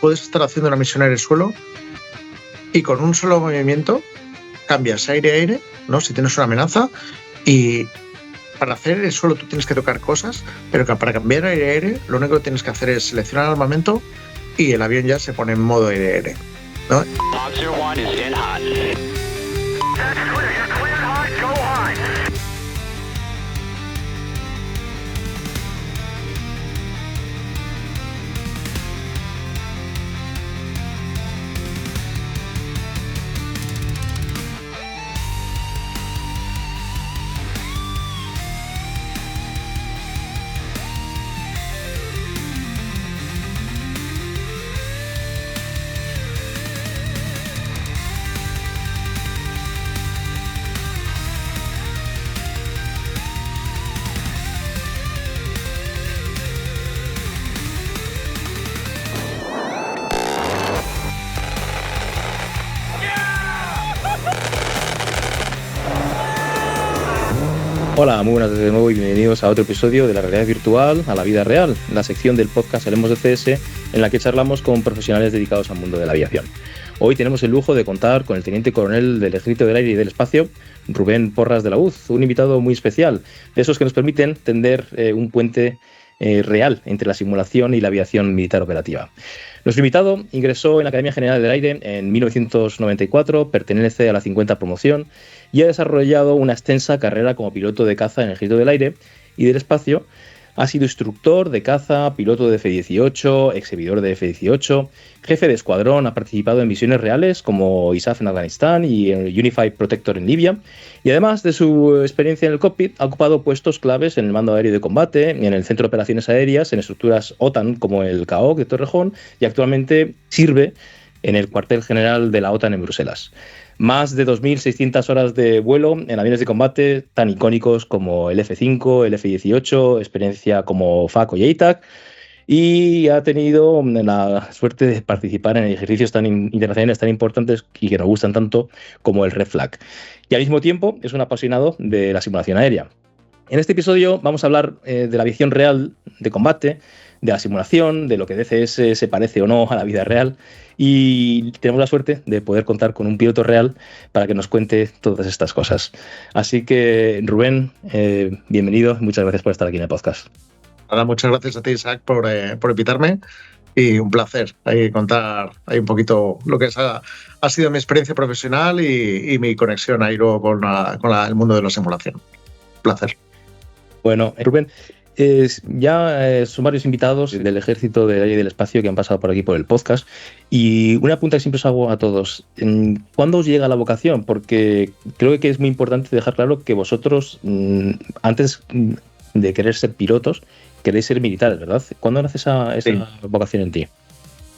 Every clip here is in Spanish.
puedes estar haciendo una misión aire-suelo y con un solo movimiento cambias aire-aire, ¿no? Si tienes una amenaza, y para hacer aire-suelo tú tienes que tocar cosas, pero que para cambiar aire-aire lo único que tienes que hacer es seleccionar el armamento y el avión ya se pone en modo aire-aire, ¿no? Hola, muy buenas de nuevo y bienvenidos a otro episodio de la realidad virtual a la vida real, la sección del podcast Hablemos de CS, en la que charlamos con profesionales dedicados al mundo de la aviación. Hoy tenemos el lujo de contar con el teniente coronel del Ejército del Aire y del Espacio, Rubén Porras de la UZ, un invitado muy especial, de esos que nos permiten tender un puente real entre la simulación y la aviación militar operativa. Nuestro invitado ingresó en la Academia General del Aire en 1994, pertenece a la 50 promoción y ha desarrollado una extensa carrera como piloto de caza en el Ejército del Aire y del Espacio. Ha sido instructor de caza, piloto de F-18, exhibidor de F-18, jefe de escuadrón, ha participado en misiones reales como ISAF en Afganistán y Unified Protector en Libia, y además de su experiencia en el cockpit ha ocupado puestos claves en el mando aéreo de combate, en el Centro de Operaciones Aéreas, en estructuras OTAN como el CAOC de Torrejón, y actualmente sirve en el cuartel general de la OTAN en Bruselas. Más de 2.600 horas de vuelo en aviones de combate tan icónicos como el F-5, el F-18, experiencia como FAC y ATAC, y ha tenido la suerte de participar en ejercicios tan internacionales tan importantes y que nos gustan tanto como el Red Flag. Y al mismo tiempo es un apasionado de la simulación aérea. En este episodio vamos a hablar de la aviación real de combate, de la simulación, de lo que DCS se parece o no a la vida real, y tenemos la suerte de poder contar con un piloto real para que nos cuente todas estas cosas. Así que, Rubén, bienvenido, muchas gracias por estar aquí en el podcast. Nada, muchas gracias a ti, Isaac, por invitarme, y un placer contar un poquito lo que ha sido mi experiencia profesional y mi conexión ahí luego con el mundo de la simulación. Un placer. Bueno, Rubén, son varios invitados del Ejército del Aire y del Espacio que han pasado por aquí por el podcast, y una pregunta que siempre os hago a todos: ¿cuándo os llega la vocación? Porque creo que es muy importante dejar claro que vosotros, antes de querer ser pilotos, queréis ser militares, ¿verdad? ¿Cuándo nace esa vocación en ti?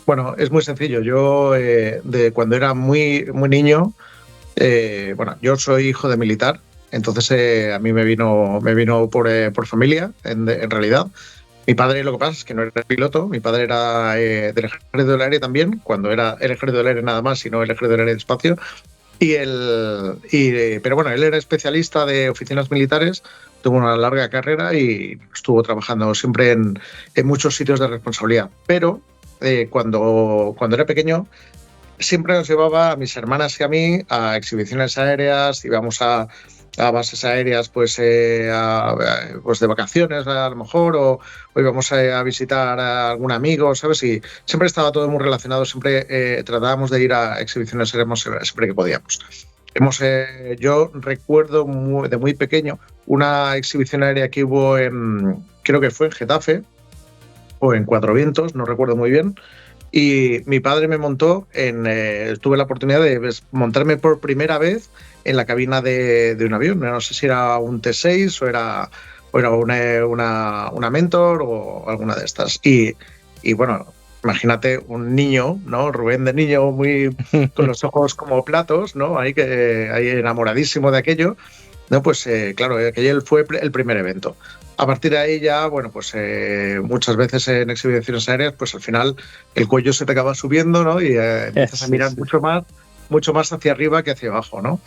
Bueno, es muy sencillo. Yo, de cuando era muy, muy niño, yo soy hijo de militar. Entonces a mí me vino por familia, en realidad. Mi padre, lo que pasa es que no era piloto, mi padre era del Ejército del Aire también, cuando era el Ejército del Aire nada más, sino el Ejército del Aire del Espacio. Pero bueno, él era especialista de oficinas militares, tuvo una larga carrera y estuvo trabajando siempre en muchos sitios de responsabilidad. Pero cuando era pequeño, siempre nos llevaba a mis hermanas y a mí a exhibiciones aéreas, íbamos a bases aéreas pues de vacaciones a lo mejor, o íbamos a visitar a algún amigo, ¿sabes? Y siempre estaba todo muy relacionado, siempre tratábamos de ir a exhibiciones aéreas siempre que podíamos. Yo recuerdo de muy pequeño una exhibición aérea que hubo creo que fue en Getafe o en Cuatro Vientos, no recuerdo muy bien. Y mi padre me montó tuve la oportunidad de montarme por primera vez en la cabina de un avión. No sé si era un T6 o era una Mentor o alguna de estas. Y bueno, imagínate un niño, ¿no? Rubén de niño, muy con los ojos como platos, ¿no? Ahí enamoradísimo de aquello. No, pues claro, aquello fue el primer evento. A partir de ahí ya, muchas veces en exhibiciones aéreas, pues al final el cuello se te acaba subiendo, ¿no? Y empiezas a mirar mucho más hacia arriba que hacia abajo, ¿no?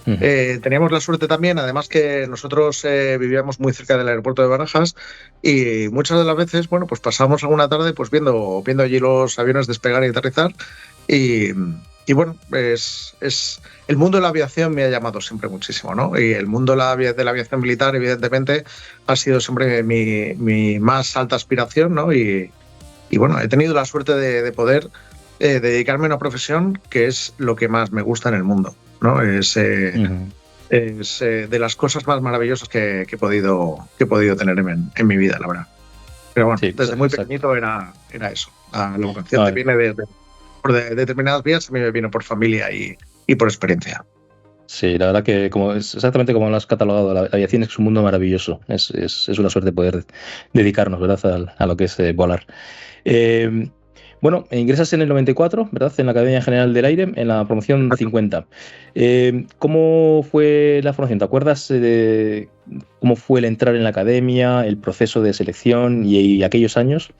Teníamos la suerte también, además que nosotros vivíamos muy cerca del aeropuerto de Barajas y muchas de las veces, bueno, pues pasábamos alguna tarde pues viendo allí los aviones despegar y aterrizar y, y bueno, el mundo de la aviación me ha llamado siempre muchísimo, ¿no? Y el mundo de la aviación militar, evidentemente, ha sido siempre mi más alta aspiración, ¿no? Y bueno, he tenido la suerte de poder dedicarme a una profesión que es lo que más me gusta en el mundo, ¿no? Es de las cosas más maravillosas que he podido tener en mi vida, la verdad. Pero bueno, sí, desde muy pequeñito era eso. La vocación te viene por determinadas vías, a mí me vino por familia y por experiencia. Sí, la verdad que es exactamente como lo has catalogado, la aviación es un mundo maravilloso. Es una suerte poder dedicarnos, ¿verdad?, a lo que es volar. Bueno, ingresas en el 94, ¿verdad?, en la Academia General del Aire, en la promoción 50. ¿Cómo fue la formación? ¿Te acuerdas de cómo fue el entrar en la academia, el proceso de selección y aquellos años?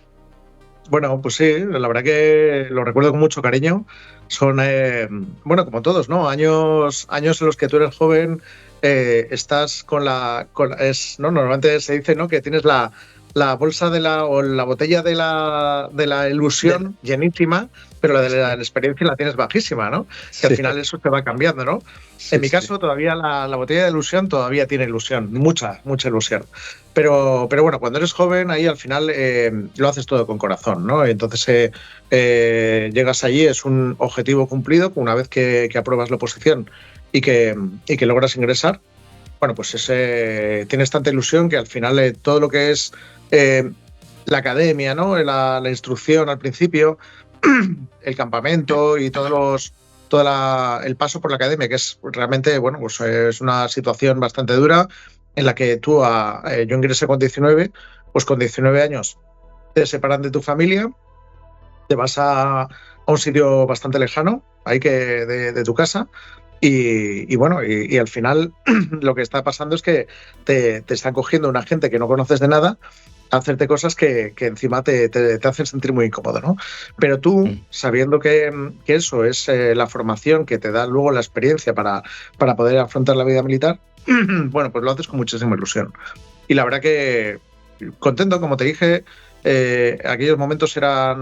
Bueno, pues sí, la verdad que lo recuerdo con mucho cariño. Son, bueno, como todos, ¿no? Años en los que tú eres joven, estás ¿no? Normalmente se dice, ¿no?, que tienes la bolsa o la botella de la ilusión llenísima, pero la de la experiencia la tienes bajísima, ¿no? Sí. Que al final eso te va cambiando, ¿no? Sí, en mi caso, todavía la botella de ilusión todavía tiene ilusión, mucha ilusión. Pero bueno, cuando eres joven, ahí al final lo haces todo con corazón, ¿no? Entonces llegas allí, es un objetivo cumplido una vez que apruebas la oposición y que logras ingresar. Bueno, pues tienes tanta ilusión que al final todo lo que es la academia, ¿no?, la instrucción al principio, el campamento y todo el paso por la academia, que es realmente, bueno, pues es una situación bastante dura en la que yo ingresé con 19, pues con 19 años te separan de tu familia, te vas a un sitio bastante lejano, de tu casa. Y bueno, y al final lo que está pasando es que te están cogiendo una gente que no conoces de nada a hacerte cosas que encima te hacen sentir muy incómodo, ¿no? Pero tú, sabiendo que eso es la formación que te da luego la experiencia para poder afrontar la vida militar, bueno, pues lo haces con muchísima ilusión. Y la verdad que contento, como te dije, aquellos momentos eran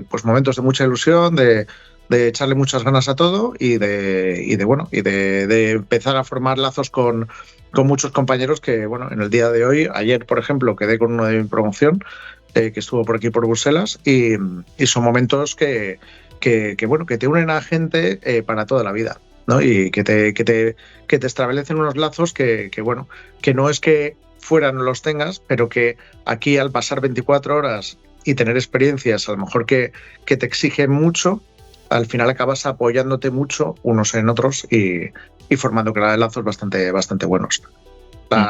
pues momentos de mucha ilusión, de echarle muchas ganas a todo y de empezar a formar lazos con muchos compañeros que, bueno, en el día de hoy, ayer, por ejemplo, quedé con uno de mi promoción que estuvo por aquí por Bruselas y son momentos que te unen a gente para toda la vida, ¿no? Y que te establecen unos lazos que no es que fuera no los tengas, pero que aquí al pasar 24 horas y tener experiencias a lo mejor que te exigen mucho, al final acabas apoyándote mucho unos en otros y formando lazos bastante buenos.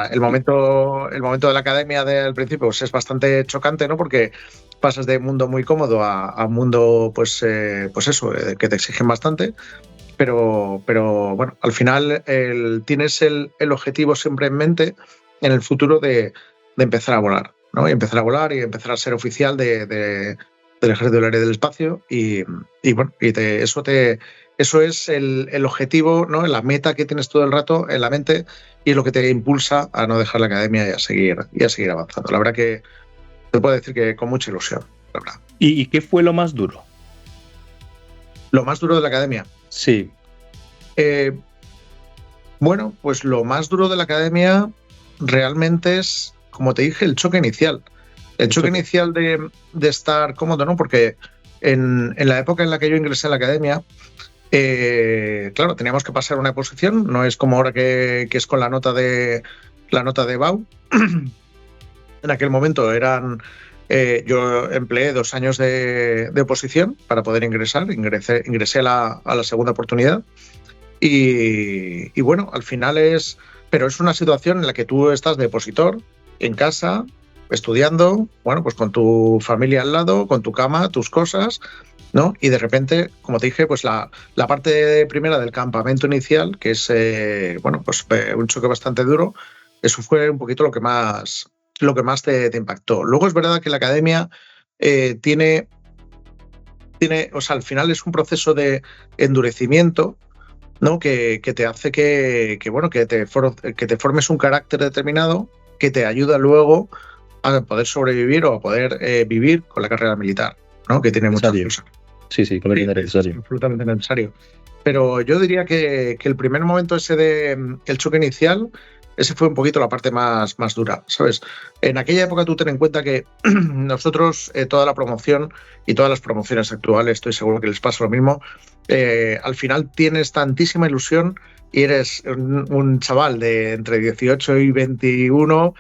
El momento de la academia al principio pues es bastante chocante, ¿no? Porque pasas de un mundo muy cómodo a un mundo pues eso, que te exigen bastante. Pero bueno, al final tienes el objetivo siempre en mente en el futuro de empezar a volar, ¿no? Y empezar a volar y empezar a ser oficial del Ejército del Aire y del Espacio y bueno, eso es el objetivo, ¿no?, la meta que tienes todo el rato en la mente y es lo que te impulsa a no dejar la academia y a seguir avanzando. La verdad que te puedo decir que con mucha ilusión, la verdad. ¿Y qué fue lo más duro? ¿Lo más duro de la academia? Sí. Bueno, pues lo más duro de la academia realmente es, como te dije, el choque inicial. El choque inicial de estar cómodo, ¿no? Porque en la época en la que yo ingresé a la academia, claro, teníamos que pasar una oposición, no es como ahora que es con la nota de BAU. En aquel momento yo empleé 2 años de oposición para poder ingresar, ingresé a la segunda oportunidad y bueno, al final pero es una situación en la que tú estás de opositor en casa, estudiando, bueno, pues con tu familia al lado, con tu cama, tus cosas, ¿no? Y de repente, como te dije, pues la parte primera del campamento inicial, que es pues un choque bastante duro, eso fue un poquito lo que más te impactó. Luego es verdad que la academia tiene, o sea, al final es un proceso de endurecimiento ¿no? Que te hace bueno, que te formes un carácter determinado que te ayuda luego a poder sobrevivir o a poder vivir con la carrera militar, ¿no? Que tiene muchas cosas. Sí, completamente necesario. Es absolutamente necesario. Pero yo diría que el primer momento ese de el choque inicial, ese fue un poquito la parte más dura, ¿sabes? En aquella época tú ten en cuenta que nosotros, toda la promoción y todas las promociones actuales, estoy seguro que les pasa lo mismo, al final tienes tantísima ilusión y eres un chaval de entre 18 y 21,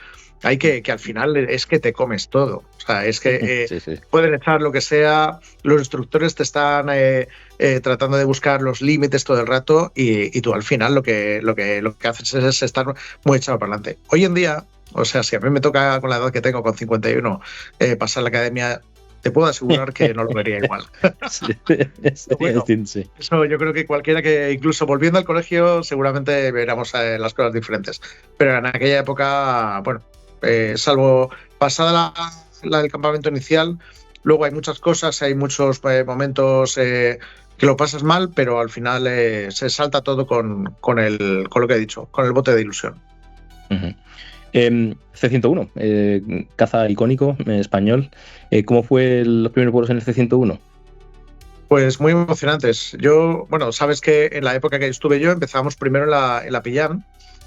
hay que al final es que te comes todo. O sea, es que sí. Pueden echar lo que sea, los instructores te están tratando de buscar los límites todo el rato y tú al final lo que haces es estar muy echado para adelante. Hoy en día, o sea, si a mí me toca con la edad que tengo, con 51, pasar la academia, te puedo asegurar que no lo vería igual. Bueno, sí. Eso yo creo que cualquiera que, incluso volviendo al colegio, seguramente veremos las cosas diferentes. Pero en aquella época, bueno, salvo pasada la del campamento inicial, luego hay muchas cosas, hay muchos momentos que lo pasas mal, pero al final se salta todo con lo que he dicho, con el bote de ilusión. Uh-huh. C-101, caza icónico español. ¿Cómo fue los primeros vuelos en el C-101? Pues muy emocionantes. Bueno, sabes que en la época que estuve yo empezábamos primero en la Pillán.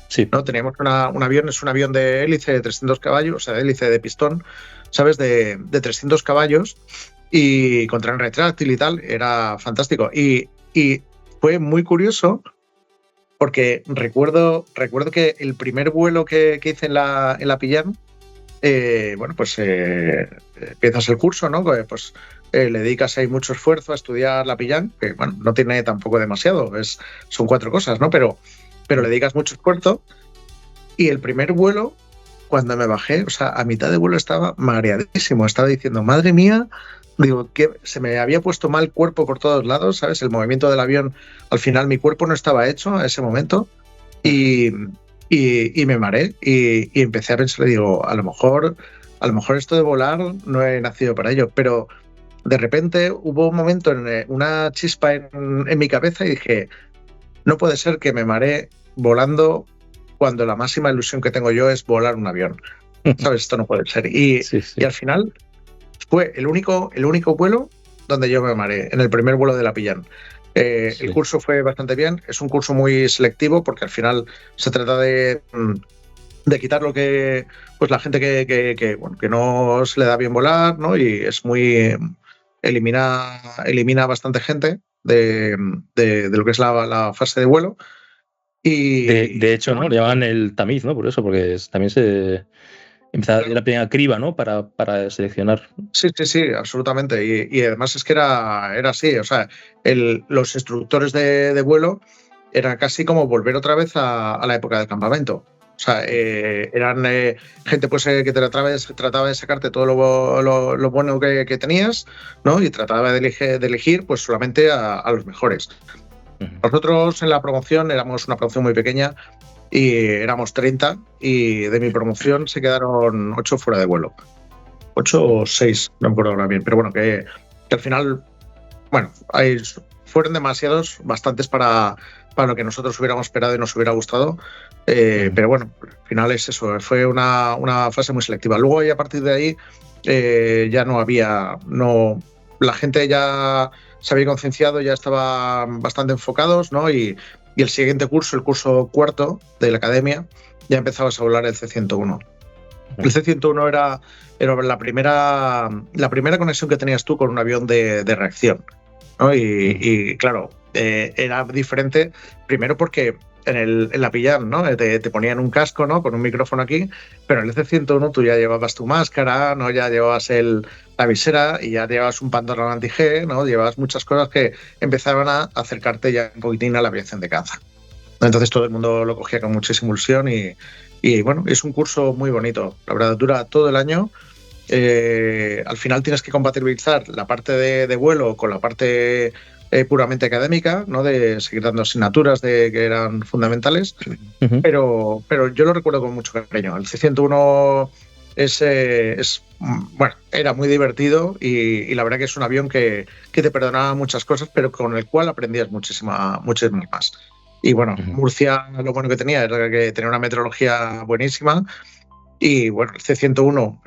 Sí. ¿No? Teníamos un avión, es un avión de hélice de 300 caballos, o sea, de hélice de pistón, ¿sabes? De 300 caballos y con tren retráctil y tal, era fantástico. Y fue muy curioso porque recuerdo que el primer vuelo que hice en la Pillán, bueno, pues empiezas el curso, ¿no? Pues le dedicas ahí mucho esfuerzo a estudiar la Pillán, que bueno, no tiene tampoco demasiado, son 4 cosas, ¿no? Pero le dedicas mucho esfuerzo. Y el primer vuelo, cuando me bajé, o sea, a mitad de vuelo estaba mareadísimo, estaba diciendo, madre mía, digo, que se me había puesto mal cuerpo por todos lados, ¿sabes? El movimiento del avión, al final mi cuerpo no estaba hecho a ese momento y me mareé y empecé a pensar, digo, a lo mejor esto de volar no he nacido para ello, pero de repente hubo un momento, una chispa en mi cabeza y dije, no puede ser que me mareé volando cuando la máxima ilusión que tengo yo es volar un avión. ¿Sabes? Esto no puede ser. Y al final fue el único vuelo donde yo me mareé, en el primer vuelo de la Pillán. El curso fue bastante bien, es un curso muy selectivo porque al final se trata de quitar lo que, pues la gente que no se le da bien volar, ¿no? Y es muy elimina bastante gente de lo que es la fase de vuelo. Y de hecho, ¿no? Le llaman el tamiz, ¿no? Por eso, porque también se empezaba la primera criba, ¿no? Para seleccionar. Sí, absolutamente. Y además es que era así. O sea, los instructores de vuelo era casi como volver otra vez a la época del campamento. O sea, eran gente pues que trataba de sacarte todo lo bueno que tenías, ¿no? Y trataba de elegir pues solamente a los mejores. Nosotros en la promoción éramos una promoción muy pequeña y éramos 30 y de mi promoción se quedaron 8 fuera de vuelo. 8 o 6, no me acuerdo ahora bien, pero bueno, que al final, bueno, fueron demasiados, bastantes para lo que nosotros hubiéramos esperado y nos hubiera gustado, pero bueno, al final es eso, fue una fase muy selectiva. Luego y a partir de ahí ya la gente ya se había concienciado, ya estaban bastante enfocados, ¿no? Y el siguiente curso, el curso cuarto de la academia, ya empezabas a volar el C-101. El C-101 era la primera conexión que tenías tú con un avión de reacción, ¿no? Y claro, era diferente, primero porque en la Pillán, ¿no? Te ponían un casco, ¿no? Con un micrófono aquí, pero en el C-101 tú ya llevabas tu máscara, ¿no? Ya llevabas la visera y ya llevabas un pantalón anti-G, ¿no? Llevabas muchas cosas que empezaban a acercarte ya un poquitín a la aviación de caza. Entonces todo el mundo lo cogía con muchísima ilusión y bueno, es un curso muy bonito. La verdad, dura todo el año. Al final tienes que compatibilizar la parte de vuelo con la parte puramente académica, ¿no? De seguir dando asignaturas que eran fundamentales, pero yo lo recuerdo con mucho cariño. El C-101 bueno, era muy divertido y la verdad que es un avión que te perdonaba muchas cosas, pero con el cual aprendías muchísimas más. Y bueno, Murcia lo bueno que tenía era que tenía una meteorología buenísima. Y bueno, el C-101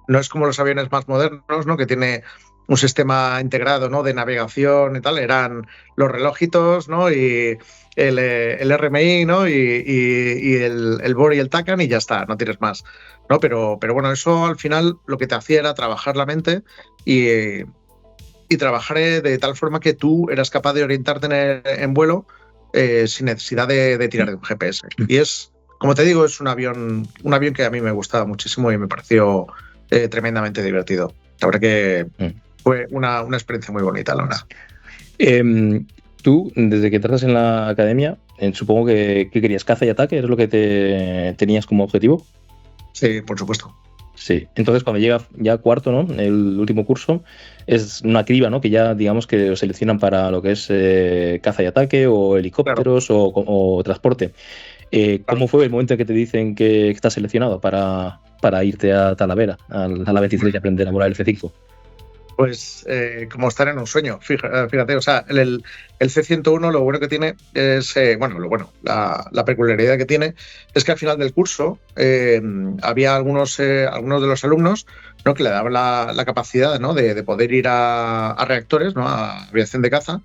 no es como los aviones más modernos, ¿no? Que tiene un sistema integrado, ¿no? De navegación y tal. Eran los relojitos, ¿no? Y el RMI, ¿no? Y el BOR y el TACAN y ya está, no tienes más, ¿no? Pero bueno, eso al final lo que te hacía era trabajar la mente y trabajar de tal forma que tú eras capaz de orientarte en vuelo sin necesidad de tirar de un GPS. Y es, como te digo, es un avión que a mí me gustaba muchísimo y me pareció tremendamente divertido. La verdad que fue una experiencia muy bonita, la verdad. Tú, desde que entras en la academia, supongo que querías caza y ataque, ¿es lo que tenías como objetivo? Sí, por supuesto. Sí, entonces cuando llega ya cuarto, ¿no? El último curso, es una criba, ¿no? Que ya digamos que os seleccionan para lo que es caza y ataque o helicópteros, claro, o transporte. ¿Cómo fue el momento en que te dicen que estás seleccionado para irte a Talavera, a la 23 y aprender a volar el F5? Pues como estar en un sueño, fíjate, o sea, el C-101 lo bueno que tiene es, la peculiaridad que tiene es que al final del curso había algunos de los alumnos, ¿no? Que le daban la capacidad, ¿no? de poder ir a reactores, ¿no? A aviación de caza,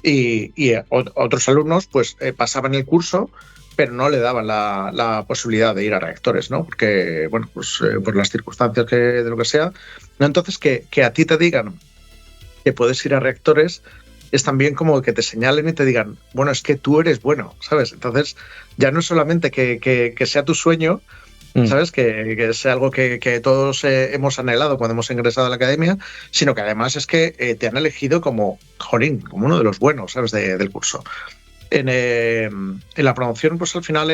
y otros alumnos pues pasaban el curso pero no le daban la posibilidad de ir a reactores, ¿no? Porque, bueno, pues por las circunstancias de lo que sea. ¿No? Entonces, que a ti te digan que puedes ir a reactores es también como que te señalen y te digan, bueno, es que tú eres bueno, ¿sabes? Entonces, ya no es solamente que sea tu sueño, ¿sabes? Que sea algo que todos hemos anhelado cuando hemos ingresado a la academia, sino que además es que te han elegido como uno de los buenos, ¿sabes? Del curso. En la promoción, pues al final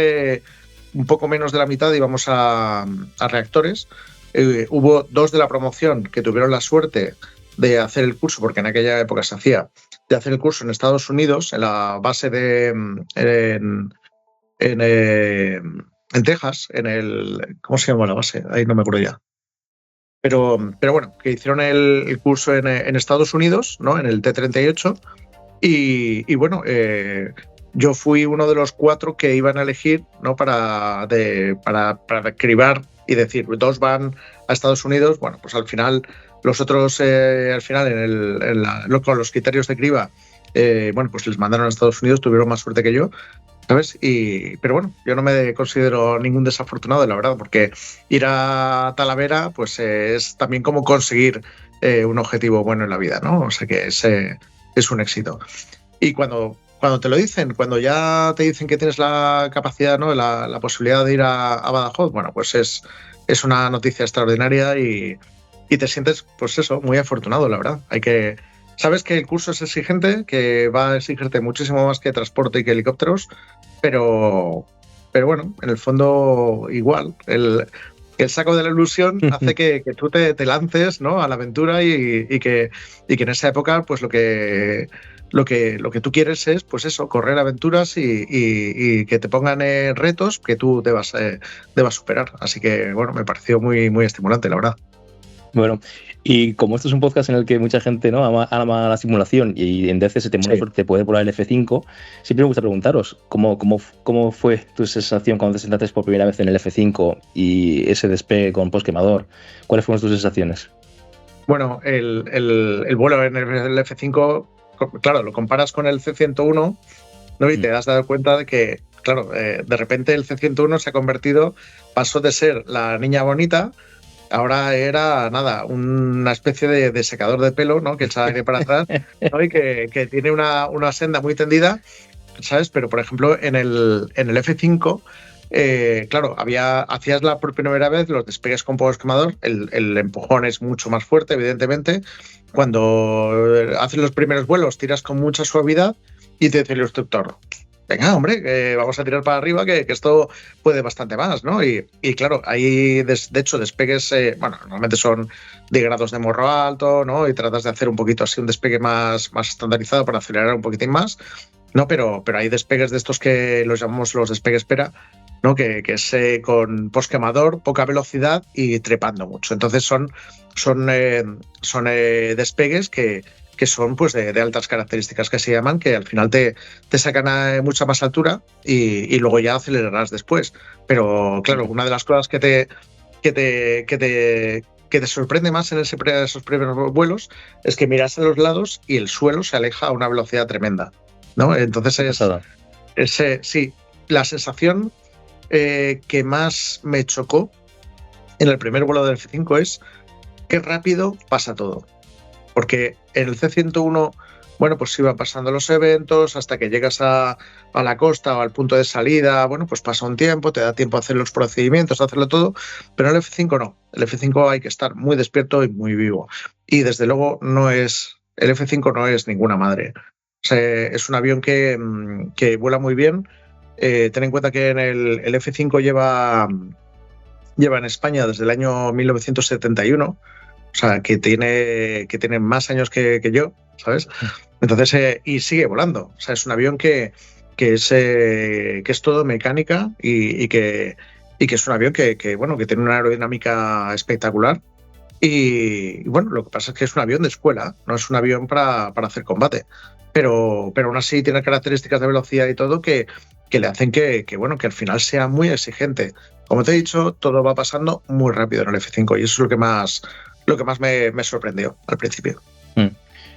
un poco menos de la mitad íbamos a reactores. Hubo 2 de la promoción que tuvieron la suerte de hacer el curso, porque en aquella época se hacía, de hacer el curso en Estados Unidos, en la base en Texas, ¿cómo se llama la base? Ahí no me acuerdo ya. Pero bueno, que hicieron el curso en Estados Unidos, ¿no? En el T-38. Y bueno, yo fui uno de los 4 que iban a elegir, ¿no? para cribar y decir, 2 van a Estados Unidos. Bueno, pues al final, los otros, al final, con los criterios de criba, bueno, pues les mandaron a Estados Unidos, tuvieron más suerte que yo, ¿sabes? Pero bueno, yo no me considero ningún desafortunado, la verdad, porque ir a Talavera, pues es también como conseguir un objetivo bueno en la vida, ¿no? O sea que es un éxito. Y cuando te lo dicen, cuando ya te dicen que tienes la capacidad, ¿no? la posibilidad de ir a Badajoz, bueno, pues es una noticia extraordinaria y te sientes, pues eso, muy afortunado, la verdad. Sabes que el curso es exigente, que va a exigirte muchísimo más que transporte y que helicópteros, pero bueno, en el fondo igual. El saco de la ilusión hace que tú te lances, ¿no? A la aventura y que en esa época pues lo que tú quieres es pues eso, correr aventuras y que te pongan retos que tú debas superar. Así que bueno, me pareció muy, muy estimulante, la verdad. Bueno, y como esto es un podcast en el que mucha gente, ¿no? ama la simulación y en veces se te muere suerte de poder volar el F5, siempre me gusta preguntaros ¿cómo fue tu sensación cuando te sentaste por primera vez en el F5 y ese despegue con postquemador? ¿Cuáles fueron tus sensaciones? Bueno, el vuelo en el F5, claro, lo comparas con el C-101, ¿no? Y te das cuenta de que, claro, de repente el C-101 pasó de ser la niña bonita, ahora era nada, una especie de secador de pelo, ¿no? Que echa aire para atrás, ¿no? Y que tiene una senda muy tendida, ¿sabes? Pero, por ejemplo, en el F5, claro, hacías por primera vez los despegues con postquemador, el empujón es mucho más fuerte, evidentemente. Cuando haces los primeros vuelos, tiras con mucha suavidad y te dice el instructor, venga, hombre, vamos a tirar para arriba, que esto puede bastante más, ¿no? Y claro, ahí, de hecho, despegues, bueno, normalmente son de grados de morro alto, ¿no? Y tratas de hacer un poquito así un despegue más estandarizado para acelerar un poquitín más, ¿no? Pero hay despegues de estos que los llamamos los despegues pera, ¿no? Que es con postquemador, poca velocidad y trepando mucho. Entonces son despegues que que son pues de altas características que se llaman, que al final te sacan a mucha más altura y luego ya acelerarás después. Pero claro, una de las cosas que te sorprende más en esos primeros vuelos es que miras a los lados y el suelo se aleja a una velocidad tremenda, ¿no? Entonces sí, la sensación que más me chocó en el primer vuelo del F5 es qué rápido pasa todo. Porque en el C-101, bueno, pues iban pasando los eventos hasta que llegas a la costa o al punto de salida, bueno, pues pasa un tiempo, te da tiempo a hacer los procedimientos, a hacerlo todo, pero en el F5 no. El F5 hay que estar muy despierto y muy vivo. Y desde luego el F5 no es ninguna madre. O sea, es un avión que vuela muy bien. Ten en cuenta que el F5 lleva en España desde el año 1971. O sea, que tiene más años que yo, ¿sabes? Entonces, y sigue volando. O sea, es un avión que es todo mecánica y que es un avión que tiene una aerodinámica espectacular. Y bueno, lo que pasa es que es un avión de escuela, no es un avión para hacer combate. Pero aún así tiene características de velocidad y todo que le hacen que al final sea muy exigente. Como te he dicho, todo va pasando muy rápido en el F5 y eso es lo que más me sorprendió al principio.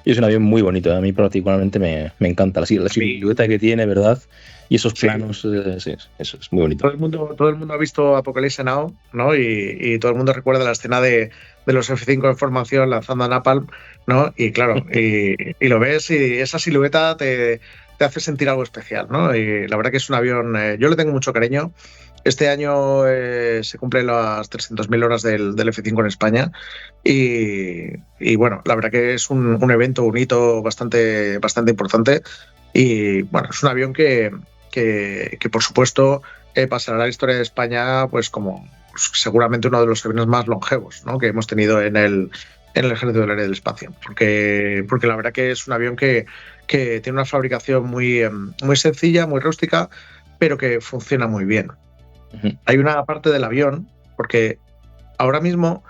Y es un avión muy bonito, a mí particularmente me encanta la silueta que tiene, ¿verdad? Y esos planos, sí, eso es muy bonito. Todo el mundo ha visto Apocalypse Now, ¿no? Y todo el mundo recuerda la escena de los F5 en formación lanzando a Napalm, ¿no? Y claro, y lo ves y esa silueta te hace sentir algo especial, ¿no? Y la verdad que es un avión, yo le tengo mucho cariño. Este año se cumplen las 300.000 horas del F5 en España y bueno, la verdad que es un evento, un hito bastante importante y bueno, es un avión que por supuesto pasará a la historia de España pues como seguramente uno de los aviones más longevos, ¿no? Que hemos tenido en el Ejército del Aire del Espacio, porque la verdad que es un avión que tiene una fabricación muy sencilla, muy rústica, pero que funciona muy bien. Hay una parte del avión, porque ahora mismo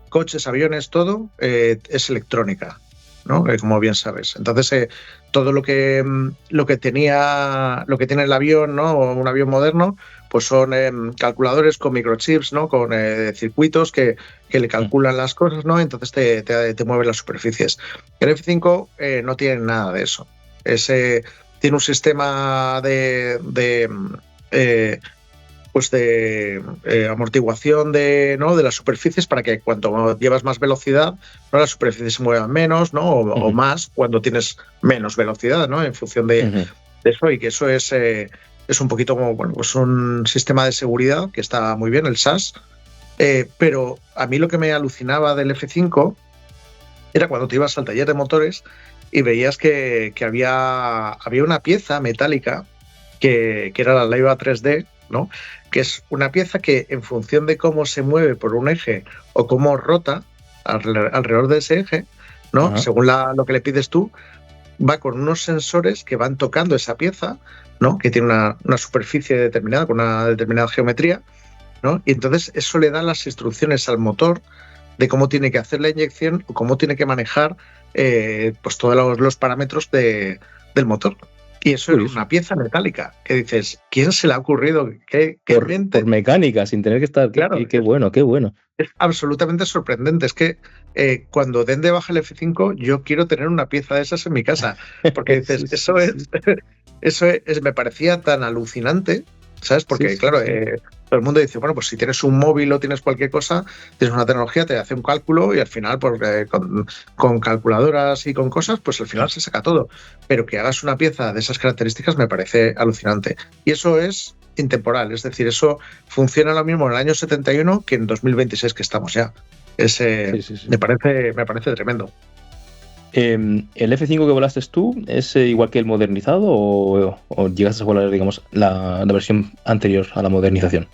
coches, aviones, todo es electrónica, ¿no? Como bien sabes. Entonces, todo lo que tiene el avión, ¿no? Un avión moderno, pues son calculadores con microchips, ¿no? Con circuitos que le calculan las cosas, ¿no? Entonces te mueven las superficies. El F5 no tiene nada de eso. Tiene un sistema de amortiguación de las superficies para que cuando llevas más velocidad, ¿no? Las superficies se muevan menos, ¿no? O más cuando tienes menos velocidad, ¿no? En función de eso, y que eso es un poquito como pues un sistema de seguridad que está muy bien, el SAS. Pero a mí lo que me alucinaba del F5 era cuando te ibas al taller de motores y veías que había una pieza metálica que era la Leiva 3D, ¿no? Que es una pieza que en función de cómo se mueve por un eje o cómo rota alrededor de ese eje, ¿no? Según lo que le pides tú, va con unos sensores que van tocando esa pieza, ¿no? Que tiene una superficie determinada, con una determinada geometría, ¿no? Y entonces eso le da las instrucciones al motor de cómo tiene que hacer la inyección o cómo tiene que manejar pues todos los parámetros del motor. Y eso es una pieza metálica que dices, ¿quién se le ha ocurrido? ¿Qué mente? Por mecánica, sin tener que estar... Claro, qué bueno. Es absolutamente sorprendente. Es que cuando den de baja el F5, yo quiero tener una pieza de esas en mi casa. Porque dices, eso me parecía tan alucinante, ¿sabes? Porque, claro, todo el mundo dice, bueno, pues si tienes un móvil o tienes cualquier cosa, tienes una tecnología, te hace un cálculo y al final, pues, con calculadoras y con cosas, pues al final se saca todo. Pero que hagas una pieza de esas características me parece alucinante. Y eso es intemporal, es decir, eso funciona lo mismo en el año 71 que en 2026 que estamos ya. Me parece tremendo. ¿El F5 que volaste tú es igual que el modernizado o llegaste a volar, digamos, la versión anterior a la modernización?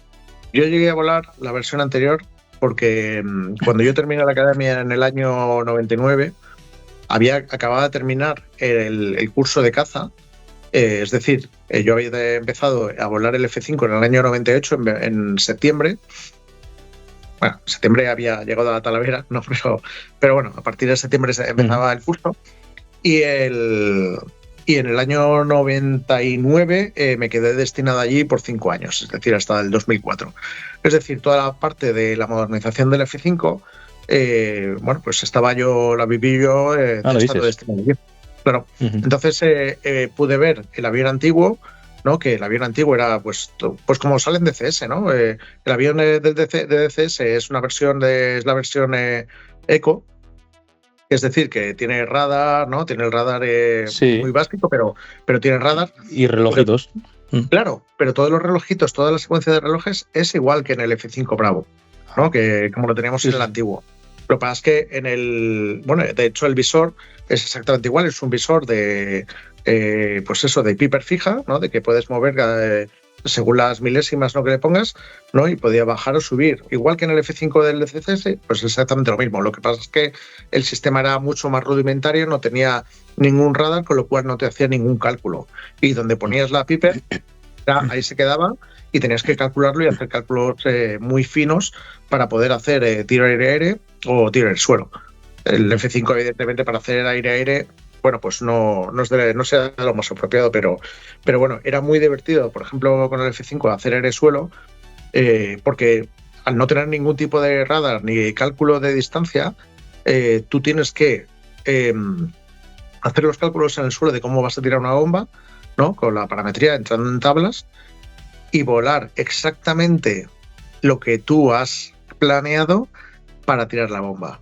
Yo llegué a volar la versión anterior porque cuando yo terminé la academia en el año 99, acababa de terminar el curso de caza. Es decir, yo había empezado a volar el F5 en el año 98, en septiembre, bueno, en septiembre había llegado a la Talavera, no, pero bueno, a partir de septiembre empezaba el curso. Y en el año 99 me quedé destinado allí por 5 años, es decir, hasta el 2004. Es decir, toda la parte de la modernización del F5, bueno, pues la viví yo estando destinado allí. Claro. Entonces pude ver el avión antiguo, ¿no? Que el avión antiguo era pues como sale en DCS, ¿no? El avión de DCS es la versión Eco. Es decir, que tiene radar, ¿no? Tiene el radar muy básico, pero tiene radar. Y relojitos. Claro, pero todos los relojitos, toda la secuencia de relojes es igual que en el F5 Bravo, ¿no? Que como lo teníamos en el antiguo. Lo que pasa es que de hecho el visor es exactamente igual, es un visor de Piper fija, ¿no? De que puedes mover según las milésimas, ¿no? Que le pongas, ¿no? Y podía bajar o subir. Igual que en el F5 del DCS, pues exactamente lo mismo. Lo que pasa es que el sistema era mucho más rudimentario, no tenía ningún radar, con lo cual no te hacía ningún cálculo. Y donde ponías la Piper, ahí se quedaba y tenías que calcularlo y hacer cálculos muy finos para poder hacer tiro aire-aire o tiro aire-suelo. El F5, evidentemente, para hacer aire-aire, bueno, pues no sea lo más apropiado, pero bueno, era muy divertido, por ejemplo, con el F5 hacer aire-suelo, porque al no tener ningún tipo de radar ni cálculo de distancia, tú tienes que hacer los cálculos en el suelo de cómo vas a tirar una bomba, ¿no? Con la parametría entrando en tablas y volar exactamente lo que tú has planeado para tirar la bomba.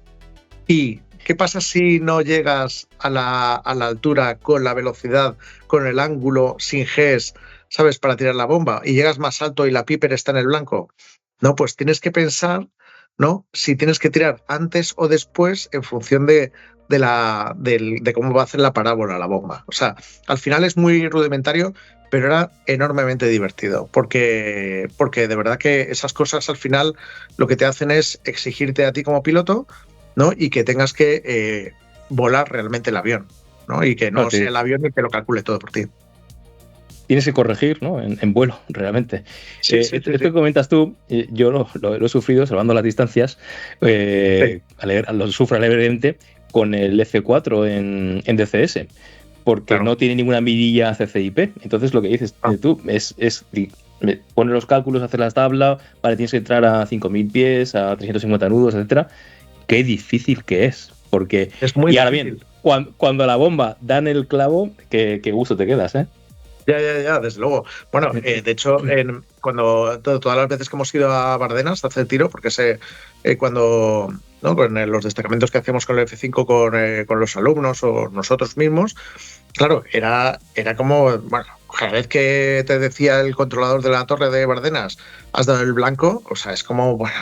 ¿Y qué pasa si no llegas a la altura con la velocidad, con el ángulo, sin Gs, ¿sabes? Para tirar la bomba y llegas más alto y la Piper está en el blanco. No, pues tienes que pensar, ¿no? Si tienes que tirar antes o después en función de cómo va a hacer la parábola la bomba. O sea, al final es muy rudimentario, pero era enormemente divertido, porque de verdad que esas cosas al final lo que te hacen es exigirte a ti como piloto, ¿no? Y que tengas que volar realmente el avión, ¿no? Y que no sea el avión el que lo calcule todo por ti. Tienes que corregir, ¿no? En vuelo, realmente. Sí. Esto que comentas tú, yo lo he sufrido, salvando las distancias, lo sufro alegremente con el F4 en DCS, porque no tiene ninguna mirilla CCIP. Entonces lo que dices tú es poner los cálculos, hacer las tablas, vale, tienes que entrar a 5.000 pies, a 350 nudos, etcétera. Qué difícil que es, porque... Es muy ahora difícil. Bien, cuando la bomba da en el clavo, qué gusto te quedas, ¿eh? Ya, desde luego. Bueno, de hecho, todas las veces que hemos ido a Bardenas a hacer tiro, porque cuando, ¿no? Con los destacamentos que hacíamos con el F5 con los alumnos o nosotros mismos, claro, era como, bueno, cada vez que te decía el controlador de la torre de Bardenas, has dado el blanco, o sea, es como, bueno,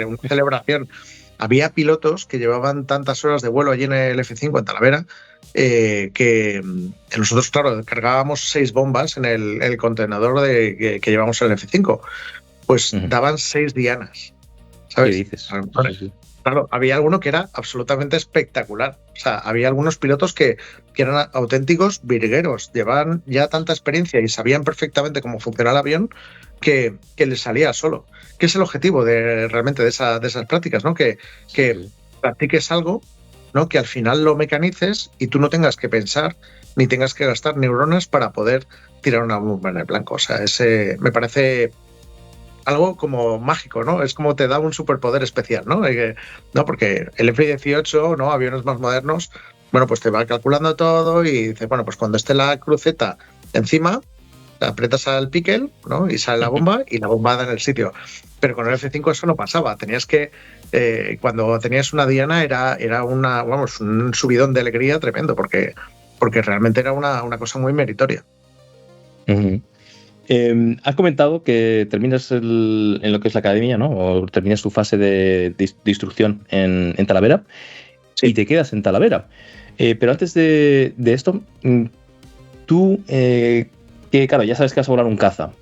una celebración. Había pilotos que llevaban tantas horas de vuelo allí en el F5 en Talavera que nosotros, claro, cargábamos 6 bombas en el contenedor que llevamos en el F5. Pues daban 6 dianas, ¿sabes? ¿Qué dices? Claro, había alguno que era absolutamente espectacular. O sea, había algunos pilotos que eran auténticos virgueros, llevaban ya tanta experiencia y sabían perfectamente cómo funcionaba el avión que les salía solo. Que es el objetivo realmente de esas prácticas, ¿no? Que practiques algo, ¿no? Que al final lo mecanices y tú no tengas que pensar ni tengas que gastar neuronas para poder tirar una bomba en el blanco. O sea, me parece algo como mágico, ¿no? Es como te da un superpoder especial, ¿no? No, porque el F-18, ¿no? Aviones más modernos, bueno, pues te va calculando todo y dice, bueno, pues cuando esté la cruceta encima, aprietas al pickle, ¿no? Y sale la bomba y la bomba da en el sitio. Pero con el F5 eso no pasaba. Tenías que, cuando tenías una diana era un subidón de alegría tremendo, porque realmente era una cosa muy meritoria. Has comentado que terminas en lo que es la academia, ¿no? O terminas tu fase de instrucción en Talavera, sí, y te quedas en Talavera. Pero antes de esto, tú, que claro, ya sabes que vas a volar un caza.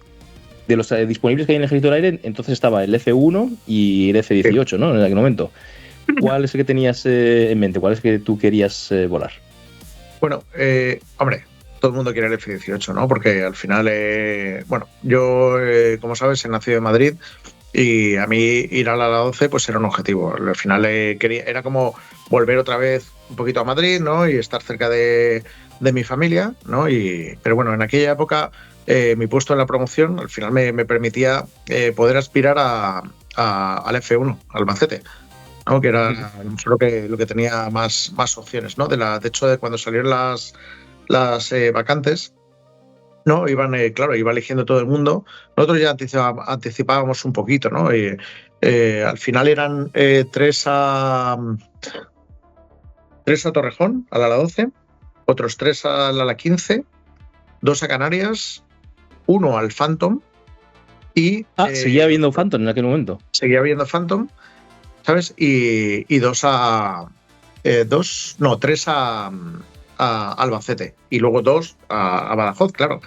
De los disponibles que hay en el Ejército del Aire, entonces estaba el F1 y el F-18, sí, ¿no? En aquel momento. ¿Cuál es el que tenías en mente? ¿Cuál es el que tú querías volar? Bueno, hombre, todo el mundo quiere el F-18, ¿no? Porque al final, bueno, yo, como sabes, he nacido en Madrid Y a mí ir a la 12 pues era un objetivo. Al final era como volver otra vez un poquito a Madrid, ¿no? Y estar cerca de mi familia, ¿no? Pero bueno, en aquella época mi puesto en la promoción al final me permitía poder aspirar al F1, al Albacete, ¿no? Que era lo que tenía más opciones, ¿no? De hecho, de cuando salieron las vacantes, ¿no? Claro, iba eligiendo todo el mundo. Nosotros ya anticipábamos un poquito, ¿no? Al final eran 3 a Torrejón, a la 12, otros 3 a la 15, 2 a Canarias, 1 al Phantom y... seguía habiendo Phantom en aquel momento. Seguía habiendo Phantom, ¿sabes? Y 3 a Albacete y luego 2 a Badajoz, claro.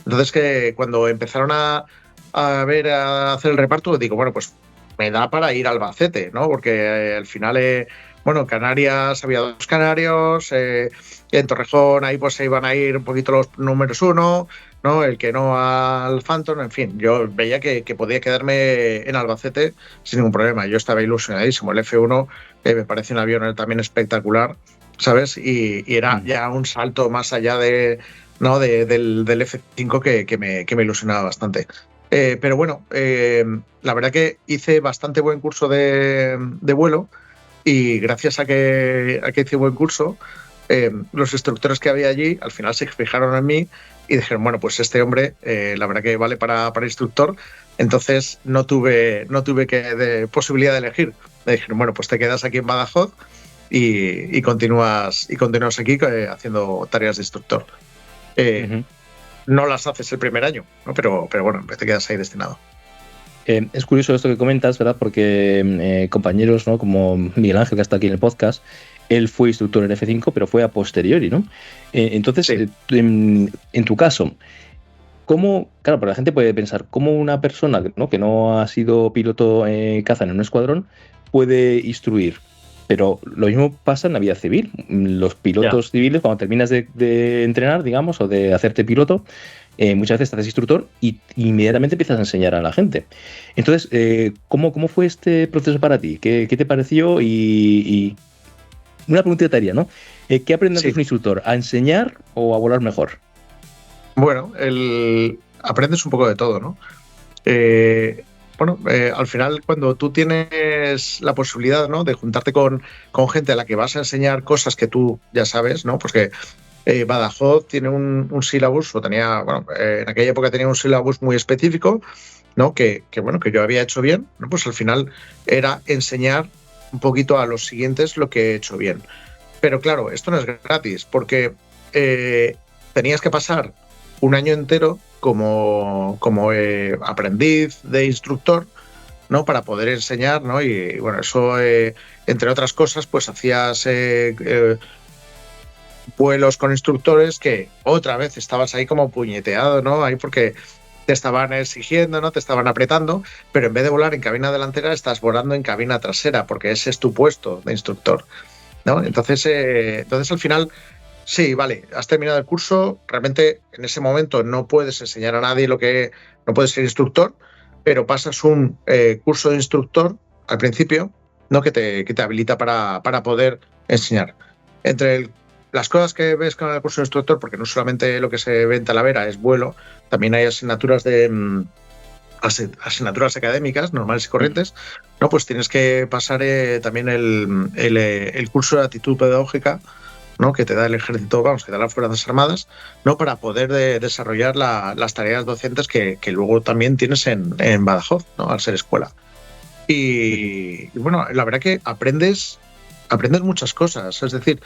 Entonces que cuando empezaron a hacer el reparto, digo, bueno, pues me da para ir a Albacete, ¿no? Porque al final, Canarias, había 2 canarios, en Torrejón ahí pues se iban a ir un poquito los números 1, ¿no? El que no al Phantom, en fin, yo veía que podía quedarme en Albacete sin ningún problema. Yo estaba ilusionadísimo. El F1 me parece un avión también espectacular, ¿sabes? Y era ya un salto más allá del F5 que me ilusionaba bastante. Pero bueno, la verdad que hice bastante buen curso de vuelo y gracias a que hice buen curso, los instructores que había allí al final se fijaron en mí y dijeron, bueno, pues este hombre la verdad que vale para instructor. Entonces no tuve posibilidad de elegir. Me dijeron, bueno, pues te quedas aquí en Badajoz y continúas aquí haciendo tareas de instructor. No las haces el primer año, ¿no? Pero bueno, te quedas ahí destinado. Es curioso esto que comentas, ¿verdad? Porque compañeros, ¿no? Como Miguel Ángel, que está aquí en el podcast, él fue instructor en F5, pero fue a posteriori, ¿no? Entonces, sí. En tu caso, ¿cómo? Claro, pero la gente puede pensar, ¿cómo una persona, ¿no? Que no ha sido piloto caza en un escuadrón puede instruir? Pero lo mismo pasa en la vida civil. Los pilotos civiles, cuando terminas de entrenar, digamos, o de hacerte piloto, muchas veces te haces instructor y inmediatamente empiezas a enseñar a la gente. Entonces, ¿cómo fue este proceso para ti? ¿Qué te pareció? Y una pregunta te haría, ¿no? ¿Qué aprendes de un instructor? ¿A enseñar o a volar mejor? Bueno, aprendes un poco de todo, ¿no? Al final, cuando tú tienes la posibilidad, ¿no? de juntarte con gente a la que vas a enseñar cosas que tú ya sabes, ¿no? Pues que Badajoz tiene un sílabus, en aquella época tenía un sílabus muy específico, ¿no? Que yo había hecho bien, ¿no? Pues al final era enseñar un poquito a los siguientes lo que he hecho bien. Pero claro, esto no es gratis, porque tenías que pasar un año entero como aprendiz de instructor, ¿no? Para poder enseñar, ¿no? Y bueno, eso, entre otras cosas, pues hacías vuelos con instructores que otra vez estabas ahí como puñeteado, ¿no? Ahí porque te estaban exigiendo, ¿no? Te estaban apretando, pero en vez de volar en cabina delantera, estás volando en cabina trasera, porque ese es tu puesto de instructor, ¿no? Entonces al final, sí, vale, has terminado el curso, realmente en ese momento no puedes enseñar a nadie no puedes ser instructor, pero pasas un curso de instructor al principio, ¿no? que te habilita para poder enseñar. Entre las cosas que ves con el curso de instructor, porque no solamente lo que se ve en Talavera es vuelo, también hay asignaturas asignaturas académicas normales y corrientes, ¿no? Pues tienes que pasar también el curso de actitud pedagógica, ¿no? Que te da el ejército, que te da las Fuerzas Armadas, ¿no? Para poder desarrollar las tareas docentes que luego también tienes en Badajoz, ¿no? Al ser escuela. Y bueno, la verdad que aprendes muchas cosas, es decir,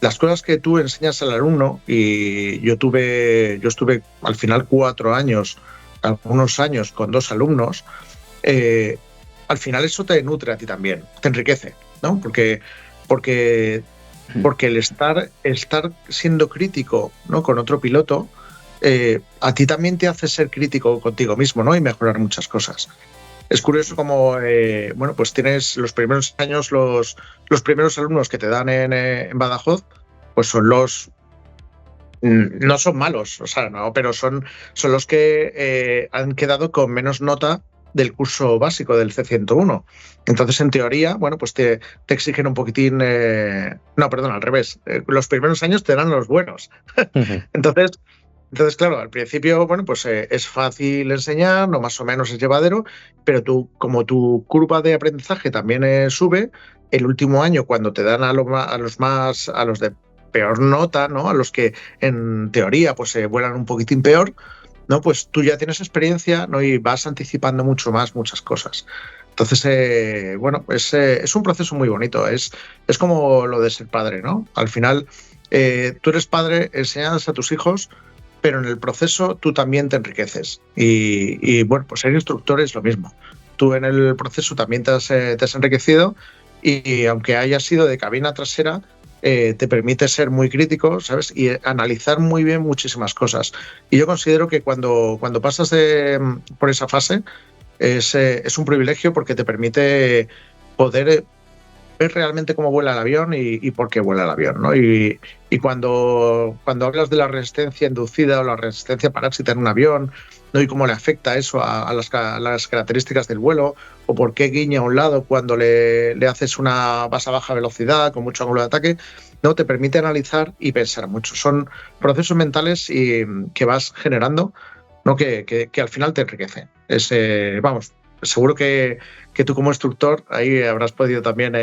las cosas que tú enseñas al alumno, y yo estuve al final 4 años, algunos años con 2 alumnos, al final eso te nutre a ti también, te enriquece, ¿no? Porque el estar siendo crítico, ¿no? con otro piloto, a ti también te hace ser crítico contigo mismo, ¿no? Y mejorar muchas cosas. Es curioso como, pues tienes los primeros años, los primeros alumnos que te dan en Badajoz, pues son no son malos, o sea, no, pero son los que han quedado con menos nota del curso básico del C101. Entonces, en teoría, bueno, pues te exigen un poquitín... no, perdón, al revés. Los primeros años te dan los buenos. Entonces, claro, al principio, bueno, pues es fácil enseñar, no más o menos es llevadero, pero como tu curva de aprendizaje también sube, el último año, cuando te dan a los de peor nota, ¿no? A los que en teoría pues vuelan un poquitín peor, ¿no? Pues tú ya tienes experiencia, ¿no? Y vas anticipando mucho más muchas cosas. Entonces, bueno, es un proceso muy bonito. Es como lo de ser padre, ¿no? Al final, tú eres padre, enseñas a tus hijos, pero en el proceso tú también te enriqueces. Y bueno, pues ser instructor es lo mismo. Tú en el proceso también te has enriquecido y aunque hayas sido de cabina trasera, te permite ser muy crítico, ¿sabes? Y analizar muy bien muchísimas cosas. Y yo considero que cuando pasas por esa fase es un privilegio porque te permite poder ver realmente cómo vuela el avión y por qué vuela el avión, ¿no? Y cuando hablas de la resistencia inducida o la resistencia parásita en un avión, ¿no? Y cómo le afecta eso a las características del vuelo, o por qué guiña a un lado cuando le haces vas a baja velocidad con mucho ángulo de ataque, ¿no? Te permite analizar y pensar mucho. Son procesos mentales que vas generando, ¿no? Que al final te enriquecen. Vamos, seguro que tú como instructor ahí habrás podido también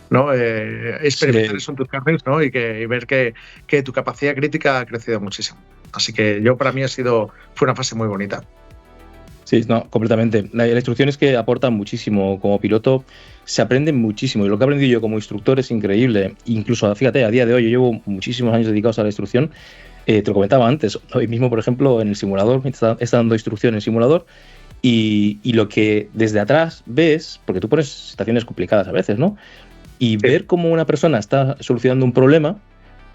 ¿no? Experimentar eso en tus carnes, ¿no? Y ver que tu capacidad crítica ha crecido muchísimo. Así que para mí fue una fase muy bonita. Sí, no, completamente. Las instrucciones que aportan muchísimo como piloto, se aprende muchísimo. Y lo que he aprendido yo como instructor es increíble. Incluso, fíjate, a día de hoy yo llevo muchísimos años dedicados a la instrucción. Te lo comentaba antes. Hoy mismo, por ejemplo, en el simulador, me está dando instrucción en el simulador. Y lo que desde atrás ves, porque tú pones situaciones complicadas a veces, ¿no? Y ver cómo una persona está solucionando un problema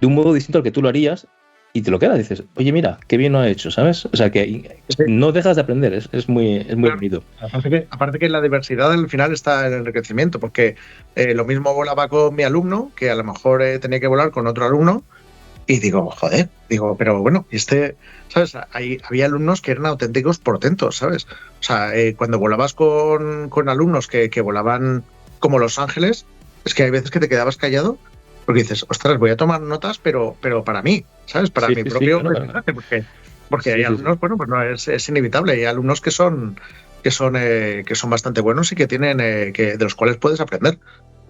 de un modo distinto al que tú lo harías, y te lo quedas, dices, oye, mira, qué bien lo ha hecho, ¿sabes? O sea, que no dejas de aprender, es muy bonito. Aparte que la diversidad al final está en el enriquecimiento, porque lo mismo volaba con mi alumno, que a lo mejor tenía que volar con otro alumno, y digo, joder, pero bueno, ¿sabes? Había alumnos que eran auténticos portentos, ¿sabes? O sea, cuando volabas con alumnos que volaban como Los Ángeles, es que hay veces que te quedabas callado porque dices, ostras, voy a tomar notas, pero para mí, ¿sabes? Para mi propio aprendizaje, porque hay alumnos, bueno, pues no, es inevitable. Hay alumnos que son bastante buenos y que tienen de los cuales puedes aprender.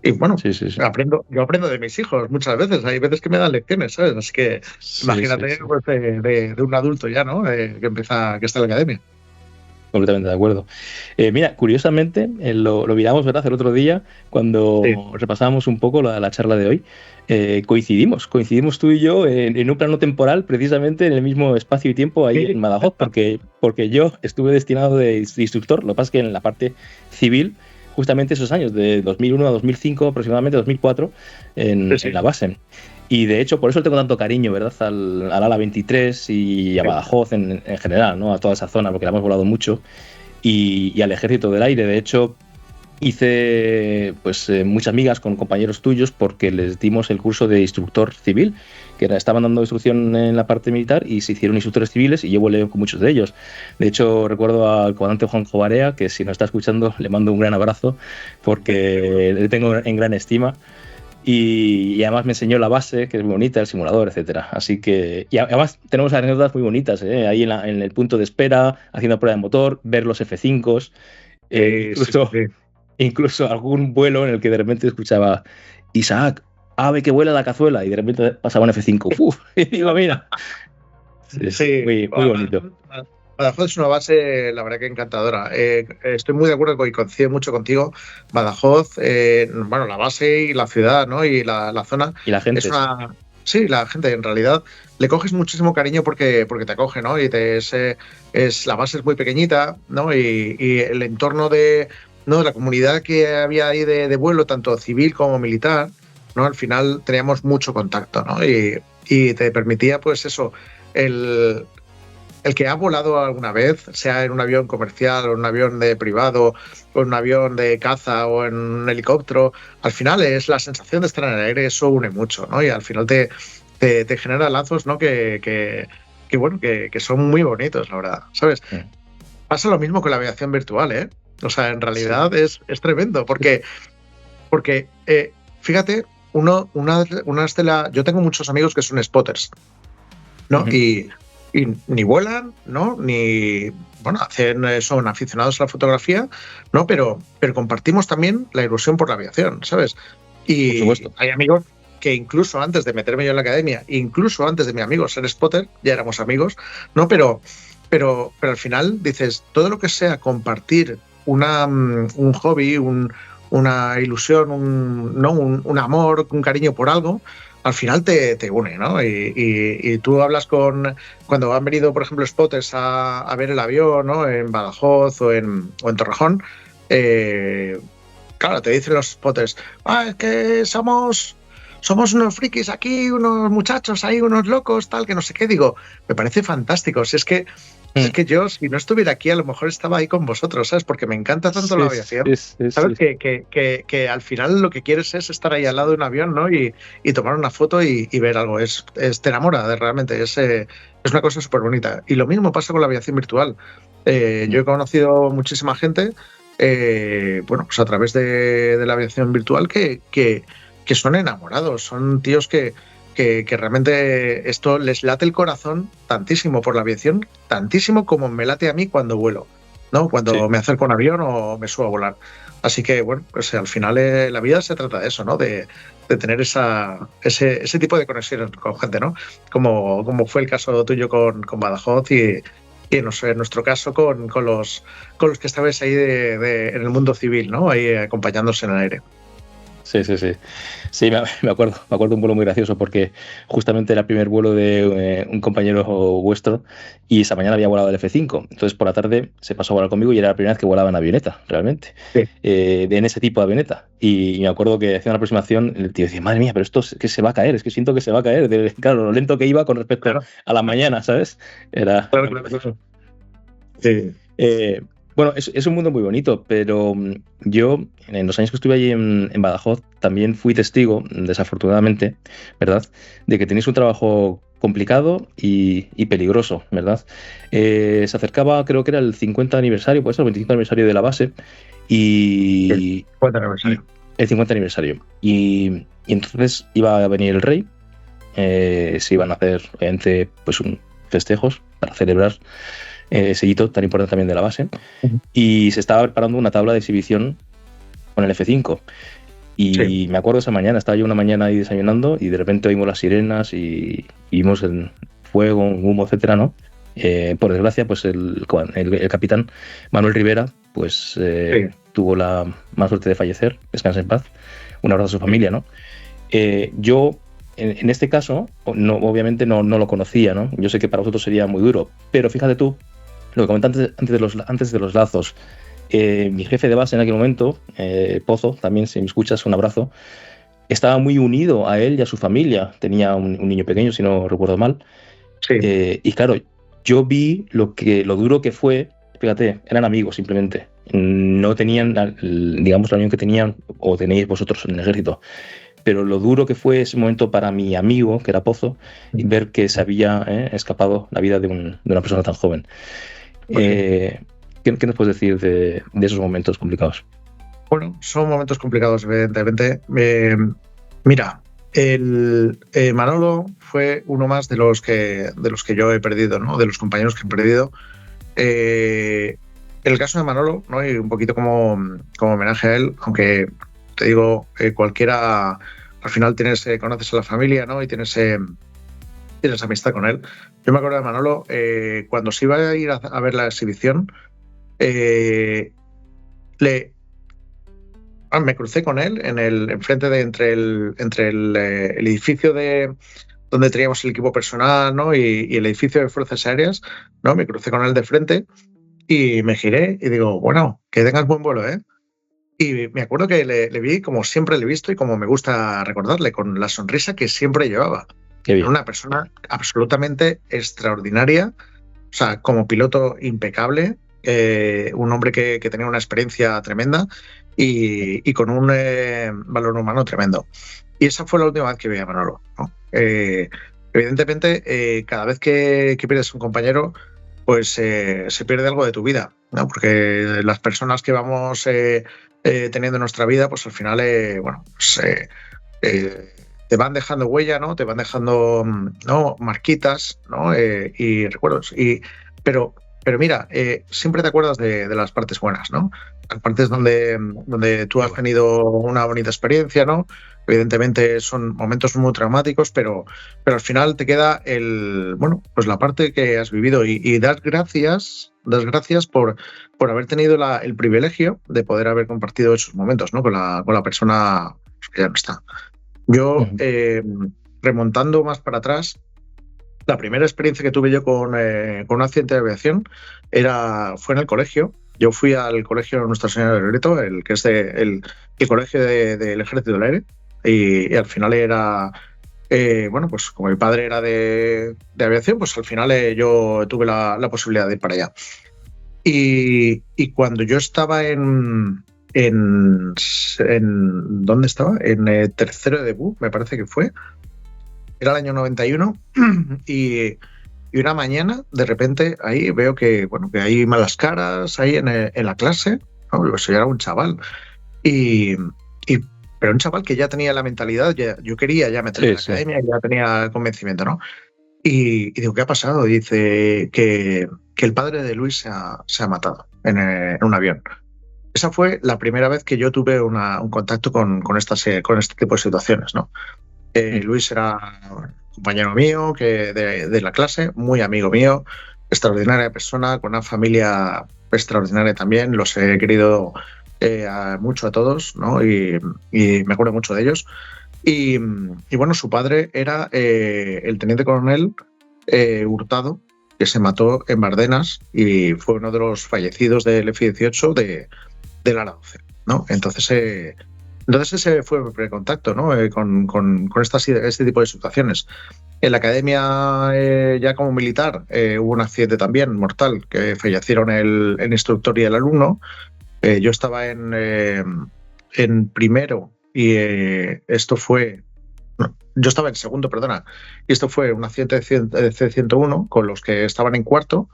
Y bueno, yo aprendo de mis hijos muchas veces. Hay veces que me dan lecciones, ¿sabes? Así que imagínate pues, de un adulto ya, ¿no? Que está en la academia. Completamente de acuerdo. Mira, curiosamente, lo miramos, ¿verdad? El otro día, cuando repasábamos un poco la charla de hoy, coincidimos tú y yo en un plano temporal, precisamente en el mismo espacio y tiempo ahí en Badajoz, porque yo estuve destinado de instructor, lo que pasa es que en la parte civil, justamente esos años, de 2001 a 2005, aproximadamente 2004, en la base. Y de hecho, por eso tengo tanto cariño, ¿verdad? Al ala 23 y a Badajoz en general, ¿no? A toda esa zona, porque la hemos volado mucho. Y al Ejército del Aire. De hecho, hice pues muchas amigas con compañeros tuyos porque les dimos el curso de instructor civil, que estaban dando instrucción en la parte militar y se hicieron instructores civiles y yo volé con muchos de ellos. De hecho, recuerdo al comandante Juanjo Barea, que si no está escuchando, le mando un gran abrazo porque le tengo en gran estima. Y además me enseñó la base, que es muy bonita, el simulador, etcétera. Así que, y además tenemos anécdotas muy bonitas, ahí en el punto de espera, haciendo prueba de motor, ver los F5s, incluso algún vuelo en el que de repente escuchaba Isaac, ave que vuela la cazuela, y de repente pasaba un F5. ¡Uf! Y digo, mira. Muy bonito. Badajoz es una base, la verdad que encantadora. Estoy muy de acuerdo y coincido mucho contigo. Badajoz, bueno, la base y la ciudad, ¿no? Y la zona. Y la gente. Sí, la gente, en realidad, le coges muchísimo cariño porque te acoge, ¿no? Y la base es muy pequeñita, ¿no? Y el entorno de la comunidad que había ahí de vuelo, tanto civil como militar, ¿no? Al final teníamos mucho contacto, ¿no? Y te permitía, pues eso, el que ha volado alguna vez, sea en un avión comercial o en un avión de privado o en un avión de caza o en un helicóptero, al final es la sensación de estar en el aire, eso une mucho, ¿no? Y al final te genera lazos, ¿no? Que son muy bonitos, la verdad, ¿sabes? Pasa lo mismo con la aviación virtual, ¿eh? O sea, en realidad es tremendo, porque fíjate, yo tengo muchos amigos que son spotters, ¿no? Y ni vuelan, ¿no? Ni, bueno, son aficionados a la fotografía, ¿no? Pero compartimos también la ilusión por la aviación, ¿sabes? Y por supuesto, hay amigos que incluso antes de meterme yo en la academia, incluso antes de mi amigo ser spotter, ya éramos amigos, ¿no? Pero al final dices, todo lo que sea compartir un hobby, una ilusión, un amor, un cariño por algo, al final te une, ¿no? Y tú hablas cuando han venido, por ejemplo, spotters a ver el avión, ¿no? En Badajoz o en Torrejón, claro, te dicen los spotters, es que somos unos frikis aquí, unos muchachos ahí, unos locos, tal, que no sé qué. Digo, me parece fantástico. Si es que yo, si no estuviera aquí, a lo mejor estaba ahí con vosotros, ¿sabes? Porque me encanta tanto la aviación. ¿Sabes? Que al final lo que quieres es estar ahí al lado de un avión, ¿no? Y tomar una foto y ver algo. Te enamora, realmente. Es una cosa súper bonita. Y lo mismo pasa con la aviación virtual. Yo he conocido muchísima gente, bueno, pues a través de la aviación virtual que son enamorados. Son tíos que realmente esto les late el corazón tantísimo por la aviación, tantísimo como me late a mí cuando vuelo, ¿no? Cuando me acerco a un avión o me subo a volar. Así que, bueno, pues al final la vida se trata de eso, ¿no? De tener ese tipo de conexiones con gente, ¿no? Como fue el caso tuyo con Badajoz y en nuestro caso con los que estabais ahí en el mundo civil, ¿no? Ahí acompañándose en el aire. Sí. Sí, me acuerdo un vuelo muy gracioso porque justamente era el primer vuelo de un compañero vuestro y esa mañana había volado el F5. Entonces por la tarde se pasó a volar conmigo y era la primera vez que volaba en avioneta, realmente. Sí. En ese tipo de avioneta. Y me acuerdo que haciendo una aproximación, el tío decía, madre mía, pero esto es que se va a caer, es que siento que se va a caer. Claro, lo lento que iba con respecto a la mañana, ¿sabes? Era... Claro. Sí. Bueno, es un mundo muy bonito, pero yo, en los años que estuve allí en Badajoz, también fui testigo, desafortunadamente, ¿verdad?, de que tenéis un trabajo complicado y peligroso, ¿verdad? Se acercaba, creo que era el 50 aniversario, pues el 25 aniversario de la base, y... El 50 aniversario. El 50 aniversario. Y entonces iba a venir el rey, se iban a hacer, obviamente, pues festejos para celebrar ese hito tan importante también de la base, y se estaba preparando una tabla de exhibición con el F5 y me acuerdo esa mañana, estaba yo una mañana ahí desayunando y de repente oímos las sirenas y vimos el fuego, humo, etcétera, ¿no? Por desgracia, pues el capitán Manuel Rivera pues tuvo la mala suerte de fallecer, descansa en paz, un abrazo a su familia, ¿no? Yo en este caso, obviamente no lo conocía, ¿no? Yo sé que para vosotros sería muy duro, pero fíjate tú, lo que comenté antes de los lazos, mi jefe de base en aquel momento, Pozo, también si me escuchas, un abrazo, estaba muy unido a él y a su familia. Tenía un niño pequeño, si no recuerdo mal. Sí. Y claro, yo vi lo duro que fue. Fíjate, eran amigos simplemente. No tenían, digamos, la unión que tenían o tenéis vosotros en el ejército. Pero lo duro que fue ese momento para mi amigo, que era Pozo, y ver que se había escapado la vida de una persona tan joven. ¿Qué nos puedes decir de esos momentos complicados? Bueno, son momentos complicados, evidentemente. Mira, Manolo fue uno más de los que yo he perdido, ¿no? De los compañeros que he perdido. El caso de Manolo, ¿no? Y un poquito como homenaje a él, aunque te digo, cualquiera, al final conoces a la familia, ¿no? Y tienes amistad con él. Yo me acuerdo de Manolo, cuando se iba a ir a ver la exhibición, me crucé con él enfrente entre el edificio donde teníamos el equipo personal, ¿no? y el edificio de Fuerzas Aéreas, ¿no? Me crucé con él de frente y me giré y digo, bueno, que tengas buen vuelo, ¿eh? Y me acuerdo que le vi como siempre le he visto y como me gusta recordarle, con la sonrisa que siempre llevaba. Era una persona absolutamente extraordinaria, o sea, como piloto impecable, un hombre que tenía una experiencia tremenda y con un valor humano tremendo. Y esa fue la última vez que vi a Manolo, ¿no? Evidentemente, cada vez que pierdes un compañero, pues se pierde algo de tu vida, ¿no? Porque las personas que vamos teniendo en nuestra vida, pues al final, pues, te van dejando huella, ¿no? Te van dejando, ¿no?, marquitas, ¿no? Y recuerdos. Pero mira, siempre te acuerdas de las partes buenas, ¿no? Las partes donde tú has tenido una bonita experiencia, ¿no? Evidentemente son momentos muy traumáticos, pero al final te queda pues la parte que has vivido y das gracias por haber tenido el privilegio de poder haber compartido esos momentos, ¿no? Con la persona que ya no está. Yo, remontando más para atrás, la primera experiencia que tuve yo con un accidente de aviación fue en el colegio. Yo fui al colegio Nuestra Señora del Loreto, que es el colegio del Ejército del Aire, y al final era, pues como mi padre era de aviación, pues al final yo tuve la posibilidad de ir para allá. Y cuando yo estaba ¿dónde estaba? En tercero de BU, me parece que fue. Era el año 91 y una mañana, de repente, ahí veo que hay malas caras ahí en la clase, ¿no? Pues yo era un chaval. Pero un chaval que ya tenía la mentalidad, yo quería ya meterme en la academia, ya tenía convencimiento, ¿no? Y digo, ¿qué ha pasado? Dice que el padre de Luis se ha matado en un avión. Esa fue la primera vez que yo tuve un contacto con este tipo de situaciones, ¿no? Luis era un compañero mío de la clase, muy amigo mío, extraordinaria persona, con una familia extraordinaria también. Los he querido mucho a todos, ¿no? Y me acuerdo mucho de ellos. Y bueno, su padre era el teniente coronel Hurtado, que se mató en Bardenas y fue uno de los fallecidos del F-18 del ALA 12, ¿no? Entonces ese fue mi primer contacto, ¿no? Con este tipo de situaciones. En la academia, ya como militar, hubo un accidente también mortal, que fallecieron el instructor y el alumno. Yo estaba en primero y esto fue... No, yo estaba en segundo, perdona, y esto fue un accidente de C-101 con los que estaban en cuarto,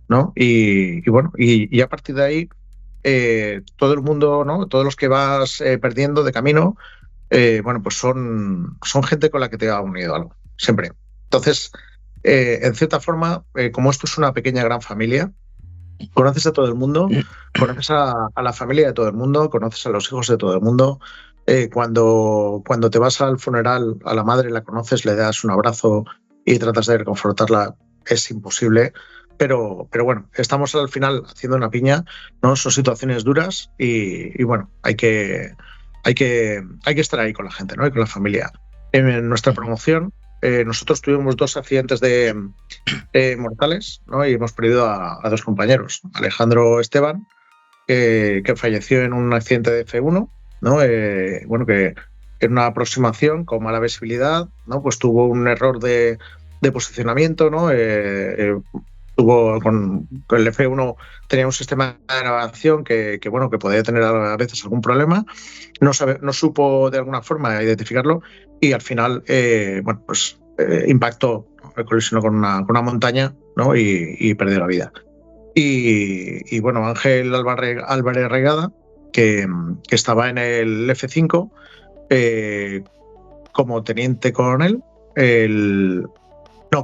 ¿no? Y bueno, y a partir de ahí todo el mundo, ¿no? Todos los que vas perdiendo de camino, pues son gente con la que te ha unido algo, siempre. Entonces, en cierta forma, como esto es una pequeña gran familia, conoces a todo el mundo, conoces a la familia de todo el mundo, conoces a los hijos de todo el mundo. Cuando te vas al funeral, a la madre la conoces, le das un abrazo y tratas de reconfortarla, es imposible. Pero bueno, estamos al final haciendo una piña, ¿no? Son situaciones duras y bueno, hay que estar ahí con la gente, ¿no? Y con la familia. En nuestra promoción, nosotros tuvimos 2 accidentes mortales, ¿no? Y hemos perdido a 2 compañeros. Alejandro Esteban, que falleció en un accidente de F1, ¿no? Que en una aproximación con mala visibilidad, ¿no? Pues tuvo un error de posicionamiento, ¿no? Con el F1 tenía un sistema de navegación que podía tener a veces algún problema, no supo de alguna forma identificarlo y al final impactó, colisionó con una montaña, ¿no? y perdió la vida. Y bueno, Ángel Álvarez Regada, que estaba en el F5 como teniente coronel,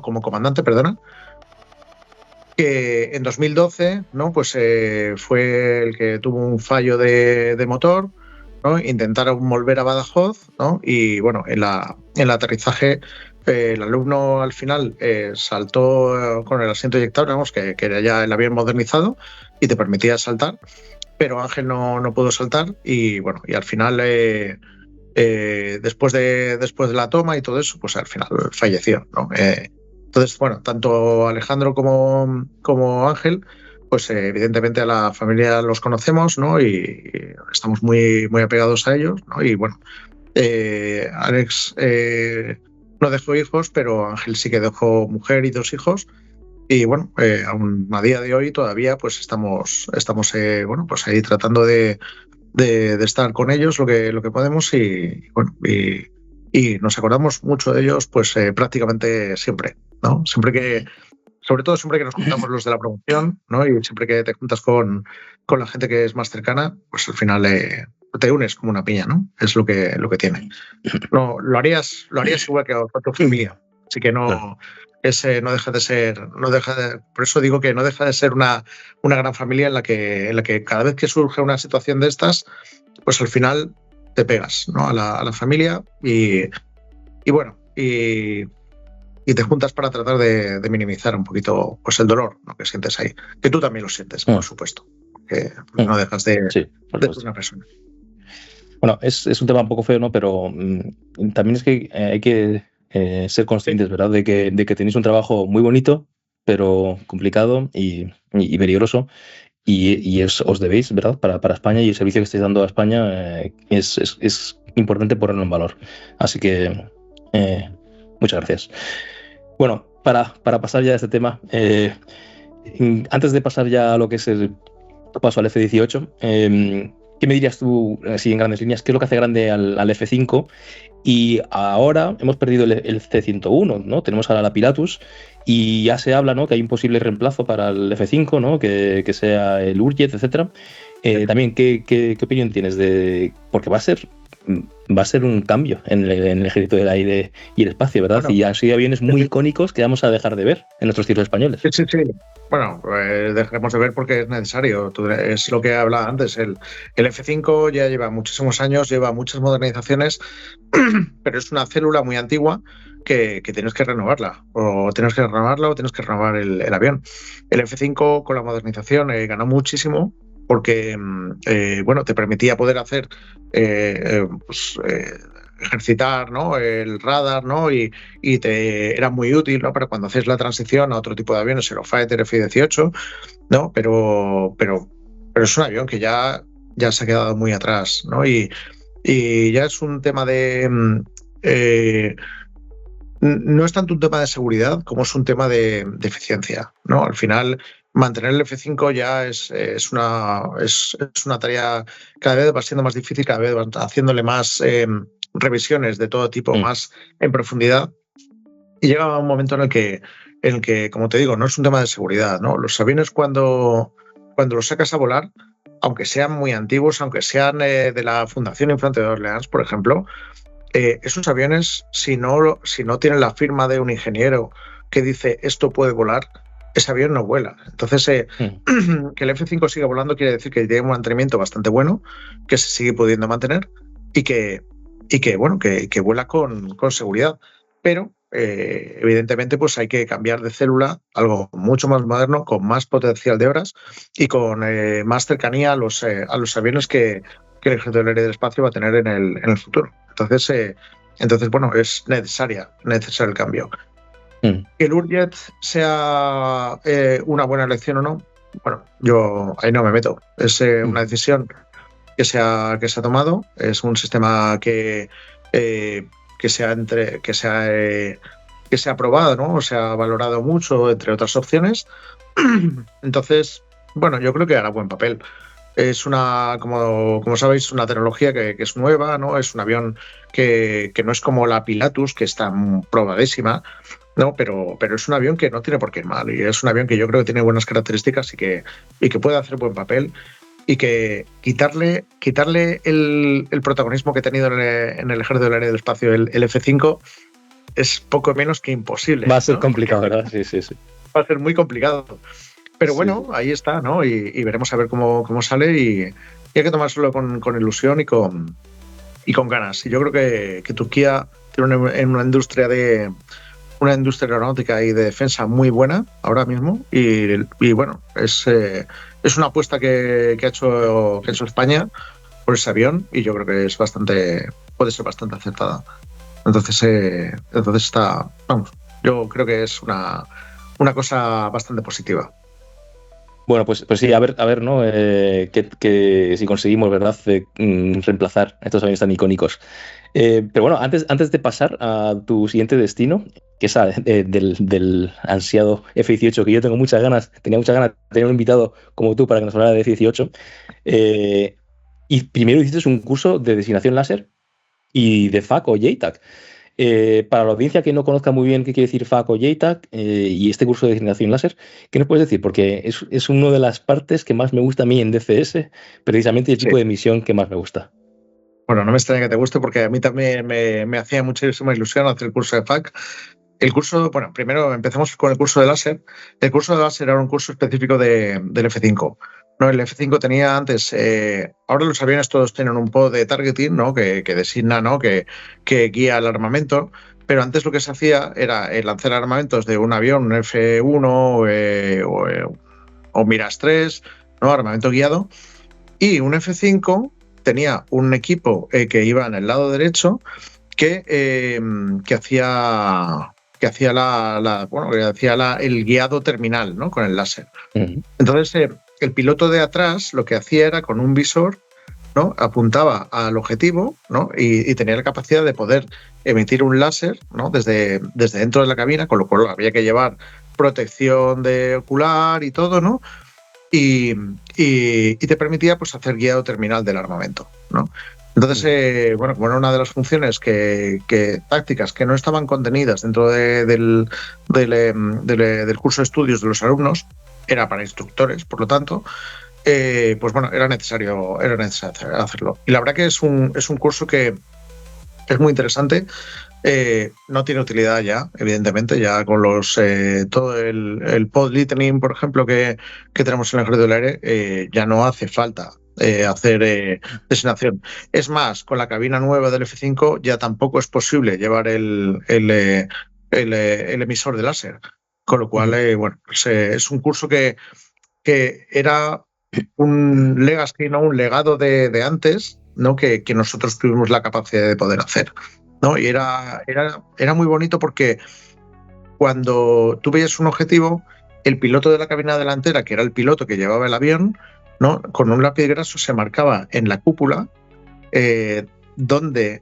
como comandante, perdona, que en 2012, ¿no? Pues fue el que tuvo un fallo de motor, ¿no? Intentaron volver a Badajoz, ¿no? Y bueno, en el aterrizaje el alumno al final saltó con el asiento eyectable, que era ya el avión modernizado y te permitía saltar, pero Ángel no pudo saltar y bueno, y al final después de la toma y todo eso, pues al final falleció, ¿no? Entonces, bueno, tanto Alejandro como Ángel, pues evidentemente a la familia los conocemos, ¿no? Y estamos muy, muy apegados a ellos, ¿no? Y bueno, Alex no dejó hijos, pero Ángel sí que dejó mujer y 2 hijos. Y bueno, aún a día de hoy todavía pues estamos pues ahí tratando de estar con ellos lo que podemos y bueno, y nos acordamos mucho de ellos pues prácticamente siempre, ¿no? Siempre sobre todo siempre que nos juntamos los de la promoción, ¿no? Y siempre que te juntas con la gente que es más cercana, pues al final te unes como una piña, ¿no? Es lo que tiene. No, lo harías igual que con tu familia. Así que no, no deja de ser, por eso digo que no deja de ser una gran familia en la que cada vez que surge una situación de estas, pues al final te pegas, ¿no? a la familia y bueno, y te juntas para tratar de minimizar un poquito pues el dolor, ¿no? que sientes ahí. Que tú también lo sientes, por supuesto. Que no dejas de ser una persona. Bueno, es un tema un poco feo, ¿no? Pero también es que hay que ser conscientes, ¿verdad? De que tenéis un trabajo muy bonito, pero complicado y peligroso. Y os debéis, ¿verdad? Para España, y el servicio que estáis dando a España es importante ponerlo en valor. Así que muchas gracias. Bueno, para pasar ya a este tema, antes de pasar ya a lo que es el paso al F-18, ¿qué me dirías tú, así en grandes líneas, qué es lo que hace grande al F-5? Y ahora hemos perdido el C-101, ¿no? Tenemos ahora la Pilatus y ya se habla, ¿no? que hay un posible reemplazo para el F-5, ¿no? que sea el Hurjet, etcétera. También, ¿qué opinión tienes porque va a ser un cambio en el ejército del aire y el espacio, ¿verdad? Bueno, y así aviones muy icónicos que vamos a dejar de ver en nuestros cielos españoles. Sí. Bueno, dejaremos de ver porque es necesario. Es lo que hablaba antes. El F-5 ya lleva muchísimos años, lleva muchas modernizaciones, pero es una célula muy antigua que tienes que renovarla. O tienes que renovar el avión. El F-5 con la modernización ganó muchísimo porque te permitía poder hacer ejercitar, ¿no? el radar, ¿no? y era muy útil, ¿no? para cuando haces la transición a otro tipo de aviones, Eurofighter, F-18, ¿no? pero es un avión que ya se ha quedado muy atrás, ¿no? y ya es un tema de no es tanto un tema de seguridad como es un tema de eficiencia, ¿no? Al final mantener el F-5 ya es una tarea, cada vez va siendo más difícil, cada vez van haciéndole más revisiones de todo tipo, más en profundidad, y llega un momento en el que, como te digo, no es un tema de seguridad, ¿no? Los aviones cuando los sacas a volar, aunque sean muy antiguos, aunque sean de la Fundación Infante de Orleans, por ejemplo, esos aviones, si no tienen la firma de un ingeniero que dice esto puede volar, ese avión no vuela. Entonces, que el F-5 siga volando quiere decir que tiene un mantenimiento bastante bueno, que se sigue pudiendo mantener y que vuela con seguridad. Pero, evidentemente, pues hay que cambiar de célula, algo mucho más moderno, con más potencial de horas y con más cercanía a los aviones que el Ejército del Aire y del Espacio va a tener en el futuro. Entonces, bueno, es necesario el cambio. Que el Hurjet sea una buena elección o no, bueno, yo ahí no me meto. Es una decisión que se ha tomado. Es un sistema que se ha aprobado, ¿no? Se ha valorado mucho, entre otras opciones. Entonces, bueno, yo creo que hará buen papel. Es como sabéis, una tecnología que es nueva, ¿no? Es un avión que no es como la Pilatus, que está probadísima, ¿no? Pero es un avión que no tiene por qué ir mal, y es un avión que yo creo que tiene buenas características y que puede hacer buen papel, y que quitarle el protagonismo que ha tenido en el Ejército del Aire y del Espacio el F-5 es poco menos que imposible. Va a ser complicado, ¿verdad? Sí. Va a ser muy complicado. Pero bueno, ahí está, ¿no? Y veremos a ver cómo sale, y hay que tomárselo con ilusión y con ganas. Y yo creo que Turquía tiene una industria aeronáutica y de defensa muy buena ahora mismo, y bueno, es una apuesta que ha hecho España por ese avión, y yo creo que puede ser bastante acertada. Entonces está, vamos, yo creo que es una cosa bastante positiva. Bueno, pues sí, a ver, ¿no? Que si conseguimos, ¿verdad?, reemplazar estos aviones tan icónicos. Pero bueno, antes de pasar a tu siguiente destino, que es del ansiado F-18, que yo tenía muchas ganas de tener un invitado como tú para que nos hablara de F-18. Y primero hiciste un curso de designación láser y de FAC o JTAC. Para la audiencia que no conozca muy bien qué quiere decir FAC o JTAG y este curso de generación láser, ¿qué nos puedes decir? Porque es una de las partes que más me gusta a mí en DCS, precisamente el tipo de misión que más me gusta. Bueno, no me extraña que te guste porque a mí también me hacía muchísima ilusión hacer el curso de FAC. El curso, bueno, primero empezamos con el curso de láser. El curso de láser era un curso específico del F5. No, el F5 tenía antes, ahora los aviones todos tienen un pod de targeting, ¿no? que designa, ¿no? que guía el armamento, pero antes lo que se hacía era lanzar armamentos de un avión, un F1 o Mirage 3, ¿no? Armamento guiado, y un F5 tenía un equipo que iba en el lado derecho que hacía el guiado terminal, ¿no? Con el láser. Uh-huh. Entonces, el piloto de atrás lo que hacía era con un visor, ¿no? Apuntaba al objetivo, ¿no? y tenía la capacidad de poder emitir un láser, ¿no? desde dentro de la cabina, con lo cual había que llevar protección de ocular y todo, ¿no? Y te permitía, pues, hacer guiado terminal del armamento, ¿no? Entonces, bueno, como era una de las funciones tácticas que no estaban contenidas dentro del curso de estudios de los alumnos, era para instructores, por lo tanto, pues bueno, era necesario hacerlo. Y la verdad que es un curso que es muy interesante. No tiene utilidad ya, evidentemente, ya con todo el pod listening, por ejemplo, que tenemos en el Ejército del Aire, ya no hace falta hacer designación. Es más, con la cabina nueva del F5 ya tampoco es posible llevar el emisor de láser, con lo cual, bueno, pues, es un curso que era un legacy, ¿no? Un legado de antes, ¿no? que nosotros tuvimos la capacidad de poder hacer, ¿no? Y era muy bonito porque cuando tú veías un objetivo, el piloto de la cabina delantera, que era el piloto que llevaba el avión, ¿no? Con un lápiz graso se marcaba en la cúpula donde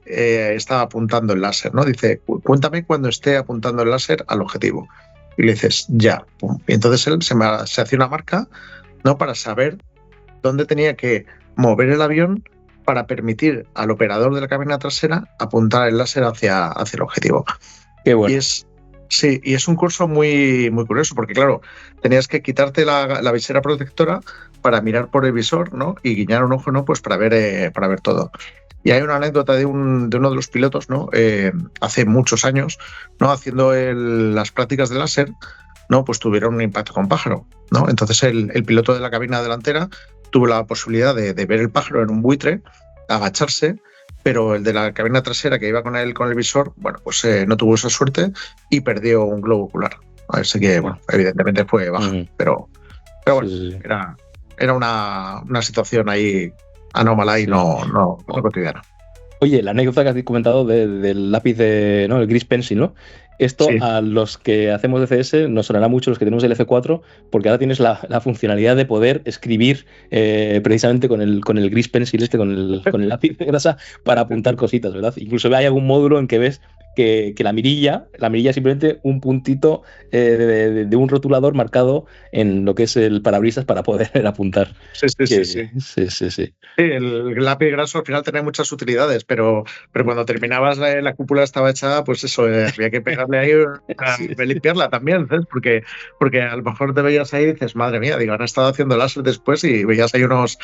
estaba apuntando el láser, ¿no? Dice, cuéntame cuando esté apuntando el láser al objetivo. Y le dices, ya. Pum. Y entonces él se hacía una marca, ¿no? Para saber dónde tenía que mover el avión para permitir al operador de la cabina trasera apuntar el láser hacia el objetivo. Qué bueno. Y es un curso muy, muy curioso, porque claro, tenías que quitarte la visera protectora para mirar por el visor, ¿no? Y guiñar un ojo, ¿no? Pues para ver todo. Y hay una anécdota de uno de los pilotos, ¿no? Hace muchos años, ¿no? Haciendo las prácticas de láser, ¿no? Pues tuvieron un impacto con pájaro, ¿no? Entonces el piloto de la cabina delantera tuvo la posibilidad de ver el pájaro en un buitre, agacharse, pero el de la cabina trasera que iba con el visor, bueno, pues no tuvo esa suerte y perdió un globo ocular. Así que, bueno, evidentemente fue baja, pero bueno, sí. Era una situación ahí anómala y no cotidiana. Oye, la anécdota que has comentado del lápiz ¿no? El gris pencil, ¿no? Esto sí. A los que hacemos DCS nos sonará mucho, los que tenemos el F4, porque ahora tienes la funcionalidad de poder escribir precisamente con el gris pencil con el lápiz de grasa para apuntar cositas, ¿verdad? Incluso hay algún módulo en que ves que la mirilla es simplemente un puntito de un rotulador marcado en lo que es el parabrisas para poder apuntar. Sí. Sí, el lápiz graso al final tenía muchas utilidades, pero cuando terminabas la cúpula estaba hecha, pues eso, había que pegarle ahí a limpiarla también, ¿sabes? Porque a lo mejor te veías ahí y dices, madre mía, digo, han estado haciendo láser después y veías ahí unos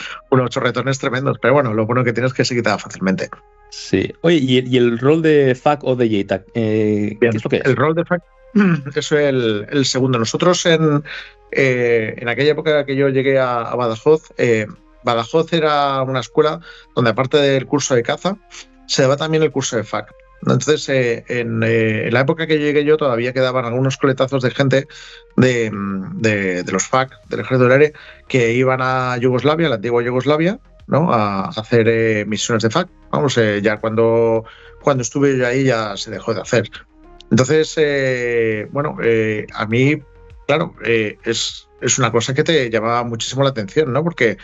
chorretones tremendos, pero bueno, lo bueno que tienes es que se quitaba fácilmente. Sí. Oye, ¿y el rol de FAC o de JTAG? ¿Qué es lo que es? El rol de FAC es el segundo. Nosotros en aquella época que yo llegué a Badajoz, Badajoz era una escuela donde aparte del curso de caza, se daba también el curso de FAC. Entonces, en la época que llegué yo todavía quedaban algunos coletazos de gente de los FAC, del Ejército del Aire, que iban a Yugoslavia, la antigua Yugoslavia, ¿no? A hacer misiones de FAC. Vamos, ya cuando estuve yo ahí ya se dejó de hacer. Entonces, a mí, claro, es una cosa que te llamaba muchísimo la atención, ¿no? Porque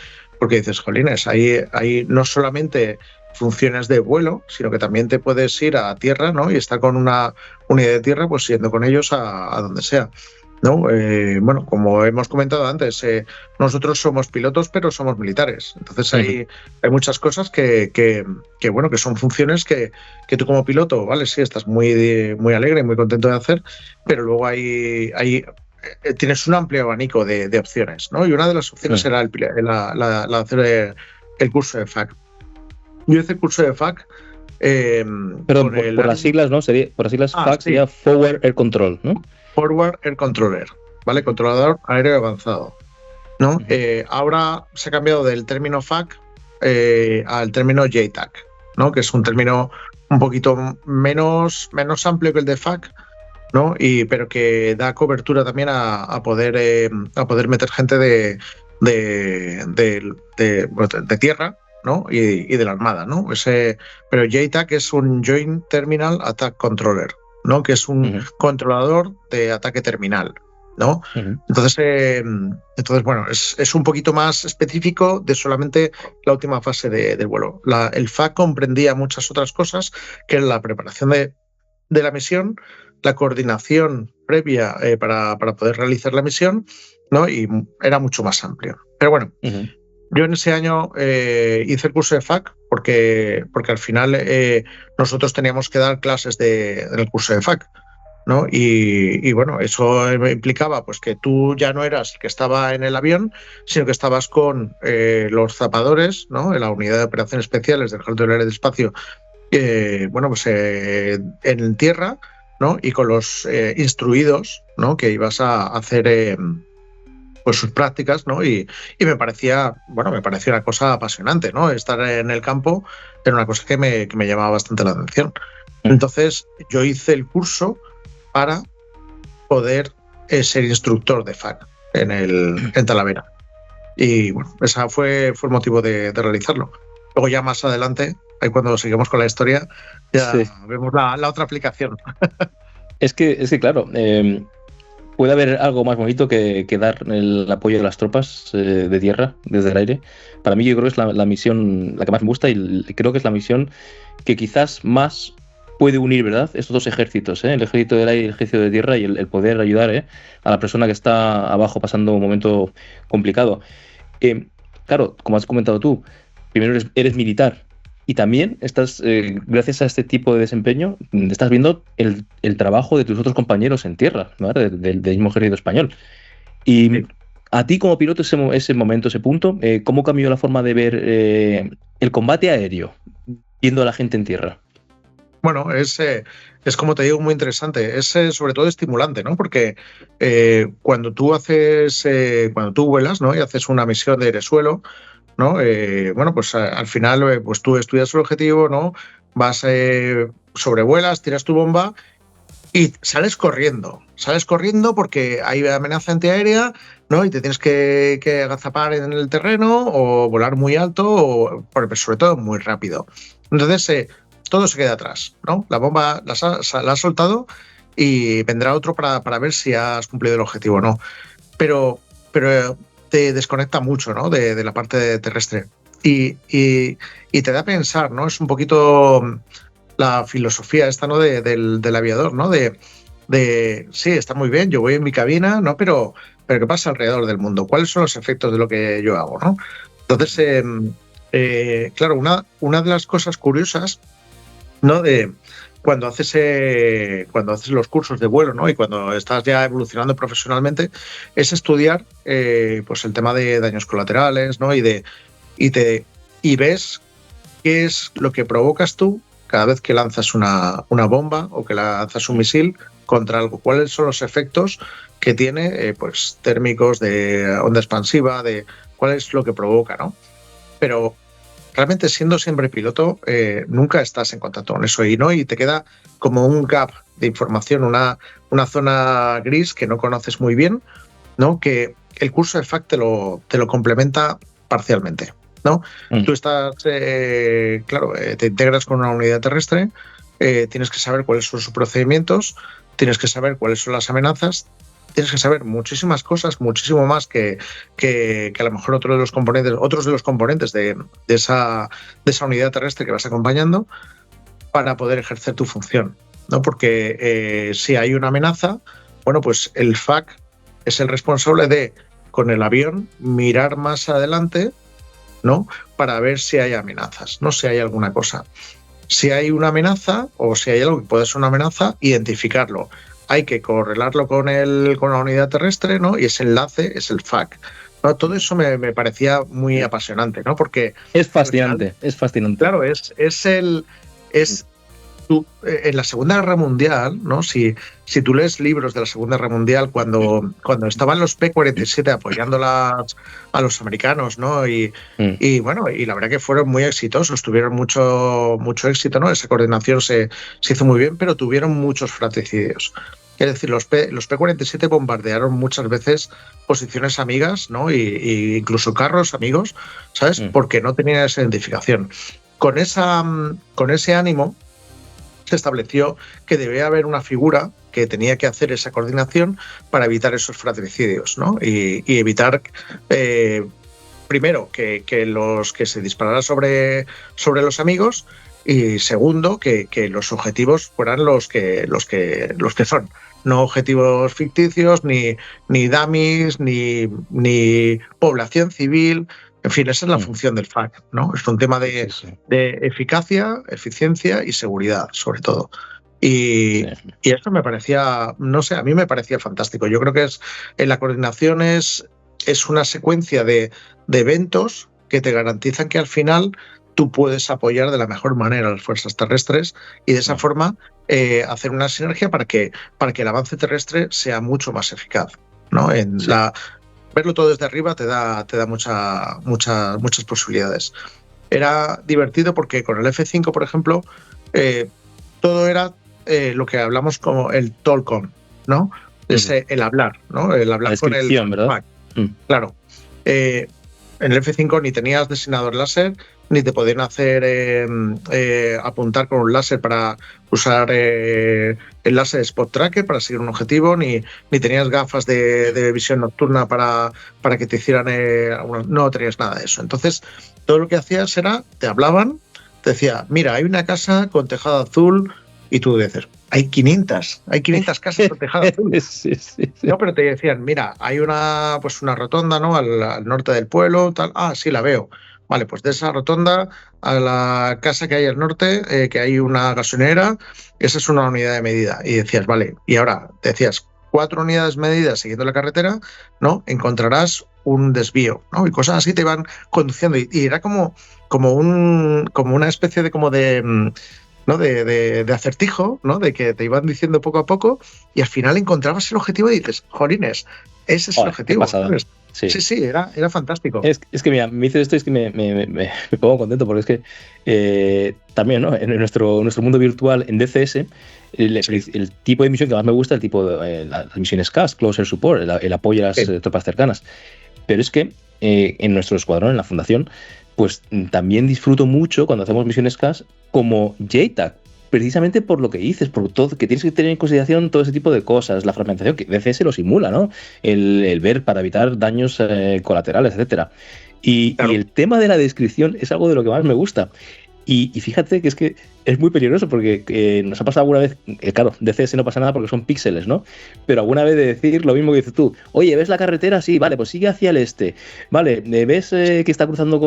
dices, jolines, ahí no solamente funciones de vuelo, sino que también te puedes ir a tierra, ¿no? Y estar con una unidad de tierra, pues yendo con ellos a donde sea. ¿no? Bueno, como hemos comentado antes, nosotros somos pilotos, pero somos militares. Entonces hay muchas cosas bueno, que son funciones que tú como piloto, vale, sí, estás muy alegre y muy contento de hacer, pero luego tienes un amplio abanico de opciones, ¿no? Y una de las opciones era la hacer el curso de FAC. Yo hice el curso de FAC. Perdón, por las siglas, ¿no? Por las siglas FAC sería Forward Air Control, ¿no? Forward Air Controller, ¿vale? Controlador aéreo avanzado, ¿no? Ahora se ha cambiado del término FAC al término JTAC, ¿no? Que es un término un poquito menos amplio que el de FAC, ¿no? Pero que da cobertura también a poder meter gente de tierra, ¿no? Y de la Armada, ¿no? Pero JTAC es un Joint Terminal Attack Controller, ¿no? Que es un controlador de ataque terminal, ¿no? Entonces, bueno, es un poquito más específico de solamente la última fase del vuelo. El FAC comprendía muchas otras cosas, que era la preparación de la misión, la coordinación previa para poder realizar la misión, ¿no? Y era mucho más amplio. Pero bueno, yo en ese año hice el curso de FAC porque al final nosotros teníamos que dar clases del curso de FAC, ¿no? Y bueno, eso implicaba pues que tú ya no eras el que estaba en el avión, sino que estabas con los zapadores, ¿no? En la unidad de operaciones especiales del Ejército del Aire y del Espacio, bueno, pues en tierra, ¿no? Y con los instruidos, ¿no? Que ibas a hacer pues sus prácticas, ¿no? Y me parecía una cosa apasionante, ¿no? Estar en el campo era una cosa que me llamaba bastante la atención. Entonces yo hice el curso para poder ser instructor de FAC en Talavera. Y bueno, ese fue el motivo de realizarlo. Luego ya más adelante, ahí cuando seguimos con la historia, ya vemos la otra aplicación. Es que claro, puede haber algo más bonito que dar el apoyo de las tropas de tierra desde el aire. Para mí yo creo que es la misión la que más me gusta y creo que es la misión que quizás más puede unir, ¿verdad? Estos dos ejércitos, el ejército del aire y el ejército de tierra, y el poder ayudar a la persona que está abajo pasando un momento complicado. Claro, como has comentado tú, primero eres militar y también estás, gracias a este tipo de desempeño, estás viendo el trabajo de tus otros compañeros en tierra, ¿vale? del mismo ejército español. Y a ti como piloto ese momento, ese punto, ¿cómo cambió la forma de ver el combate aéreo viendo a la gente en tierra? Bueno, es como te digo, muy interesante. Es sobre todo estimulante, ¿no? Porque cuando tú vuelas, ¿no? Y haces una misión de aire-suelo, ¿no? Bueno, pues al final pues tú estudias el objetivo, ¿no? Vas, sobrevuelas, tiras tu bomba y sales corriendo porque hay amenaza antiaérea, ¿no? Y te tienes que agazapar en el terreno o volar muy alto, pero sobre todo muy rápido. Entonces, todo se queda atrás, ¿no? La bomba la has soltado y vendrá otro para ver si has cumplido el objetivo o no. Pero te desconecta mucho, ¿no? De la parte terrestre. Y te da a pensar, ¿no? Es un poquito la filosofía esta, ¿no? Del aviador, ¿no? Sí, está muy bien, yo voy en mi cabina, ¿no? Pero ¿qué pasa alrededor del mundo? ¿Cuáles son los efectos de lo que yo hago, ¿no? Entonces, claro, una de las cosas curiosas, ¿no? De cuando haces los cursos de vuelo, ¿no? Y cuando estás ya evolucionando profesionalmente, es estudiar pues el tema de daños colaterales, ¿no? Y ves qué es lo que provocas tú cada vez que lanzas una bomba o que lanzas un misil contra algo. ¿Cuáles son los efectos que tiene, pues térmicos, de onda expansiva, de cuál es lo que provoca, ¿no? Pero realmente, siendo siempre piloto, nunca estás en contacto con eso y te queda como un gap de información, una zona gris que no conoces muy bien, ¿no? Que el curso de FAC te lo complementa parcialmente, ¿no? Tú estás, claro, te integras con una unidad terrestre, tienes que saber cuáles son sus procedimientos, tienes que saber cuáles son las amenazas, tienes que saber muchísimas cosas, muchísimo más que a lo mejor otros de los componentes de esa unidad terrestre que vas acompañando, para poder ejercer tu función, ¿no? Porque si hay una amenaza, bueno, pues el FAC es el responsable de, con el avión, mirar más adelante, ¿no? Para ver si hay amenazas, no si hay alguna cosa. Si hay una amenaza o si hay algo que puede ser una amenaza, identificarlo. Hay que correlarlo con la unidad terrestre, ¿no? Y ese enlace es el FAC, ¿no? Todo eso me parecía muy apasionante, ¿no? Porque es fascinante, es fascinante. Claro, en la Segunda Guerra Mundial, ¿no? Si tú lees libros de la Segunda Guerra Mundial, cuando estaban los P-47 apoyando a los americanos, ¿no? Y bueno, y la verdad que fueron muy exitosos, tuvieron mucho éxito, ¿no? Esa coordinación se hizo muy bien, pero tuvieron muchos fratricidios. Es decir, los P-47 bombardearon muchas veces posiciones amigas, ¿no? Y incluso carros amigos, ¿sabes? Porque no tenían esa identificación. Con ese ánimo se estableció que debía haber una figura que tenía que hacer esa coordinación para evitar esos fratricidios, ¿no? Y evitar, primero, que se disparara sobre los amigos, y segundo, que los objetivos fueran los que son. No objetivos ficticios, ni dummies, ni población civil. En fin, esa es la función del FAC, ¿no? Es un tema de eficacia, eficiencia y seguridad, sobre todo. Y eso me parecía, no sé, a mí me parecía fantástico. Yo creo que la coordinación es una secuencia de eventos que te garantizan que al final tú puedes apoyar de la mejor manera a las fuerzas terrestres y de esa forma hacer una sinergia para que el avance terrestre sea mucho más eficaz, ¿no? Verlo todo desde arriba te da muchas posibilidades. Era divertido porque con el F-5, por ejemplo, todo era lo que hablamos como el talk-on, ¿no? Es el hablar, ¿no? El hablar con el... ¿verdad? Claro. En el F-5 ni tenías designador láser, ni te podían hacer apuntar con un láser para usar el láser Spot Tracker para seguir un objetivo, ni tenías gafas de visión nocturna para que te hicieran... no tenías nada de eso. Entonces, todo lo que hacías era, te hablaban, te decía, mira, hay una casa con tejado azul, y tú dices, hay 500 casas con tejado azul. Sí. No, pero te decían, mira, hay una rotonda, ¿no? Al norte del pueblo, tal. Ah, sí, la veo. Vale, pues de esa rotonda a la casa que hay al norte, que hay una gasolinera, esa es una unidad de medida. Y decías, vale, y ahora te decías 4 unidades medidas siguiendo la carretera, ¿no? Encontrarás un desvío, ¿no? Y cosas así te iban conduciendo. Y era como una especie de ¿no? de acertijo, ¿no? De que te iban diciendo poco a poco y al final encontrabas el objetivo y dices, jolines, ese es el objetivo. Sí, era fantástico. Es que mira, me dices esto y es que me pongo contento porque es que también, ¿no? En nuestro mundo virtual en DCS, el tipo de misión que más me gusta es el tipo de las misiones CAS, Closer Support, el apoyo a las tropas cercanas. Pero es que en nuestro escuadrón, en la fundación, pues también disfruto mucho cuando hacemos misiones CAS como JTAC, precisamente por lo que dices, por todo, que tienes que tener en consideración todo ese tipo de cosas, la fragmentación, que DCS lo simula, ¿no? El ver para evitar daños colaterales, etcétera. Y el tema de la descripción es algo de lo que más me gusta. Y fíjate que es muy peligroso porque nos ha pasado alguna vez, claro, DCS no pasa nada porque son píxeles, ¿no? Pero alguna vez de decir lo mismo que dices tú, oye, ¿ves la carretera? Sí, vale, pues sigue hacia el este. Vale, ¿ves que está cruzando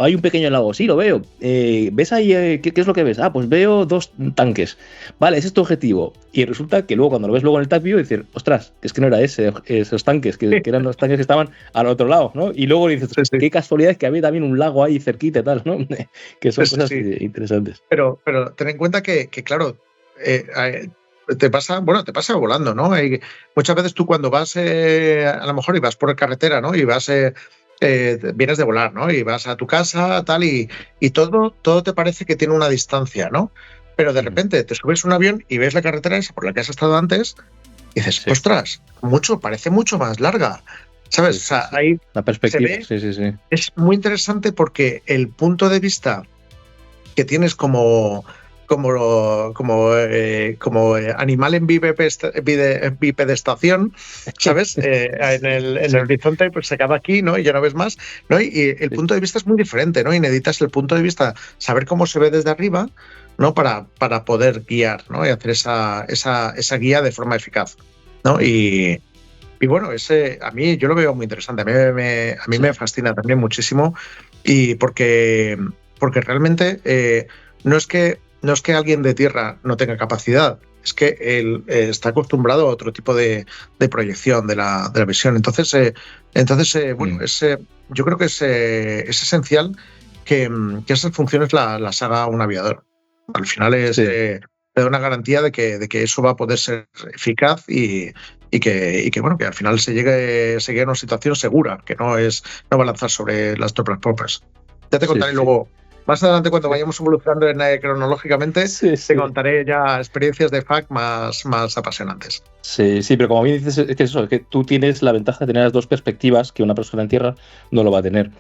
hay un pequeño lago? Sí, lo veo. ¿Ves ahí qué es lo que ves? Ah, pues veo 2 tanques. Vale, ese es tu objetivo. Y resulta que luego, cuando lo ves luego en el TAC View, dices, ostras, es que no era esos tanques, que eran los tanques que estaban al otro lado, ¿no? Y luego dices, qué casualidad es que había también un lago ahí cerquita y tal, ¿no? Que son cosas interesantes. Pero ten en cuenta que claro, te pasa volando, ¿no? Muchas veces tú cuando vas a lo mejor y vas por carretera, ¿no? Y vas vienes de volar, ¿no? Y vas a tu casa, tal, y todo te parece que tiene una distancia, ¿no? Pero de repente te subes a un avión y ves la carretera esa por la que has estado antes y dices, ostras, parece mucho más larga. ¿Sabes? O sea, ahí la perspectiva, sí. Es muy interesante porque el punto de vista que tienes como animal en bipedestación, ¿sabes? En el horizonte pues se acaba aquí, ¿no? Y ya no ves más, ¿no? Y el punto de vista es muy diferente, ¿no? Y necesitas el punto de vista, saber cómo se ve desde arriba, ¿no? Para poder guiar, ¿no? Y hacer esa guía de forma eficaz, ¿no? Y bueno, ese a mí yo lo veo muy interesante. A mí me fascina también muchísimo y porque realmente no es que alguien de tierra no tenga capacidad, es que él está acostumbrado a otro tipo de proyección de la visión. Entonces, bueno, yo creo que es esencial que esas funciones las haga un aviador. Al final te da una garantía de que eso va a poder ser eficaz y que bueno, que al final se llegue a una situación segura, que no va a lanzar sobre las tropas propias. Ya te contaré luego. Más adelante, cuando vayamos evolucionando cronológicamente, te contaré ya experiencias de FAC más apasionantes. Sí, pero como bien dices, es que tú tienes la ventaja de tener las dos perspectivas que una persona en tierra no lo va a tener.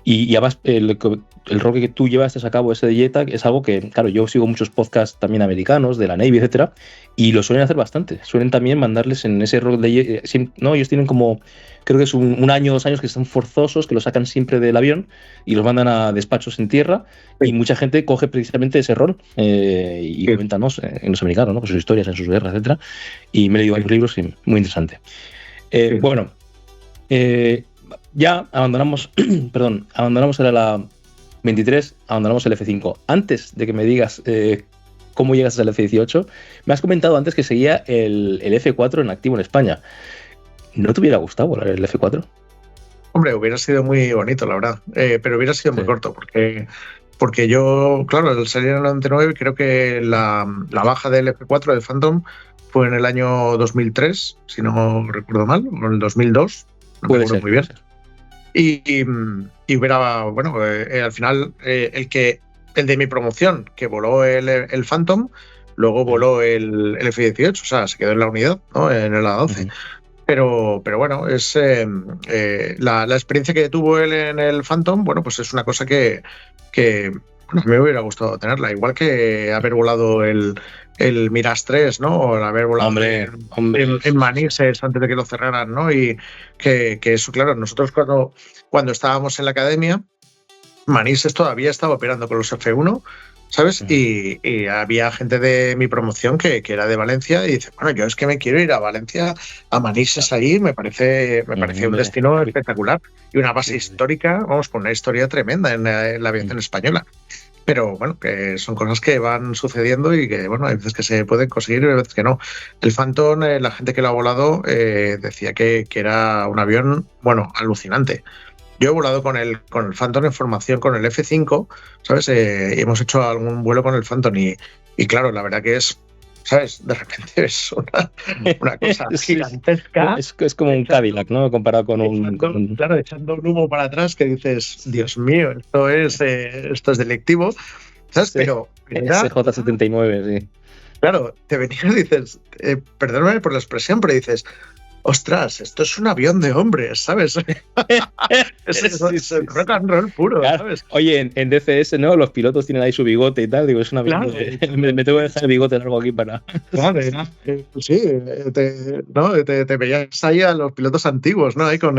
Y además, el rol que tú llevaste a cabo, ese de JTAC, es algo que, claro, yo sigo muchos podcasts también americanos, de la Navy, etcétera, y lo suelen hacer bastante. Suelen también mandarles en ese rol de... No, ellos tienen como, creo que es un año, 2 años que están forzosos, que lo sacan siempre del avión y los mandan a despachos en tierra, y mucha gente coge precisamente ese rol y cuéntanos en los americanos, ¿no? Pues sus historias en sus guerras, etcétera, y me he leído varios libros y muy interesante. Bueno, ya abandonamos el ala 23, abandonamos el F5. Antes de que me digas cómo llegas al F18, me has comentado antes que seguía el F4 en activo en España. ¿No te hubiera gustado volar el F4? Hombre, hubiera sido muy bonito, la verdad, pero hubiera sido muy corto, porque yo, claro, al salir en el 99, creo que la baja del F4 de Phantom fue en el año 2003, si no recuerdo mal, o en el 2002, no me acuerdo muy bien. Y hubiera, bueno, al final, el de mi promoción, que voló el Phantom, luego voló el F-18, o sea, se quedó en la unidad, ¿no? En el A-12. Pero bueno, es la experiencia que tuvo él en el Phantom, bueno, pues es una cosa que bueno, me hubiera gustado tenerla, igual que haber volado el Mirage 3, ¿no? O el haber volado en Manises antes de que lo cerraran, ¿no? Y que eso, claro, nosotros cuando estábamos en la academia, Manises todavía estaba operando con los F1, ¿sabes? Y había gente de mi promoción que era de Valencia y dice, bueno, yo es que me quiero ir a Valencia, a Manises ahí, me parece un destino espectacular y una base histórica, vamos, con una historia tremenda en la aviación española. Pero bueno, que son cosas que van sucediendo y que, bueno, hay veces que se pueden conseguir y hay veces que no. El Phantom, la gente que lo ha volado decía que era un avión, bueno, alucinante. Yo he volado con el Phantom en formación con el F5, ¿sabes? Y hemos hecho algún vuelo con el Phantom y claro, la verdad que es, ¿sabes? De repente es una cosa gigantesca. Es como un Cadillac, ¿no? Comparado con Claro, echando un humo para atrás que dices, Dios mío, esto es delictivo, ¿sabes? Pero SJ-79, sí. Claro, te venías y dices, perdóname por la expresión, pero dices, ostras, esto es un avión de hombres, ¿sabes? Es rock and roll puro, claro. ¿Sabes? Oye, en DCS, ¿no? Los pilotos tienen ahí su bigote y tal. Digo, es una avión. Claro. Me tengo que dejar el bigote largo aquí para... Claro, sí, te veías ahí a los pilotos antiguos, ¿no? Ahí con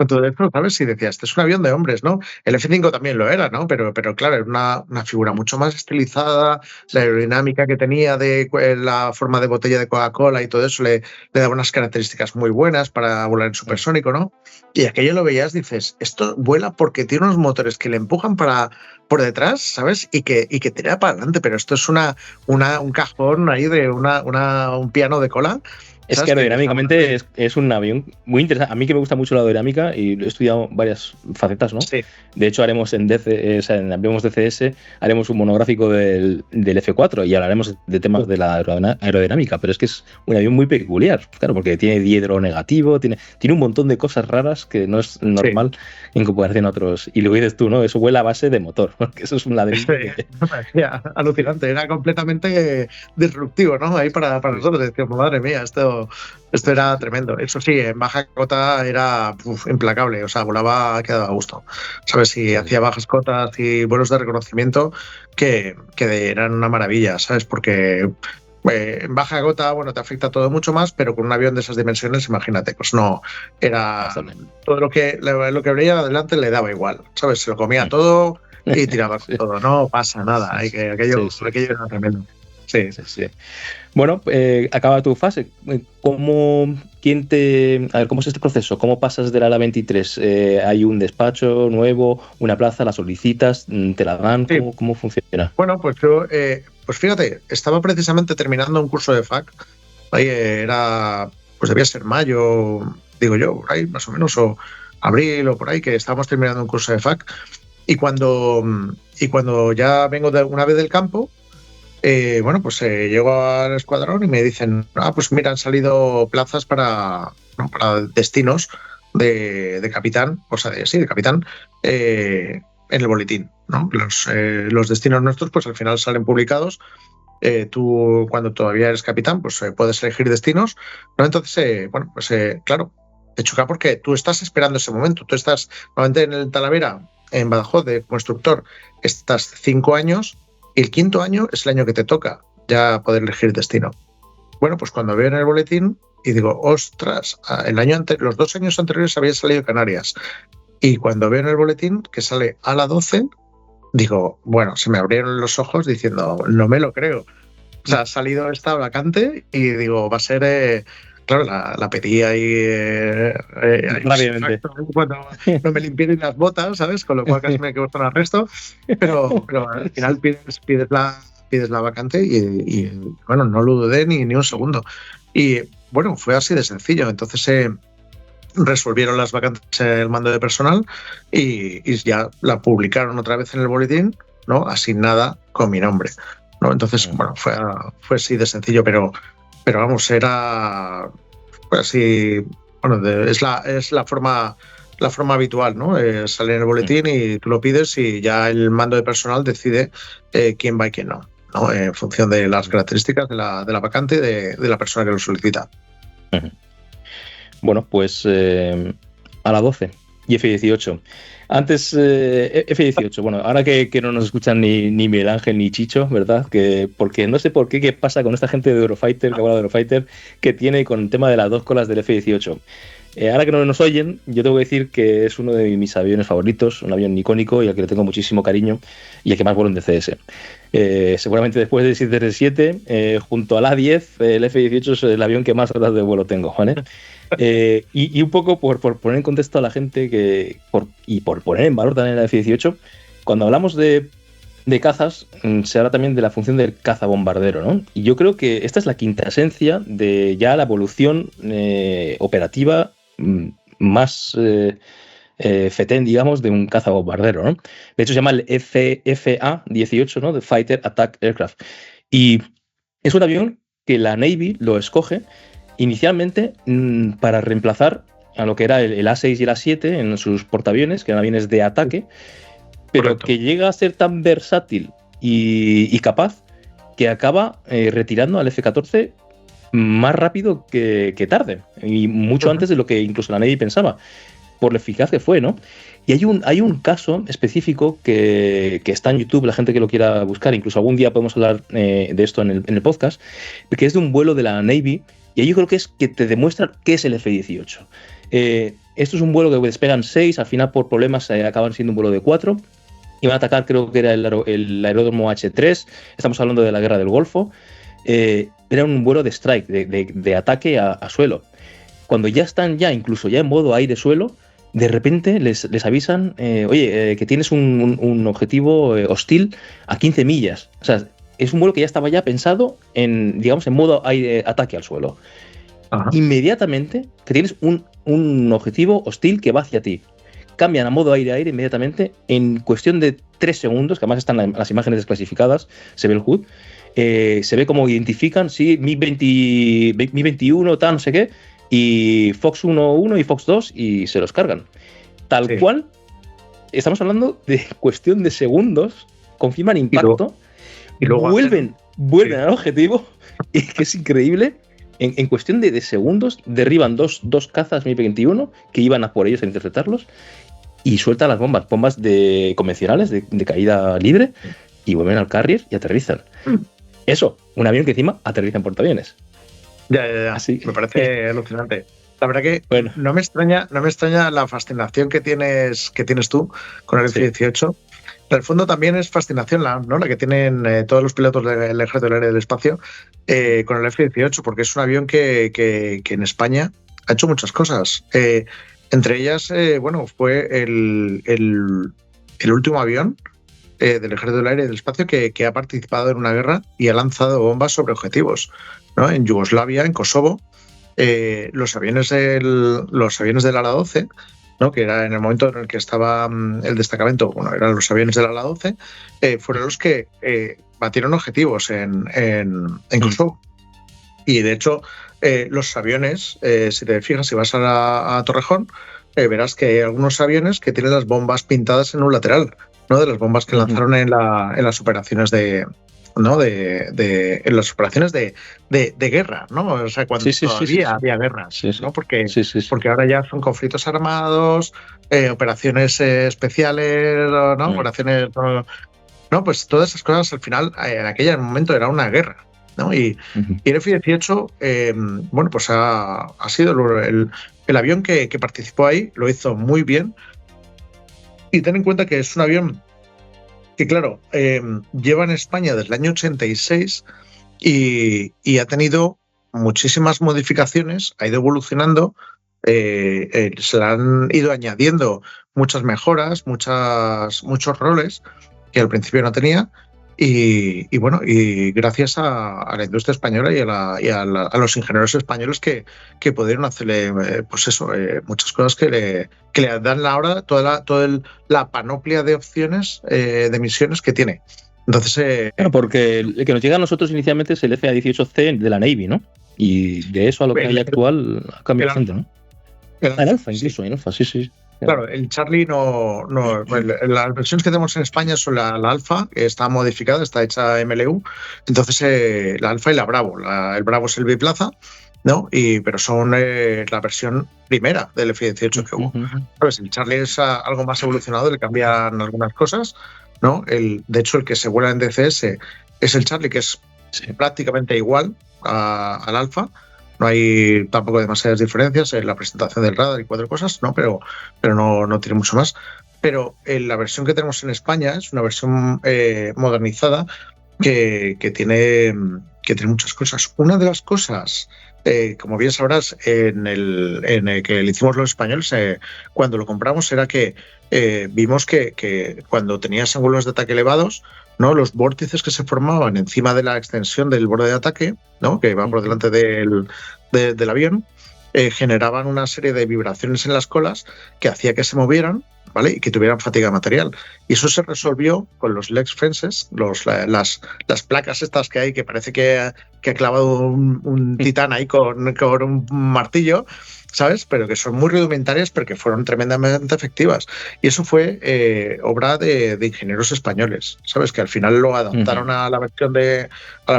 todo esto, ¿sabes? Y decías, este es un avión de hombres, ¿no? El F5 también lo era, ¿no? Pero claro, era una figura mucho más estilizada, la aerodinámica que tenía de la forma de botella de Coca-Cola y todo eso le daba unas características muy buenas para volar en supersónico, ¿no? Y aquello lo veías, dices, esto vuela porque tiene unos motores que le empujan por detrás, ¿sabes? Y que tira para adelante, pero esto es un cajón ahí de un piano de cola. Es que aerodinámicamente es un avión muy interesante. A mí que me gusta mucho la aerodinámica y he estudiado varias facetas, ¿no? Sí. De hecho, haremos en Hablemos DCS, haremos un monográfico del F4 y hablaremos de temas de la aerodinámica, pero es que es un avión muy peculiar, claro, porque tiene diedro negativo, tiene un montón de cosas raras que no es normal en comparación a otros. Y lo dices tú, ¿no? Eso vuela a base de motor, porque eso es un ladrillo. Me parecía alucinante, era completamente disruptivo, ¿no? Ahí para nosotros, decíamos, madre mía, esto era tremendo. Eso sí, en baja cota era implacable, o sea, volaba, quedaba a gusto, ¿sabes? Y hacía bajas cotas y vuelos de reconocimiento que eran una maravilla, ¿sabes? Porque en baja cota, bueno, te afecta todo mucho más, pero con un avión de esas dimensiones, imagínate, pues no, era todo lo que veía adelante le daba igual, ¿sabes? Se lo comía todo y tiraba todo, no pasa nada, aquello era tremendo. Sí. Bueno, acaba tu fase. ¿Cómo es este proceso? ¿Cómo pasas del ala 23? ¿Hay un despacho nuevo, una plaza, la solicitas, te la dan? Sí. ¿Cómo funciona? Bueno, pues yo, pues fíjate, estaba precisamente terminando un curso de FAC. Ahí pues debía ser mayo, digo yo, por ahí más o menos, o abril o por ahí, que estábamos terminando un curso de FAC. Y cuando ya vengo de una vez del campo, bueno, pues llego al escuadrón y me dicen, pues mira, han salido plazas para destinos de capitán, o sea, de capitán, en el boletín, ¿no? Los destinos nuestros, pues al final salen publicados. Tú, cuando todavía eres capitán, pues puedes elegir destinos, ¿no? Entonces, bueno, pues claro, te choca porque tú estás esperando ese momento. Tú estás, normalmente en el Talavera, en Badajoz, de constructor, estás 5 años y el 5.º año es el año que te toca ya poder elegir destino. Bueno, pues cuando veo en el boletín y digo, ostras, los 2 años anteriores había salido Canarias. Y cuando veo en el boletín que sale a la 12, digo, bueno, se me abrieron los ojos diciendo, no me lo creo. O sea, ha salido esta vacante y digo, va a ser... claro, la pedí ahí rápidamente. Cuando no me limpié las botas, ¿sabes? Con lo cual casi me quedo con arresto. Pero al final pides la vacante y bueno, no lo dudé ni un segundo. Y bueno, fue así de sencillo. Entonces resolvieron las vacantes el mando de personal y ya la publicaron otra vez en el boletín, ¿no? Asignada con mi nombre, ¿no? Entonces, bueno, fue así de sencillo, pero vamos, era pues así, bueno, es la forma habitual, ¿no? Sale en el boletín y tú lo pides y ya el mando de personal decide quién va y quién no, ¿no? En función de las características de la vacante y de la persona que lo solicita. Bueno, pues a la 12 y F-18. Antes, F-18, bueno, ahora que no nos escuchan ni Miguel Ángel ni Chicho, ¿verdad? Porque no sé por qué pasa con esta gente de Eurofighter, que habla de Eurofighter, que tiene con el tema de las 2 colas del F-18. Ahora que no nos oyen, yo tengo que decir que es uno de mis aviones favoritos, un avión icónico y al que le tengo muchísimo cariño y el que más vuelo en DCS. Seguramente después del 737, junto al A-10, el F-18 es el avión que más horas de vuelo tengo, ¿vale? Y un poco por poner en contexto a la gente por poner en valor también el F-18, cuando hablamos de cazas, se habla también de la función del cazabombardero, ¿no? Y yo creo que esta es la quinta esencia de ya la evolución operativa más FETEN, digamos, de un cazabombardero, ¿no? De hecho, se llama el FA-18, ¿no? The Fighter Attack Aircraft. Y es un avión que la Navy lo escoge inicialmente para reemplazar a lo que era el A6 y el A7 en sus portaaviones, que eran aviones de ataque, pero correcto, que llega a ser tan versátil y capaz que acaba retirando al F-14 más rápido que tarde, y mucho antes de lo que incluso la Navy pensaba, por lo eficaz que fue, ¿no? Y hay un caso específico que está en YouTube, la gente que lo quiera buscar, incluso algún día podemos hablar de esto en el podcast, que es de un vuelo de la Navy, y ahí yo creo que te demuestra qué es el F-18. Esto es un vuelo que despegan 6, al final por problemas acaban siendo un vuelo de 4, iban a atacar, creo que era el aeródromo H3, estamos hablando de la guerra del Golfo. Era un vuelo de strike, de ataque a suelo. Cuando ya están incluso en modo aire-suelo, de repente les avisan, oye, que tienes un objetivo hostil a 15 millas. O sea, es un vuelo que ya estaba pensado en modo ataque al suelo. Ajá. Inmediatamente, que tienes un objetivo hostil que va hacia ti. Cambian a modo aire-aire inmediatamente en cuestión de 3 segundos, que además están las imágenes desclasificadas, se ve el HUD. Se ve cómo identifican, sí, Mi-21, tal, no sé qué, y Fox 1-1 y Fox 2, y se los cargan. Tal cual, estamos hablando de cuestión de segundos, confirman impacto, y luego vuelven al objetivo, y que es increíble, en cuestión de segundos, derriban dos cazas Mi-21 que iban a por ellos a interceptarlos, y sueltan las bombas convencionales de caída libre, y vuelven al carrier y aterrizan. Eso, un avión que encima aterriza en portaaviones. Ya. Así. Me parece alucinante. La verdad que no me extraña la fascinación que tienes tú con el F-18. En el fondo también es fascinación ¿no? La que tienen todos los pilotos del Ejército del Aire y del Espacio con el F-18, porque es un avión que en España ha hecho muchas cosas. Entre ellas, fue el último avión del Ejército del Aire y del Espacio que ha participado en una guerra y ha lanzado bombas sobre objetivos, ¿no? En Yugoslavia, en Kosovo, los aviones del Ala 12, ¿no? Que era en el momento en el que estaba el destacamento, eran los aviones del Ala 12, fueron los que batieron objetivos en Kosovo. Y de hecho, los aviones, si te fijas, si vas a Torrejón, verás que hay algunos aviones que tienen las bombas pintadas en un lateral, ¿no? De las bombas que lanzaron en las operaciones en las operaciones de guerra, ¿no? O sea, cuando todavía había guerras, ¿no? Porque ahora ya son conflictos armados, operaciones especiales, ¿no? Operaciones, no, pues todas esas cosas al final en aquel momento era una guerra, ¿no? Y el F-18, pues ha sido el avión que participó ahí, lo hizo muy bien. Y ten en cuenta que es un avión que, claro, lleva en España desde el año 86 y ha tenido muchísimas modificaciones, ha ido evolucionando, se le han ido añadiendo muchas mejoras, muchos roles que al principio no tenía. Y gracias a la industria española y a los ingenieros españoles que pudieron hacerle muchas cosas que le dan ahora toda la panoplia de opciones de misiones que tiene. Entonces, porque el que nos llega a nosotros inicialmente es el F-18C de la Navy, ¿no? Y de eso a lo que hay actual ha cambiado bastante, ¿no? En Alfa, incluso, en Alfa, sí. Claro, el Charlie no las versiones que tenemos en España son la Alfa, que está modificada, está hecha MLU. Entonces, la Alfa y la Bravo. El Bravo es el biplaza, ¿no? Pero son la versión primera del F-18 que hubo. ¿Sabes? El Charlie es algo más evolucionado, le cambian algunas cosas, ¿no? De hecho, el que se vuela en DCS es el Charlie, que es prácticamente igual al Alfa. No hay tampoco demasiadas diferencias en la presentación del radar y 4 cosas, ¿no? Pero no tiene mucho más. Pero la versión que tenemos en España es una versión modernizada que tiene muchas cosas. Una de las cosas, como bien sabrás, en el que le hicimos los españoles cuando lo compramos, era que vimos que cuando tenías ángulos de ataque elevados, ¿no? Los vórtices que se formaban encima de la extensión del borde de ataque, ¿no? Que va por delante del avión, generaban una serie de vibraciones en las colas que hacía que se movieran, ¿vale? Y que tuvieran fatiga material. Y eso se resolvió con los leg fences, las placas estas que hay, que parece que ha clavado un titán ahí con un martillo, ¿sabes? Pero que son muy rudimentarias, pero que fueron tremendamente efectivas. Y eso fue obra de ingenieros españoles, ¿sabes? Que al final lo adaptaron a la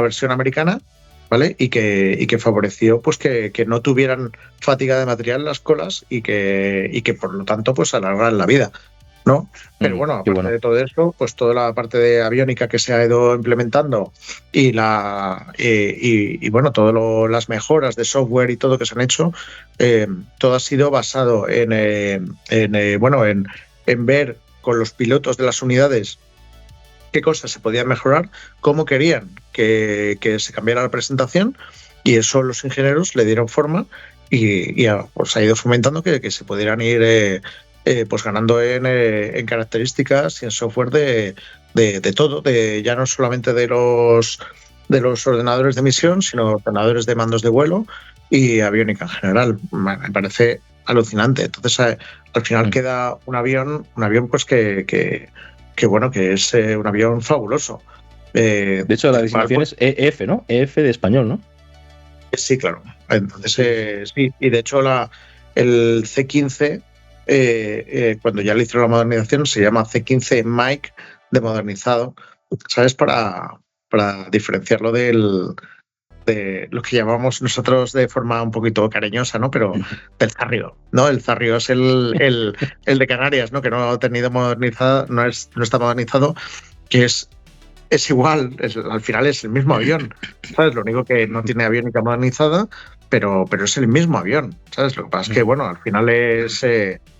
versión americana, ¿vale? Y que favoreció pues que no tuvieran fatiga de material las colas y que por lo tanto pues alargaran la vida, ¿no? Pero bueno, aparte de todo eso, pues toda la parte de aviónica que se ha ido implementando y todas las mejoras de software y todo que se han hecho, todo ha sido basado en ver con los pilotos de las unidades qué cosas se podían mejorar, cómo querían que se cambiara la presentación, y eso los ingenieros le dieron forma y pues ha ido fomentando que se pudieran ir pues ganando en características y en software de todo, ya no solamente de los ordenadores de misión, sino ordenadores de mandos de vuelo y aviónica en general. Me parece alucinante. Entonces al final queda un avión pues que es un avión fabuloso. De hecho, la designación es EF, ¿no? EF de español, ¿no? Sí, claro. Entonces, sí. Y de hecho, el C-15, cuando ya le hicieron la modernización, se llama C-15 Mike de modernizado, ¿sabes? Para diferenciarlo de lo que llamamos nosotros de forma un poquito cariñosa, ¿no? Pero del Zarrio, ¿no? El Zarrio es el de Canarias, ¿no? Que no ha tenido modernizado, no está modernizado, que es igual, al final es el mismo avión, ¿sabes? Lo único que no tiene aviónica modernizada, pero es el mismo avión, ¿sabes? Lo que pasa es que, bueno, al final es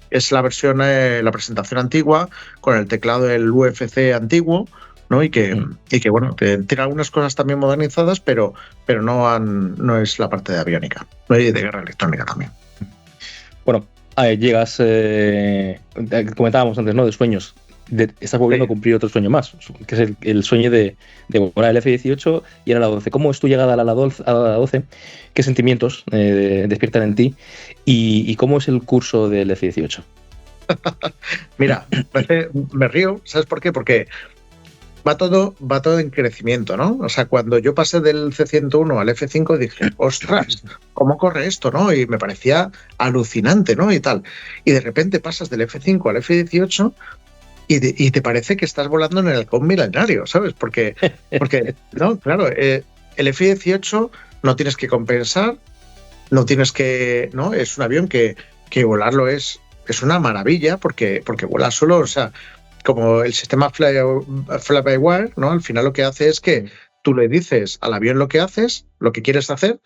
es la versión, la presentación antigua, con el teclado del UFC antiguo, ¿no? Y que bueno, tiene algunas cosas también modernizadas, pero no es la parte de aviónica, no hay de guerra electrónica también. Bueno, llegas, comentábamos antes, ¿no? De sueños. Estás volviendo a cumplir otro sueño más, que es el sueño de volar el F-18 y ir a la 12. ¿Cómo es tu llegada a la 12? ¿Qué sentimientos despiertan en ti? ¿Y cómo es el curso del F-18? Mira, me río, ¿sabes por qué? Porque va todo en crecimiento, ¿no? O sea, cuando yo pasé del C-101 al F-5 dije, ostras, ¿cómo corre esto, no? Y me parecía alucinante, ¿no? Y tal. Y de repente pasas del F-5 al F-18 y te parece que estás volando en el halcón milenario, ¿sabes? Porque no, claro, el F-18 no tienes que compensar, no tienes que, ¿no? Es un avión que volarlo es una maravilla porque vuela solo, o sea, como el sistema fly-by-wire, ¿no? Al final lo que hace es que tú le dices al avión lo que haces, lo que quieres hacer,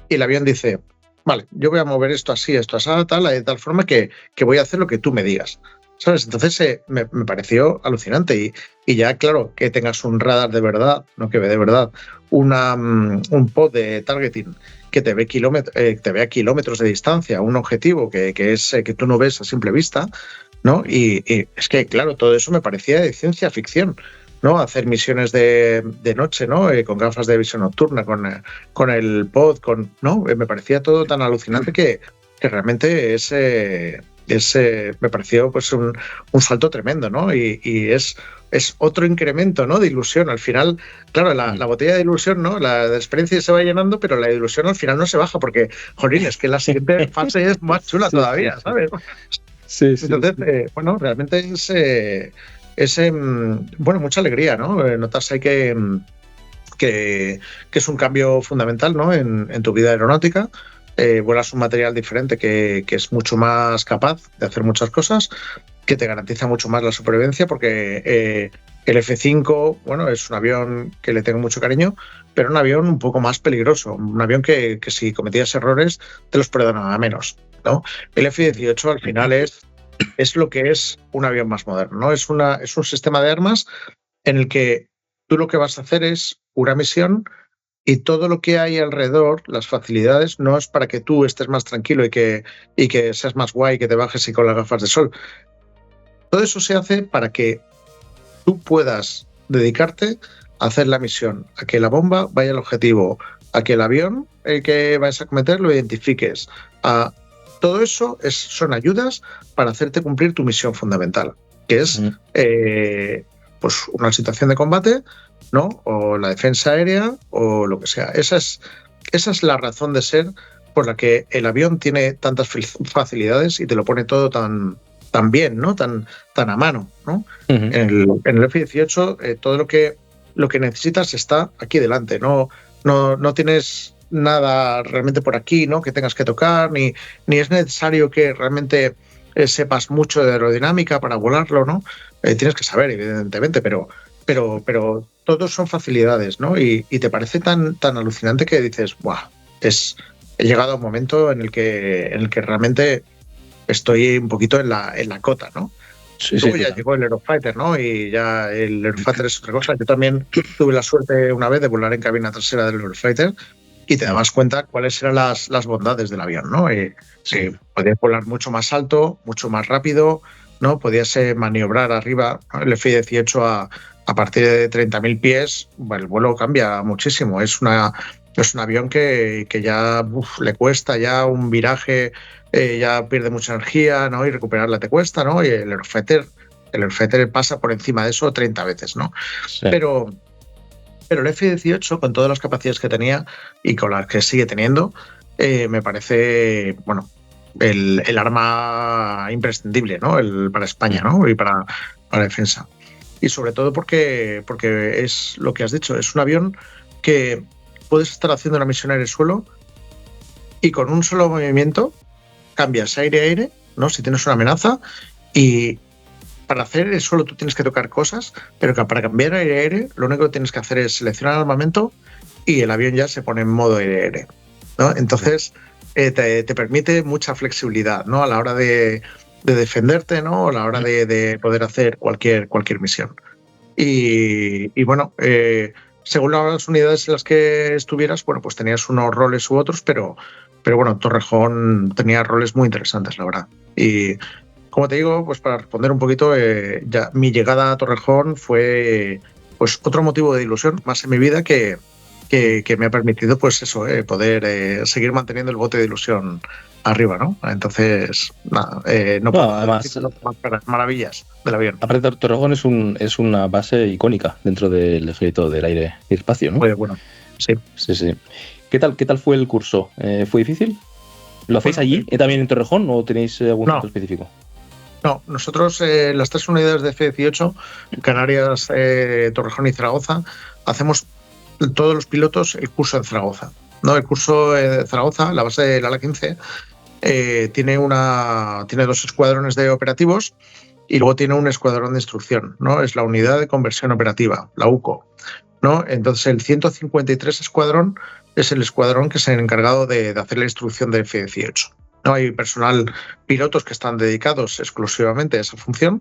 y el avión dice, vale, yo voy a mover esto así, tal, de tal forma que voy a hacer lo que tú me digas. ¿Sabes? Entonces me pareció alucinante y ya, claro, que tengas un radar de verdad, no que ve de verdad, un pod de targeting que te ve a kilómetros de distancia, un objetivo que es que tú no ves a simple vista, ¿no? Y es que, claro, todo eso me parecía de ciencia ficción, ¿no? Hacer misiones de noche, ¿no? Con gafas de visión nocturna, con el pod, ¿no? Me parecía todo tan alucinante que realmente me pareció pues un salto tremendo, ¿no? Y es otro incremento, ¿no? De ilusión. Al final, claro, la botella de ilusión, ¿no? La de experiencia se va llenando, pero la ilusión al final no se baja porque, jolín, es que la siguiente fase es más chula todavía, ¿sabes? Sí. Entonces, bueno, realmente es bueno, mucha alegría, ¿no? Notas ahí que es un cambio fundamental, ¿no? En tu vida aeronáutica. Vuelas un material diferente que es mucho más capaz de hacer muchas cosas, que te garantiza mucho más la supervivencia, porque el F-5, bueno, es un avión que le tengo mucho cariño, pero un avión un poco más peligroso, un avión que si cometías errores te los perdonaba menos, ¿no? El F-18 al final es lo que es un avión más moderno, ¿no? Es un sistema de armas en el que tú lo que vas a hacer es una misión y todo lo que hay alrededor, las facilidades, no es para que tú estés más tranquilo y que seas más guay, que te bajes y con las gafas de sol. Todo eso se hace para que tú puedas dedicarte a hacer la misión, a que la bomba vaya al objetivo, a que el avión que vayas a cometer lo identifiques. Todo eso son ayudas para hacerte cumplir tu misión fundamental, que es pues una situación de combate, ¿no? O la defensa aérea o lo que sea. Esa es la razón de ser por la que el avión tiene tantas facilidades y te lo pone todo tan bien, ¿no? Tan a mano, ¿no? En el F-18 todo lo que necesitas está aquí delante, no tienes nada realmente por aquí, ¿no? Que tengas que tocar, ni es necesario que realmente sepas mucho de aerodinámica para volarlo, ¿no? Tienes que saber, evidentemente, pero todos son facilidades, ¿no? Y te parece tan alucinante que dices, ¡buah! He llegado a un momento en el que realmente estoy un poquito en la cota, ¿no? Luego ya llegó el Eurofighter, ¿no? Y ya el Eurofighter es otra cosa. Yo también tuve la suerte una vez de volar en cabina trasera del Eurofighter y te dabas cuenta cuáles eran las bondades del avión, ¿no? Sí, podías volar mucho más alto, mucho más rápido, ¿no? Podías maniobrar arriba, ¿no? El F-18 a partir de 30.000 pies, bueno, el vuelo cambia muchísimo. Es un avión que ya le cuesta ya un viraje, ya pierde mucha energía, ¿no? Y recuperarla te cuesta, ¿no? Y el Eurofighter pasa por encima de eso 30 veces, ¿no? Sí. Pero el F-18, con todas las capacidades que tenía y con las que sigue teniendo, me parece, bueno, el arma imprescindible, ¿no? Para España, ¿no? Y para defensa. Y sobre todo porque es lo que has dicho, es un avión que puedes estar haciendo una misión aire-suelo y con un solo movimiento cambias aire-aire, ¿no? Si tienes una amenaza, y para hacer aire-suelo tú tienes que tocar cosas, pero que para cambiar aire-aire lo único que tienes que hacer es seleccionar el armamento y el avión ya se pone en modo aire-aire, ¿no? Entonces te permite mucha flexibilidad, ¿no? A la hora de defenderte, ¿no? A la hora de poder hacer cualquier misión. Y bueno, según las unidades en las que estuvieras, bueno, pues tenías unos roles u otros, pero bueno, Torrejón tenía roles muy interesantes, la verdad. Y como te digo, pues para responder un poquito, ya mi llegada a Torrejón fue pues otro motivo de ilusión más en mi vida que me ha permitido, pues eso, poder seguir manteniendo el bote de ilusión arriba, ¿no? Entonces, nada, no puedo además, decir más maravillas del avión. Aparte, Torrejón es una base icónica dentro del Ejército del Aire y Espacio, ¿no? Muy bueno, sí. Sí. ¿Qué tal fue el curso? ¿Fue difícil? ¿Lo hacéis allí, también en Torrejón, o tenéis algún centro específico? No, nosotros, las 3 unidades de F-18, Canarias, Torrejón y Zaragoza, hacemos todos los pilotos el curso en Zaragoza. ¿No? El curso de Zaragoza, la base del ala 15, tiene 2 escuadrones de operativos y luego tiene un escuadrón de instrucción, ¿no? Es la unidad de conversión operativa, la UCO, ¿no? Entonces el 153 escuadrón es el escuadrón que es el encargado de hacer la instrucción de F-18. ¿No? Hay pilotos que están dedicados exclusivamente a esa función,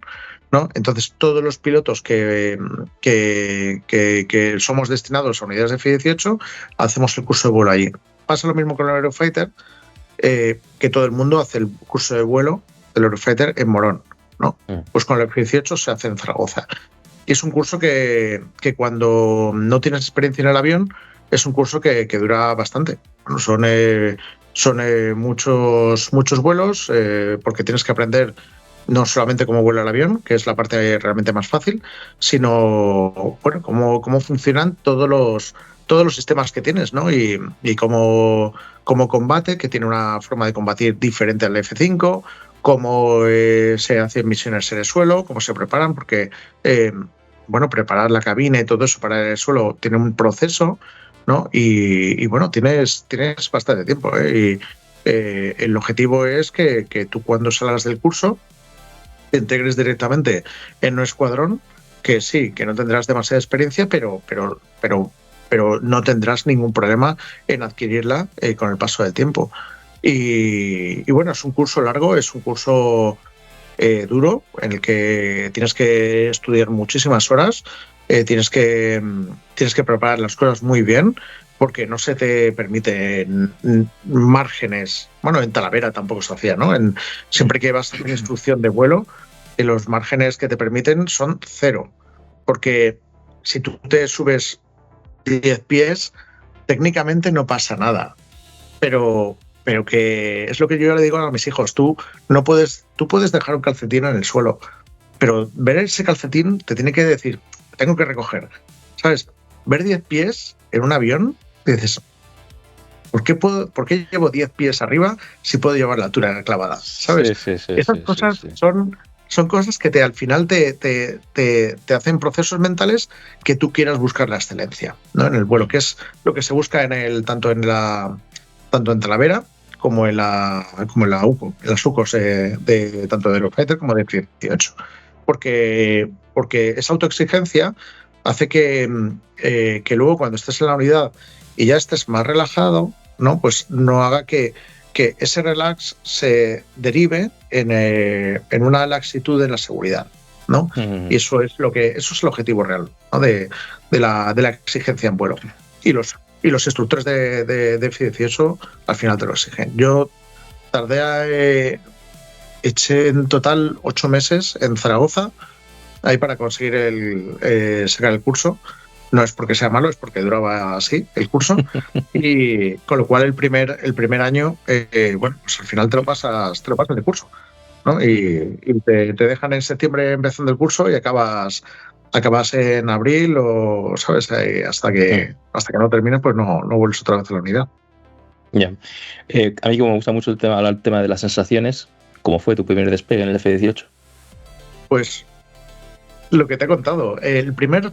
¿no? Entonces todos los pilotos que somos destinados a unidades de F-18 hacemos el curso de vuelo allí. Pasa lo mismo con el Eurofighter, que todo el mundo hace el curso de vuelo del Eurofighter en Morón, ¿no? Pues con el F-18 se hace en Zaragoza. Y es un curso que cuando no tienes experiencia en el avión, es un curso que dura bastante. Bueno, son muchos vuelos, porque tienes que aprender no solamente cómo vuela el avión, que es la parte realmente más fácil, sino bueno, cómo funcionan todos los sistemas que tienes, ¿no? Y cómo combate, que tiene una forma de combatir diferente al F-5, cómo se hacen misiones en el suelo, cómo se preparan, porque preparar la cabina y todo eso para el suelo tiene un proceso, ¿no? Y bueno, tienes bastante tiempo, y el objetivo es que tú, cuando salgas del curso, te integres directamente en un escuadrón, que sí, que no tendrás demasiada experiencia, pero no tendrás ningún problema en adquirirla con el paso del tiempo. Y bueno, es un curso largo, es un curso duro, en el que tienes que estudiar muchísimas horas. Tienes que preparar las cosas muy bien, porque no se te permiten márgenes. Bueno, en Talavera tampoco se hacía, ¿no? Siempre que vas a hacer instrucción de vuelo, los márgenes que te permiten son 0. Porque si tú te subes 10 pies, técnicamente no pasa nada. Pero que es lo que yo le digo a mis hijos: tú puedes dejar un calcetín en el suelo, pero ver ese calcetín te tiene que decir: tengo que recoger, ¿sabes? Ver 10 pies en un avión, dices: ¿por qué llevo 10 pies arriba si puedo llevar la altura clavada? ¿Sabes? Sí, esas cosas son cosas que al final te hacen procesos mentales que tú quieras buscar la excelencia, ¿no? En el vuelo, que es lo que se busca tanto en Talavera como en la UCO, en las UCOs tanto de Eurofighter como de F-18. Porque esa autoexigencia hace que luego, cuando estés en la unidad y ya estés más relajado, ¿no? Pues no haga que ese relax se derive en una laxitud en la seguridad, ¿no? Y eso es el objetivo real, ¿no? de la exigencia en vuelo. Y los instructores de F-18 al final te lo exigen. Yo eché en total 8 meses en Zaragoza ahí para conseguir sacar el curso. No es porque sea malo, es porque duraba así el curso. Y con lo cual el primer año, pues al final te lo pasas el curso, ¿no? Y te dejan en septiembre empezando el curso y acabas en abril, o sabes, hasta que no termines, pues no vuelves otra vez a la unidad. Ya. A mí, como me gusta mucho hablar del tema de las sensaciones, ¿cómo fue tu primer despegue en el F-18? Pues lo que te he contado, el primer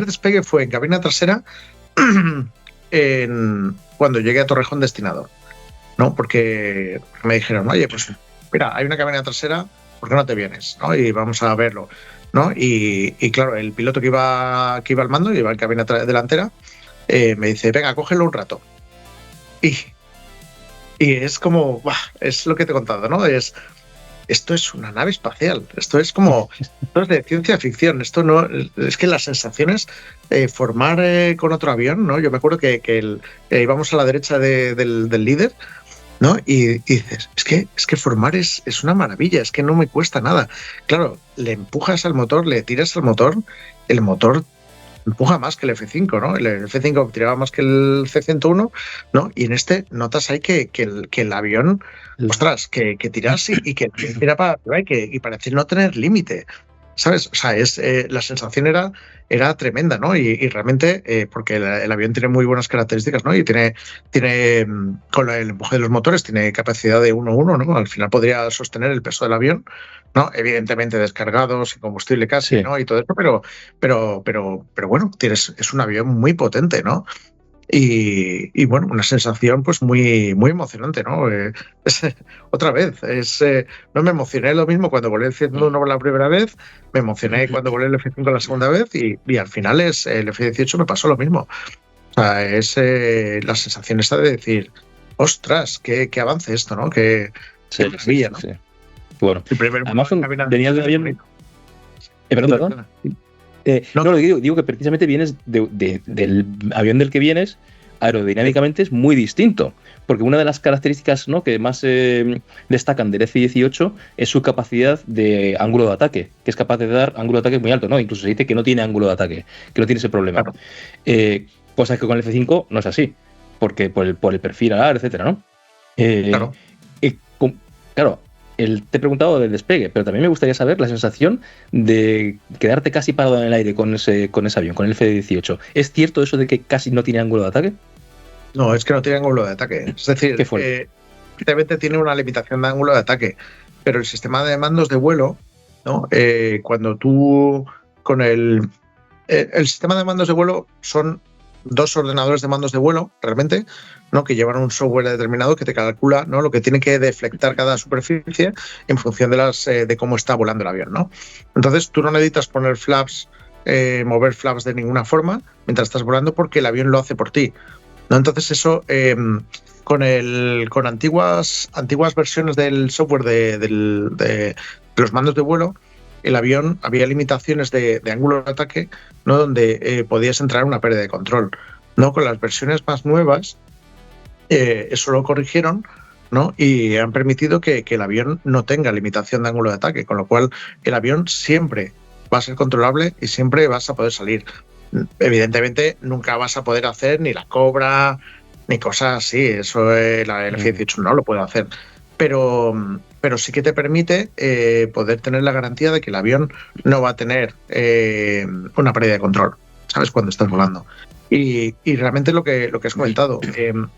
despegue fue en cabina trasera cuando llegué a Torrejón destinador, ¿no? Porque me dijeron: oye, pues mira, hay una cabina trasera, ¿por qué no te vienes, ¿no? Y vamos a verlo, ¿no? Y claro, el piloto que iba al mando, iba en cabina delantera, me dice: venga, cógelo un rato. Y es como, es lo que te he contado, ¿no? Es esto es una nave espacial, esto es de ciencia ficción, esto no, es que las sensaciones, formar con otro avión, ¿no? Yo me acuerdo que íbamos a la derecha del líder, ¿no? Y dices, es que formar es una maravilla, es que no me cuesta nada. Claro, le empujas al motor, le tiras al motor, el motor empuja más que el F5, ¿no? El F5 tiraba más que el C-101, ¿no? Y en este notas ahí que el avión, ostras, que tiras y que tira para arriba y parece no tener límite, ¿sabes? O sea, la sensación era tremenda, ¿no? Y realmente, porque el avión tiene muy buenas características, ¿no? Y tiene con el empuje de los motores, tiene capacidad de 1-1, ¿no? Al final podría sostener el peso del avión, ¿no? Evidentemente descargado, sin combustible casi, sí, ¿no? Y todo eso, pero bueno, es un avión muy potente, ¿no? Y bueno, una sensación pues muy, muy emocionante, ¿no? Otra vez, no me emocioné lo mismo cuando volé el C-101 la primera vez, me emocioné cuando volé el F-5 la segunda vez y al final el F-18 me pasó lo mismo. O sea, es la sensación esta de decir, ostras, qué avance esto, ¿no? Qué maravilla, ¿no? Sí. Bueno, además venías de un avión... Perdón. No, digo que precisamente vienes del avión del que vienes, aerodinámicamente es muy distinto, porque una de las características, ¿no?, que más destacan del F-18 es su capacidad de ángulo de ataque, que es capaz de dar ángulo de ataque muy alto, ¿no? Incluso se dice que no tiene ángulo de ataque, que no tiene ese problema. Claro. Cosa que con el F-5 no es así, porque por el perfil alar, etcétera, ¿no? Claro. Claro. Te he preguntado del despegue, pero también me gustaría saber la sensación de quedarte casi parado en el aire con ese avión, con el F-18. ¿Es cierto eso de que casi no tiene ángulo de ataque? No, es que no tiene ángulo de ataque. Es decir, evidentemente tiene una limitación de ángulo de ataque, pero el sistema de mandos de vuelo, ¿no? Cuando tú con el sistema de mandos de vuelo son dos ordenadores de mandos de vuelo, realmente, ¿no?, que llevan un software determinado que te calcula, ¿no?, lo que tiene que deflectar cada superficie en función de cómo está volando el avión, ¿no? Entonces, tú no necesitas poner flaps, mover flaps de ninguna forma mientras estás volando, porque el avión lo hace por ti, ¿no? Entonces, eso con antiguas versiones del software de los mandos de vuelo, el avión había limitaciones de ángulo de ataque, ¿no?, donde podías entrar en una pérdida de control, ¿no? Con las versiones más nuevas, eso lo corrigieron, ¿no? Y han permitido que el avión no tenga limitación de ángulo de ataque, con lo cual el avión siempre va a ser controlable y siempre vas a poder salir. Evidentemente nunca vas a poder hacer ni la cobra ni cosas así, eso el F-18 no lo puede hacer, pero sí que te permite poder tener la garantía de que el avión no va a tener una pérdida de control, ¿sabes?, cuando estás volando. Y realmente lo que has comentado,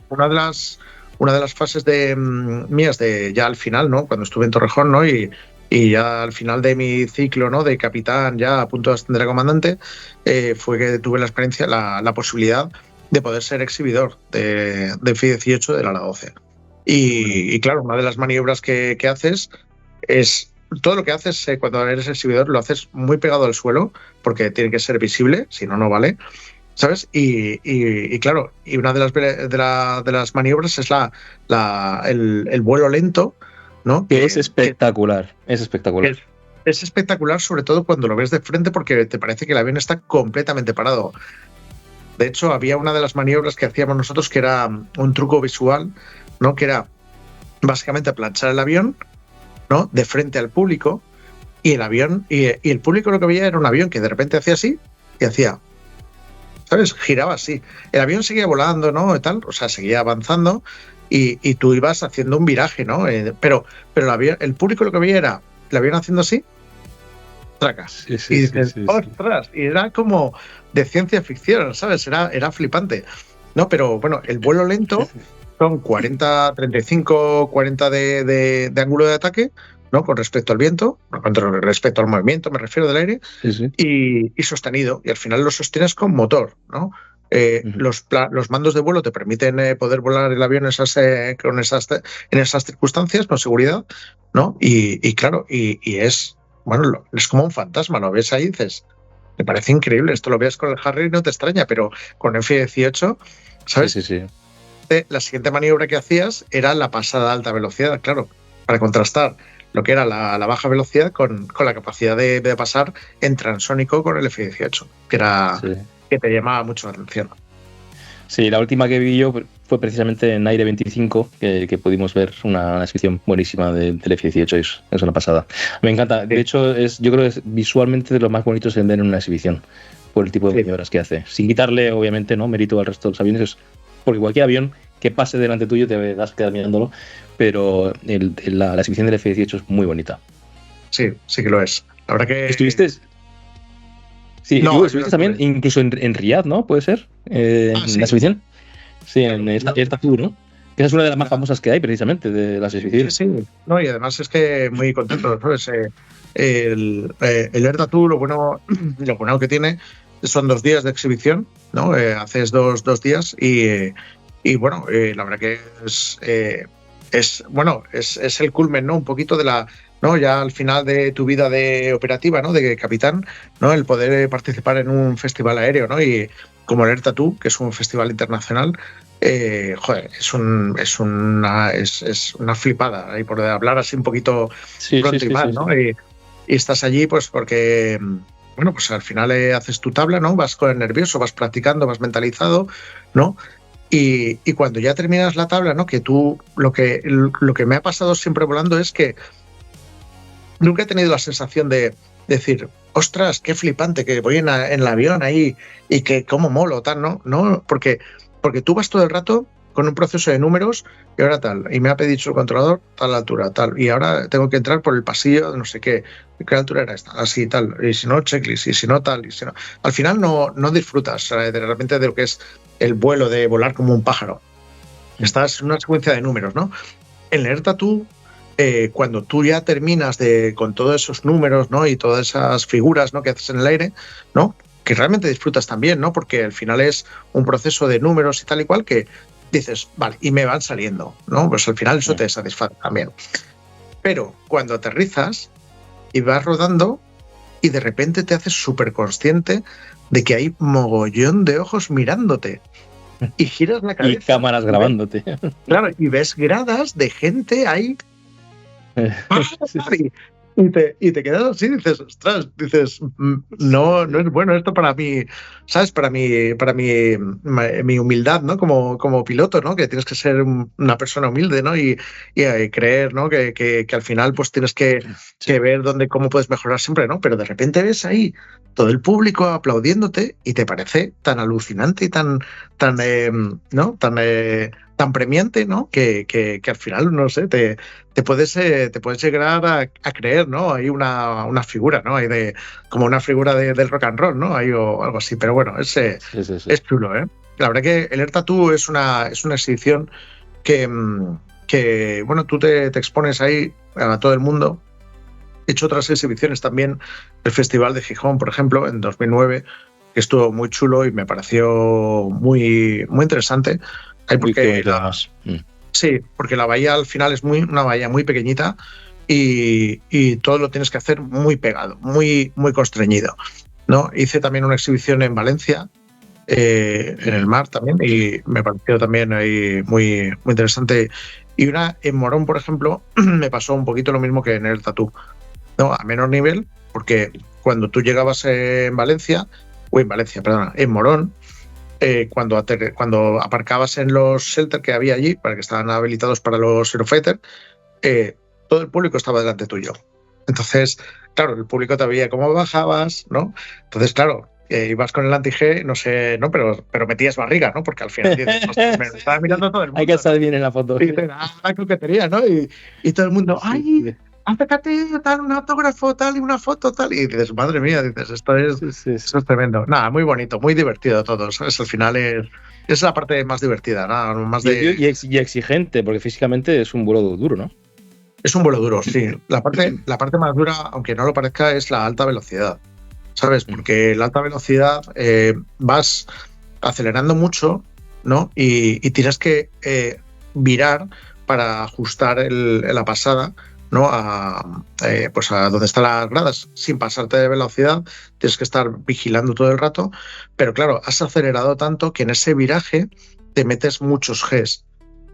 una de las fases mías de ya al final, ¿no?, cuando estuve en Torrejón, ¿no?, y ya al final de mi ciclo, ¿no?, de capitán, ya a punto de ascender a comandante, fue que tuve la experiencia, la posibilidad de poder ser exhibidor de F-18 del ala 12. Y claro, una de las maniobras que haces es... Todo lo que haces cuando eres exhibidor lo haces muy pegado al suelo, porque tiene que ser visible, si no, no vale, ¿sabes? Y claro, y una de las maniobras es el vuelo lento, ¿no? Que es espectacular, es espectacular. Es espectacular, sobre todo cuando lo ves de frente, porque te parece que el avión está completamente parado. De hecho, había una de las maniobras que hacíamos nosotros que era un truco visual, ¿no?, que era básicamente planchar el avión, ¿no?, de frente al público, y el avión, y el público lo que veía era un avión que de repente hacía así y hacía, ¿sabes?, giraba así. El avión seguía volando, ¿no?, y tal, o sea, seguía avanzando y tú ibas haciendo un viraje, ¿no? Pero el público lo que veía era el avión haciendo así, tracas. Sí, y dices, ostras, y era como de ciencia ficción, ¿sabes? Era flipante, ¿no? Pero bueno, el vuelo lento son 35, 40 de ángulo de ataque, ¿no?, con respecto al viento, con respecto al movimiento, me refiero, del aire, y sostenido, y al final lo sostienes con motor, ¿no? Los mandos de vuelo te permiten poder volar el avión en esas circunstancias, con seguridad, ¿no? Y claro, y es, bueno, es como un fantasma, lo ves ahí y dices, me parece increíble, esto lo ves con el Harrier y no te extraña, pero con F-18, ¿sabes? Sí. La siguiente maniobra que hacías era la pasada a alta velocidad, claro, para contrastar lo que era la baja velocidad con la capacidad de pasar en transónico con el F-18, que te llamaba mucho la atención. Sí, la última que vi yo fue precisamente en Aire 25, que pudimos ver una exhibición buenísima del F-18, es una pasada. Me encanta, sí. De hecho yo creo que es visualmente de lo más bonito en ver en una exhibición, por el tipo de maniobras que hace. Sin quitarle, obviamente, no mérito al resto de los aviones, porque cualquier avión que pase delante tuyo te vas a quedar mirándolo, pero la exhibición del F-18 es muy bonita. Sí, sí que lo es. La verdad que... ¿Estuviste? Sí, no, estuviste también incluso en Riyadh, ¿no? ¿Puede ser? En la exhibición. Sí, en esta tour, ¿no? Que esa es una de las más famosas que hay, precisamente, de las exhibiciones. Sí. No, y además es que muy contento, ¿sabes? El Air Tattoo, lo bueno que tiene son 2 días de exhibición, ¿no? Haces dos días y bueno, la verdad que es el culmen, ¿no? Un poquito de la... ¿no? Ya al final de tu vida de operativa, ¿no? De capitán, ¿no? El poder participar en un festival aéreo, ¿no? Y como el Air Tattoo, que es un festival internacional, joder, es una flipada, ahí por hablar así un poquito pronto y mal, ¿no? Y estás allí pues porque, bueno, pues al final haces tu tabla, ¿no? Vas con el nervioso, vas practicando, vas mentalizado, ¿no? Y cuando ya terminas la tabla, ¿no? Que tú, lo que me ha pasado siempre volando es que nunca he tenido la sensación de decir, ostras, qué flipante, que voy en el avión ahí y que cómo molo, tal, ¿no? No, porque tú vas todo el rato con un proceso de números y ahora tal, y me ha pedido el controlador tal altura, tal, y ahora tengo que entrar por el pasillo de no sé qué altura era esta, así, tal, y si no, checklist, y si no, tal, y si no... Al final no disfrutas de repente de lo que es el vuelo, de volar como un pájaro. Estás en una secuencia de números, ¿no? En el Air Tattoo, cuando tú ya terminas con todos esos números, ¿no? Y todas esas figuras, ¿no? Que haces en el aire, ¿no? Que realmente disfrutas también, ¿no? Porque al final es un proceso de números y tal y cual que dices, vale, y me van saliendo, ¿no? Pues al final eso te satisface también. Pero cuando aterrizas y vas rodando y de repente te haces súper consciente de que hay mogollón de ojos mirándote y giras la cabeza. Y cámaras grabándote. Claro, y ves gradas de gente ahí. Y te quedas así, dices, ostras, no es bueno esto para mí, ¿sabes? Para mi humildad, ¿no? Como piloto, ¿no? Que tienes que ser una persona humilde, ¿no? Y creer, ¿no? Que al final pues tienes que ver cómo puedes mejorar siempre, ¿no? Pero de repente ves ahí todo el público aplaudiéndote y te parece tan alucinante y tan premiante, ¿no? Que al final, no sé, te puedes llegar a creer, ¿no? Hay una figura, ¿no? Hay como una figura del rock and roll, ¿no? Hay o algo así, pero bueno, es chulo, ¿eh? La verdad que el Air Tattoo es una exhibición que bueno, tú te expones ahí a todo el mundo. He hecho otras exhibiciones también, el Festival de Gijón, por ejemplo, en 2009, que estuvo muy chulo y me pareció muy, muy interesante. Sí, porque la bahía al final es una bahía muy pequeñita y todo lo tienes que hacer muy pegado, muy, muy constreñido, ¿no? Hice también una exhibición en Valencia, en el mar también, y me pareció también ahí muy, muy interesante. Y una en Morón, por ejemplo, me pasó un poquito lo mismo que en el Tattoo, ¿no? A menor nivel, porque cuando tú llegabas en Morón, cuando aparcabas en los shelters que había allí, para que estaban habilitados para los Eurofighter, todo el público estaba delante tuyo. Entonces, claro, el público te veía cómo bajabas, ¿no? Entonces, claro, ibas con el anti-G, no sé, ¿no? Pero metías barriga, ¿no? Porque al final me estaba mirando todo el mundo. Hay que estar bien en la foto. Y la coquetería, ¿no? Y todo el mundo, ¡ay! Acércate, tal, un autógrafo, tal, y una foto, tal. Y dices, madre mía, esto es tremendo. Nada, muy bonito, muy divertido todo, ¿sabes? Al final es la parte más divertida, nada más y exigente, porque físicamente es un vuelo duro, ¿no? Es un vuelo duro, sí. La parte más dura, aunque no lo parezca, es la alta velocidad, ¿sabes? Porque la alta velocidad vas acelerando mucho, ¿no? Y tienes que virar para ajustar la pasada, ¿no? Pues a donde están las gradas, sin pasarte de velocidad, tienes que estar vigilando todo el rato, pero claro, has acelerado tanto que en ese viraje te metes muchos Gs,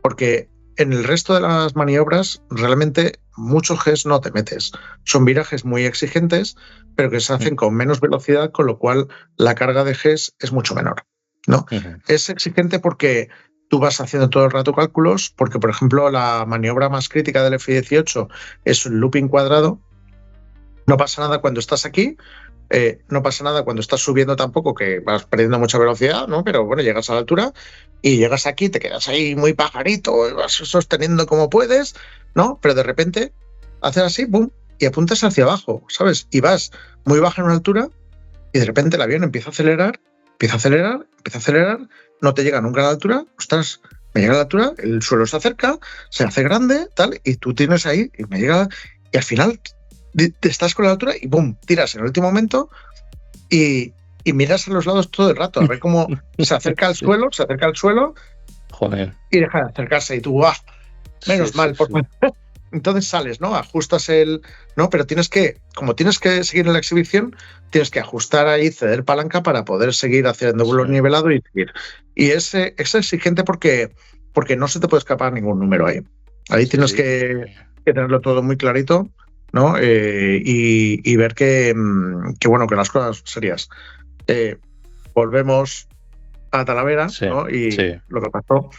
porque en el resto de las maniobras, realmente muchos Gs no te metes. Son virajes muy exigentes, pero que se hacen con menos velocidad, con lo cual la carga de Gs es mucho menor, ¿no? Es exigente porque tú vas haciendo todo el rato cálculos, porque, por ejemplo, la maniobra más crítica del F-18 es un looping cuadrado. No pasa nada cuando estás aquí, no pasa nada cuando estás subiendo tampoco, que vas perdiendo mucha velocidad, ¿no? Pero bueno, llegas a la altura y llegas aquí, te quedas ahí muy pajarito, vas sosteniendo como puedes, ¿no? Pero de repente haces así, ¡pum!, y apuntas hacia abajo, ¿sabes? Y vas muy baja en una altura y de repente el avión empieza a acelerar, no te llega nunca a la altura, ostras, me llega a la altura, el suelo se acerca, se hace grande, tal, y tú tienes ahí, y me llega, y al final te estás con la altura y ¡pum!, tiras en el último momento y miras a los lados todo el rato a ver cómo se acerca al suelo, Joder. Y deja de acercarse y tú, ¡ah! Menos mal. Entonces sales, ¿no? Ajustas ¿no? Pero como tienes que seguir en la exhibición, tienes que ajustar ahí, ceder palanca para poder seguir haciendo vuelo nivelado y seguir. Y es exigente porque no se te puede escapar ningún número ahí. Ahí tienes que tenerlo todo muy clarito, ¿no? Y ver que las cosas serias. Volvemos a Talavera, ¿no? Y lo que pasó.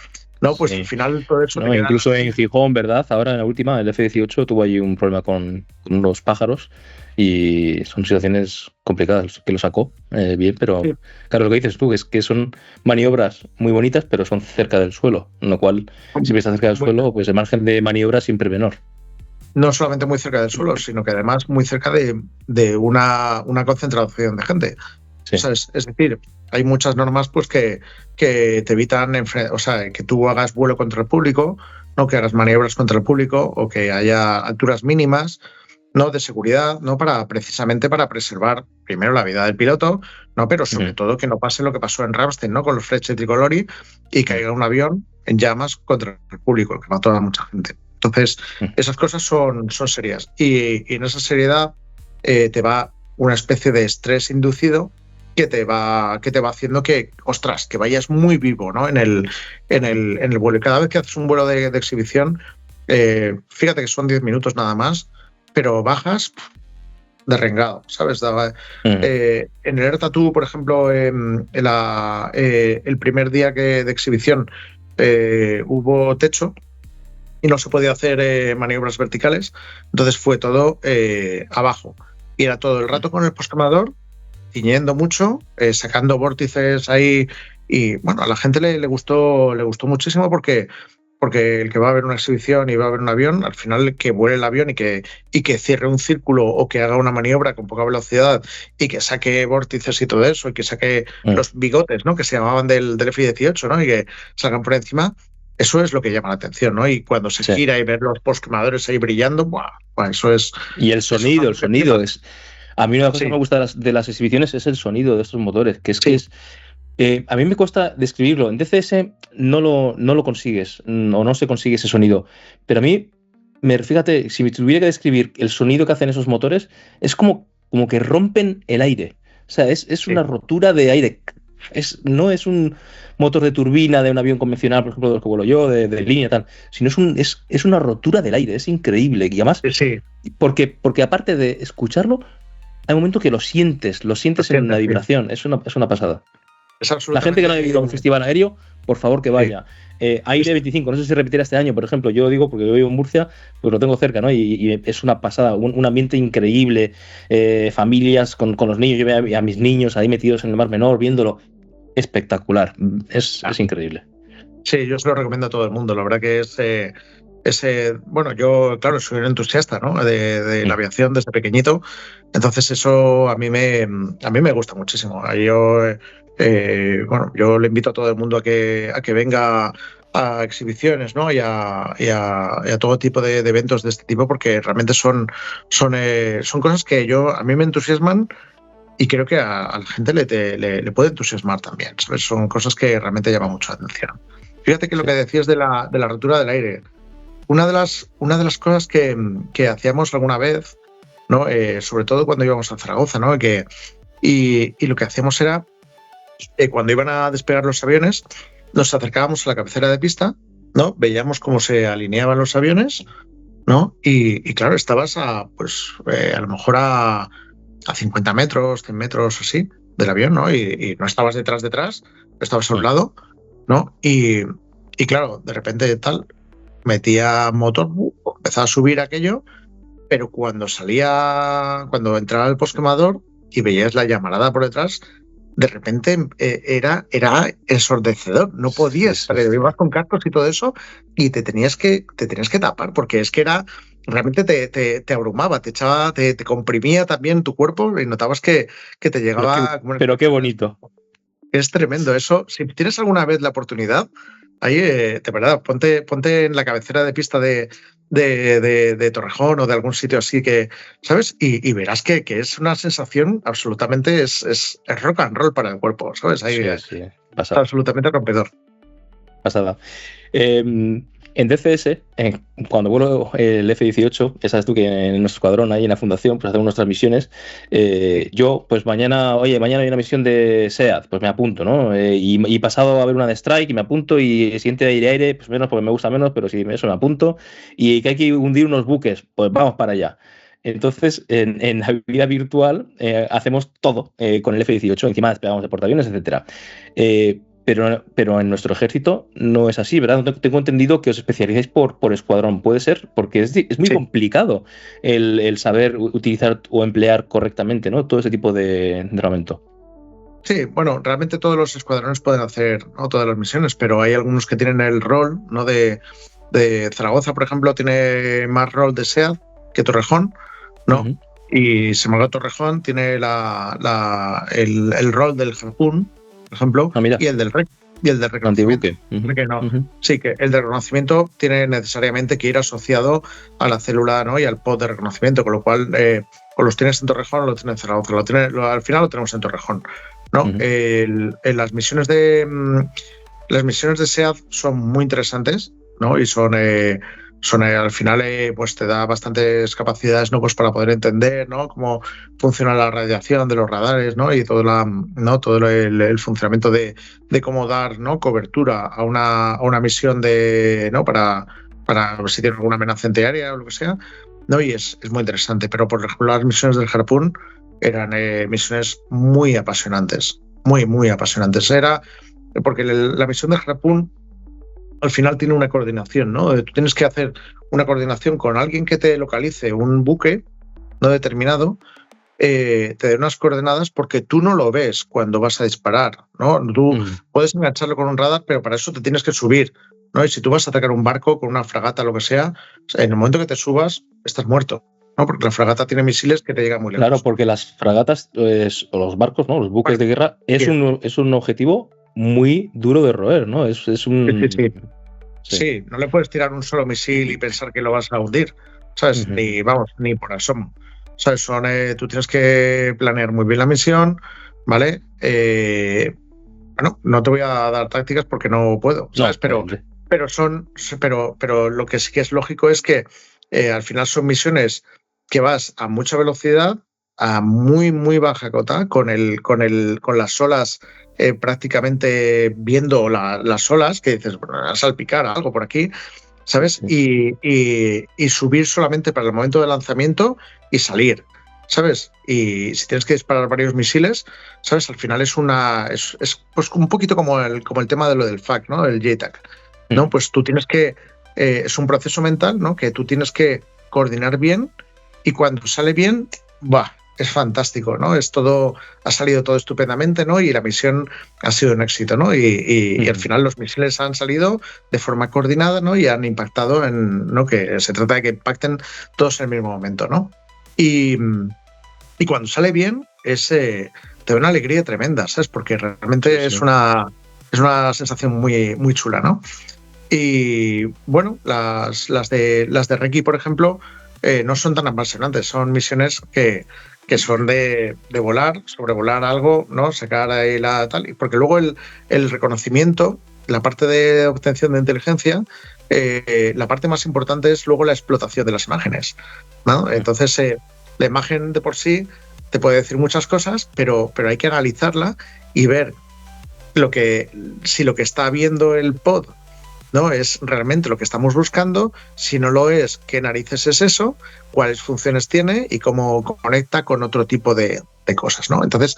No, pues al final todo eso... No, incluso en Gijón, ¿verdad? Ahora en la última, el F-18 tuvo allí un problema con unos pájaros y son situaciones complicadas que lo sacó bien, pero claro, lo que dices tú es que son maniobras muy bonitas, pero son cerca del suelo, con lo cual, si estás cerca del suelo, pues el margen de maniobra es siempre menor. No solamente muy cerca del suelo, sino que además muy cerca de una concentración de gente. Sí. O sea, es decir, hay muchas normas pues que te evitan, que tú hagas vuelo contra el público, no que hagas maniobras contra el público o que haya alturas mínimas, no de seguridad, no precisamente para preservar primero la vida del piloto, no, pero sobre todo que no pase lo que pasó en Ramstein, ¿no? Con los Frecce Tricolori y caiga un avión en llamas contra el público, que mató a mucha gente. Entonces, esas cosas son serias y en esa seriedad te va una especie de estrés inducido que te va haciendo que vayas muy vivo, ¿no? en el vuelo. Y cada vez que haces un vuelo de exhibición, fíjate que son 10 minutos nada más, pero bajas de rengado, ¿sabes? En el Air Tattoo, por ejemplo, el primer día de exhibición hubo techo y no se podía hacer maniobras verticales, entonces fue todo abajo. Y era todo el rato con el postquemador, ciñendo mucho, sacando vórtices ahí, y bueno, a la gente le gustó muchísimo porque el que va a ver una exhibición y va a ver un avión, al final que vuele el avión y que cierre un círculo o que haga una maniobra con poca velocidad y que saque vórtices y todo eso, y que saque los bigotes, ¿no? Que se llamaban del F-18, ¿no? Y que salgan por encima, eso es lo que llama la atención, ¿no? Y cuando se gira y ver los postquemadores ahí brillando, ¡buah! Eso es... Y el sonido es... A mí una cosa que me gusta de las exhibiciones es el sonido de estos motores, que es que es... a mí me cuesta describirlo. En DCS no lo consigues, o no se consigue ese sonido. Pero a mí, fíjate, si me tuviera que describir el sonido que hacen esos motores, es como que rompen el aire. O sea, es una rotura de aire. No es un motor de turbina de un avión convencional, por ejemplo, de los que vuelo yo, de línea, tal, sino es una rotura del aire. Es increíble. Y además, porque aparte de escucharlo, hay un momento que lo sientes en la vibración. Es una pasada. La gente que no ha ido a un festival aéreo, por favor que vaya. Aire 25, no sé si se repetirá este año, por ejemplo. Yo digo, porque yo vivo en Murcia, pues lo tengo cerca, ¿no? Y es una pasada, un ambiente increíble. Familias con los niños, yo veo a mis niños ahí metidos en el Mar Menor, viéndolo. Espectacular. Es increíble. Sí, yo se lo recomiendo a todo el mundo. La verdad que bueno, yo, claro, soy un entusiasta, ¿no? de la aviación desde pequeñito. Entonces eso a mí me gusta muchísimo. Yo le invito a todo el mundo a que venga a exhibiciones, ¿no? y a todo tipo de eventos de este tipo, porque realmente son cosas que a mí me entusiasman y creo que a la gente le puede entusiasmar también, ¿sabes? Son cosas que realmente llaman mucho la atención. Fíjate que lo que decías de la rotura del aire, una de las cosas que hacíamos alguna vez, ¿no? Sobre todo cuando íbamos a Zaragoza, ¿no? Y lo que hacíamos era, cuando iban a despegar los aviones, nos acercábamos a la cabecera de pista ¿no? Veíamos cómo se alineaban los aviones, ¿no? Y claro, estabas a lo mejor a 50 metros, 100 metros así del avión, ¿no? Y no estabas detrás, estabas a un lado, ¿no? Y claro, de repente metía motor, empezaba a subir aquello, pero cuando entraba el postquemador y veías la llamarada por detrás, de repente era ensordecedor, no podías, ibas con cascos y todo eso y te tenías que tapar, porque es que realmente te abrumaba, te comprimía también tu cuerpo y notabas que te llegaba... Pero qué bonito. Es tremendo eso. Si tienes alguna vez la oportunidad, ahí, de verdad, ponte en la cabecera de pista de Torrejón o de algún sitio así que, ¿sabes? Y verás que es una sensación absolutamente, es rock and roll para el cuerpo, ¿sabes? Ahí sí. Es absolutamente rompedor. Pasada. En DCS, cuando vuelo el F-18, ya sabes tú que en nuestro escuadrón, ahí en la fundación, pues hacemos nuestras misiones. Yo, pues mañana hay una misión de SEAD, pues me apunto, ¿no? Y pasado a ver una de Strike y me apunto, y el siguiente de aire-aire, pues menos porque me gusta menos, pero sí, eso me apunto. Y que hay que hundir unos buques, pues vamos para allá. Entonces, en la vida virtual hacemos todo con el F-18, encima despegamos de portaaviones, etcétera. Pero en nuestro ejército no es así, ¿verdad? Tengo entendido que os especializáis por escuadrón, ¿puede ser? Porque es muy complicado el saber utilizar o emplear correctamente, ¿no? Todo ese tipo de armamento. Sí, bueno, realmente todos los escuadrones pueden hacer, ¿no?, todas las misiones, pero hay algunos que tienen el rol, ¿no? De Zaragoza, por ejemplo, tiene más rol de SEAD que Torrejón, ¿no? Uh-huh. Y Semana Torrejón tiene el rol del Harpoon, por ejemplo, y el del reconocimiento. Uh-huh. Sí, que el de reconocimiento tiene necesariamente que ir asociado a la célula, ¿no?, y al pod de reconocimiento, con lo cual o los tienes en Torrejón o los tienes en Zaragoza. Al final lo tenemos en Torrejón, ¿no? Uh-huh. En las misiones de SEAD son muy interesantes, ¿no? Y son al final pues te da bastantes capacidades, ¿no?, pues para poder entender, ¿no?, cómo funciona la radiación de los radares, ¿no?, y todo el funcionamiento de cómo dar, ¿no?, cobertura a una misión ¿no?, para si tiene alguna amenaza antiaérea o lo que sea, ¿no? Y es muy interesante. Pero por ejemplo las misiones del Harpoon eran misiones muy apasionantes, muy apasionantes. Era porque la misión del Harpoon al final tiene una coordinación, ¿no? Tú tienes que hacer una coordinación con alguien que te localice un buque no determinado, te dé unas coordenadas, porque tú no lo ves cuando vas a disparar, ¿no? Tú puedes engancharlo con un radar, pero para eso te tienes que subir, ¿no? Y si tú vas a atacar un barco con una fragata, lo que sea, en el momento que te subas, estás muerto, ¿no? Porque la fragata tiene misiles que te llegan muy lejos. Claro, porque las fragatas o los barcos, ¿no?, los buques de guerra, es un objetivo muy duro de roer, ¿no? Es un... Sí, no le puedes tirar un solo misil y pensar que lo vas a hundir, ¿sabes? Uh-huh. Ni por asomo. ¿Sabes? Tú tienes que planear muy bien la misión, ¿vale? Bueno, no te voy a dar tácticas porque no puedo, ¿sabes? No, pero lo que sí que es lógico es que al final son misiones que vas a mucha velocidad, a muy baja cota, con las olas prácticamente viendo las olas, que dices, bueno, a salpicar algo por aquí, ¿sabes? Sí. Y subir solamente para el momento de lanzamiento y salir, ¿sabes? Y si tienes que disparar varios misiles, ¿sabes? Al final es pues un poquito como el tema de lo del FAC, ¿no? El JTAC, ¿no? Pues tú tienes que... es un proceso mental, ¿no?, que tú tienes que coordinar bien, y cuando sale bien, es fantástico, ¿no? Ha salido todo estupendamente, ¿no? Y la misión ha sido un éxito, ¿no? Y al final los misiles han salido de forma coordinada, ¿no? Y han impactado ¿no?, que se trata de que impacten todos en el mismo momento, ¿no? Y cuando sale bien, te da una alegría tremenda, ¿sabes? Porque realmente es una sensación muy chula, ¿no? Y bueno, las de Reiki, por ejemplo, no son tan apasionantes, son misiones que son de volar, sobrevolar algo, ¿no? Sacar ahí porque luego el reconocimiento, la parte de obtención de inteligencia, la parte más importante es luego la explotación de las imágenes, ¿no? Entonces, la imagen de por sí te puede decir muchas cosas, pero hay que analizarla y ver si lo que está viendo el pod ¿no? Es realmente lo que estamos buscando. Si no lo es, ¿qué narices es eso? ¿Cuáles funciones tiene? Y cómo conecta con otro tipo de cosas, ¿no? Entonces,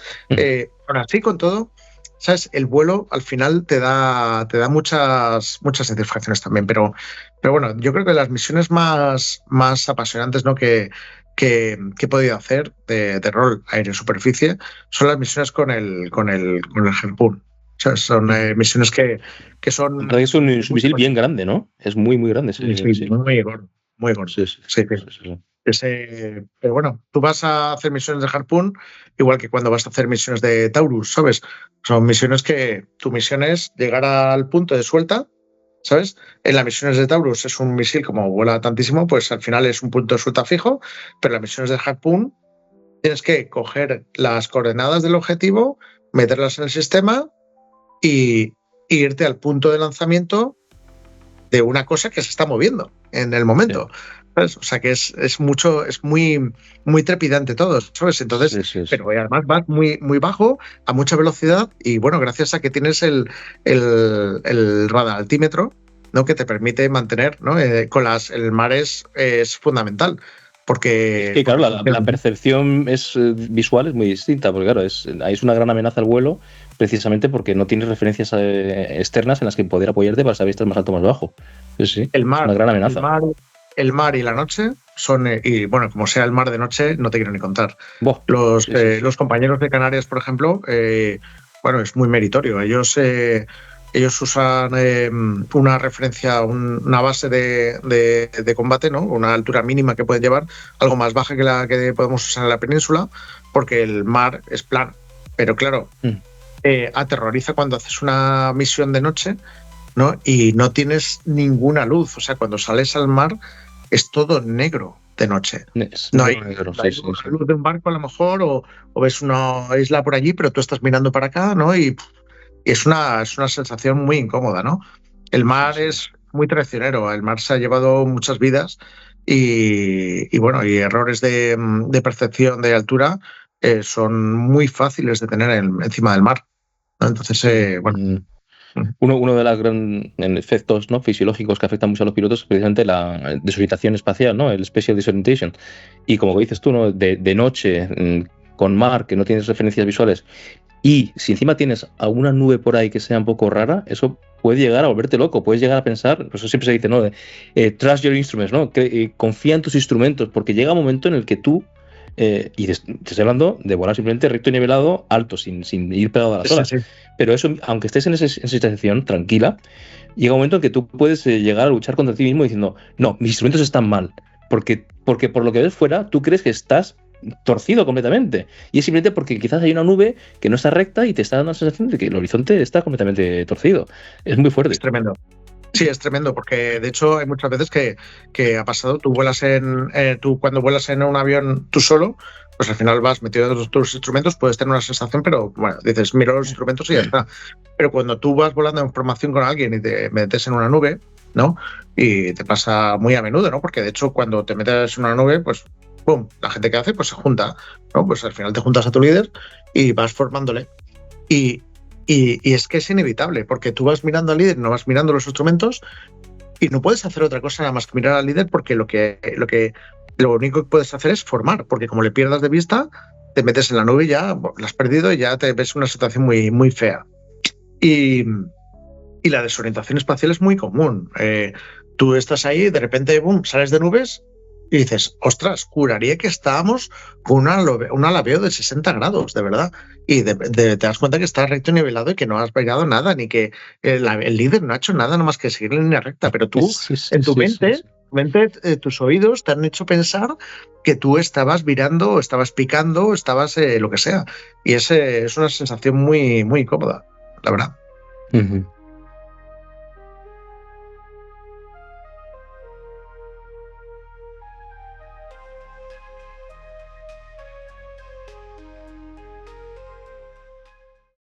ahora sí, con todo, ¿sabes? El vuelo al final te da muchas satisfacciones también, pero bueno, yo creo que las misiones más apasionantes, ¿no? que he podido hacer de rol aéreo-superficie son las misiones con el Harpoon. O sea, son misiones que son... Es un misil bien grande, ¿no? Es muy, muy grande. Sí, muy gordo. Muy gordo. Sí. Pero bueno, tú vas a hacer misiones de Harpoon igual que cuando vas a hacer misiones de Taurus, ¿sabes? Son misiones que tu misión es llegar al punto de suelta, ¿sabes? En las misiones de Taurus es un misil, como vuela tantísimo, pues al final es un punto de suelta fijo, pero en las misiones de Harpoon tienes que coger las coordenadas del objetivo, meterlas en el sistema y irte al punto de lanzamiento de una cosa que se está moviendo en el momento. ¿Sabes? O sea que es muy, muy trepidante todo, ¿sabes? Entonces, pero además vas muy, muy bajo, a mucha velocidad, y bueno, gracias a que tienes el radar altímetro, ¿no? Que te permite mantener, ¿no? El mar es fundamental. Porque, es que claro, la percepción visual es muy distinta, porque claro, es una gran amenaza al vuelo, precisamente porque no tienes referencias externas en las que poder apoyarte para saber si estás más alto o más bajo. Sí, el mar, es una gran amenaza. El mar y la noche son, y bueno, como sea el mar de noche, no te quiero ni contar. Los compañeros de Canarias, por ejemplo, bueno, es muy meritorio. Ellos usan una referencia, una base de combate, ¿no? Una altura mínima que pueden llevar, algo más baja que la que podemos usar en la península, porque el mar es plano. Pero claro, aterroriza cuando haces una misión de noche, ¿no? Y no tienes ninguna luz. O sea, cuando sales al mar es todo negro de noche. No hay luz de un barco a lo mejor, o ves una isla por allí, pero tú estás mirando para acá, ¿no? Y es una sensación muy incómoda, ¿no? El mar es muy traicionero. El mar se ha llevado muchas vidas y bueno, y errores de percepción de altura son muy fáciles de tener encima del mar, ¿no? Entonces, bueno. Uno de los grandes efectos, ¿no? fisiológicos que afectan mucho a los pilotos es precisamente la desorientación espacial, ¿no? El spatial disorientation. Y como dices tú, ¿no? de noche, con mar, que no tienes referencias visuales, y si encima tienes alguna nube por ahí que sea un poco rara, eso puede llegar a volverte loco. Puedes llegar a pensar, eso siempre se dice, ¿no? Trust your instruments, ¿no? Confía en tus instrumentos, porque llega un momento en el que tú, y te estoy hablando de volar simplemente recto y nivelado, alto, sin ir pegado a las olas. Sí. Pero eso, aunque estés en esa situación tranquila, llega un momento en que tú puedes llegar a luchar contra ti mismo diciendo, no, mis instrumentos están mal, porque por lo que ves fuera, tú crees que estás torcido completamente, y es simplemente porque quizás hay una nube que no está recta y te está dando la sensación de que el horizonte está completamente torcido. Es muy fuerte. Es tremendo. Sí, es tremendo, porque de hecho hay muchas veces que ha pasado, tú cuando vuelas en un avión tú solo, pues al final vas metido en tus instrumentos, puedes tener una sensación, pero bueno, dices, miro los instrumentos y ya está. Pero cuando tú vas volando en formación con alguien y te metes en una nube, ¿no? Y te pasa muy a menudo, ¿no? Porque de hecho cuando te metes en una nube, pues ¡pum! La gente que hace, pues se junta, ¿no? Pues al final te juntas a tu líder y vas formándole. Y es que es inevitable, porque tú vas mirando al líder, no vas mirando los instrumentos y no puedes hacer otra cosa nada más que mirar al líder, porque lo único que puedes hacer es formar, porque como le pierdas de vista, te metes en la nube y ya lo has perdido y ya te ves en una situación muy, muy fea. Y la desorientación espacial es muy común. Tú estás ahí, de repente, boom, sales de nubes y dices, ostras, juraría que estábamos con un alabeo de 60 grados, de verdad. Y te das cuenta que está recto y nivelado y que no has bailado nada, ni que el líder no ha hecho nada, nomás que seguir en línea recta. Pero tú, en tu mente, tus oídos te han hecho pensar que tú estabas virando, estabas picando, estabas lo que sea. Y es una sensación muy, muy incómoda, la verdad. Uh-huh.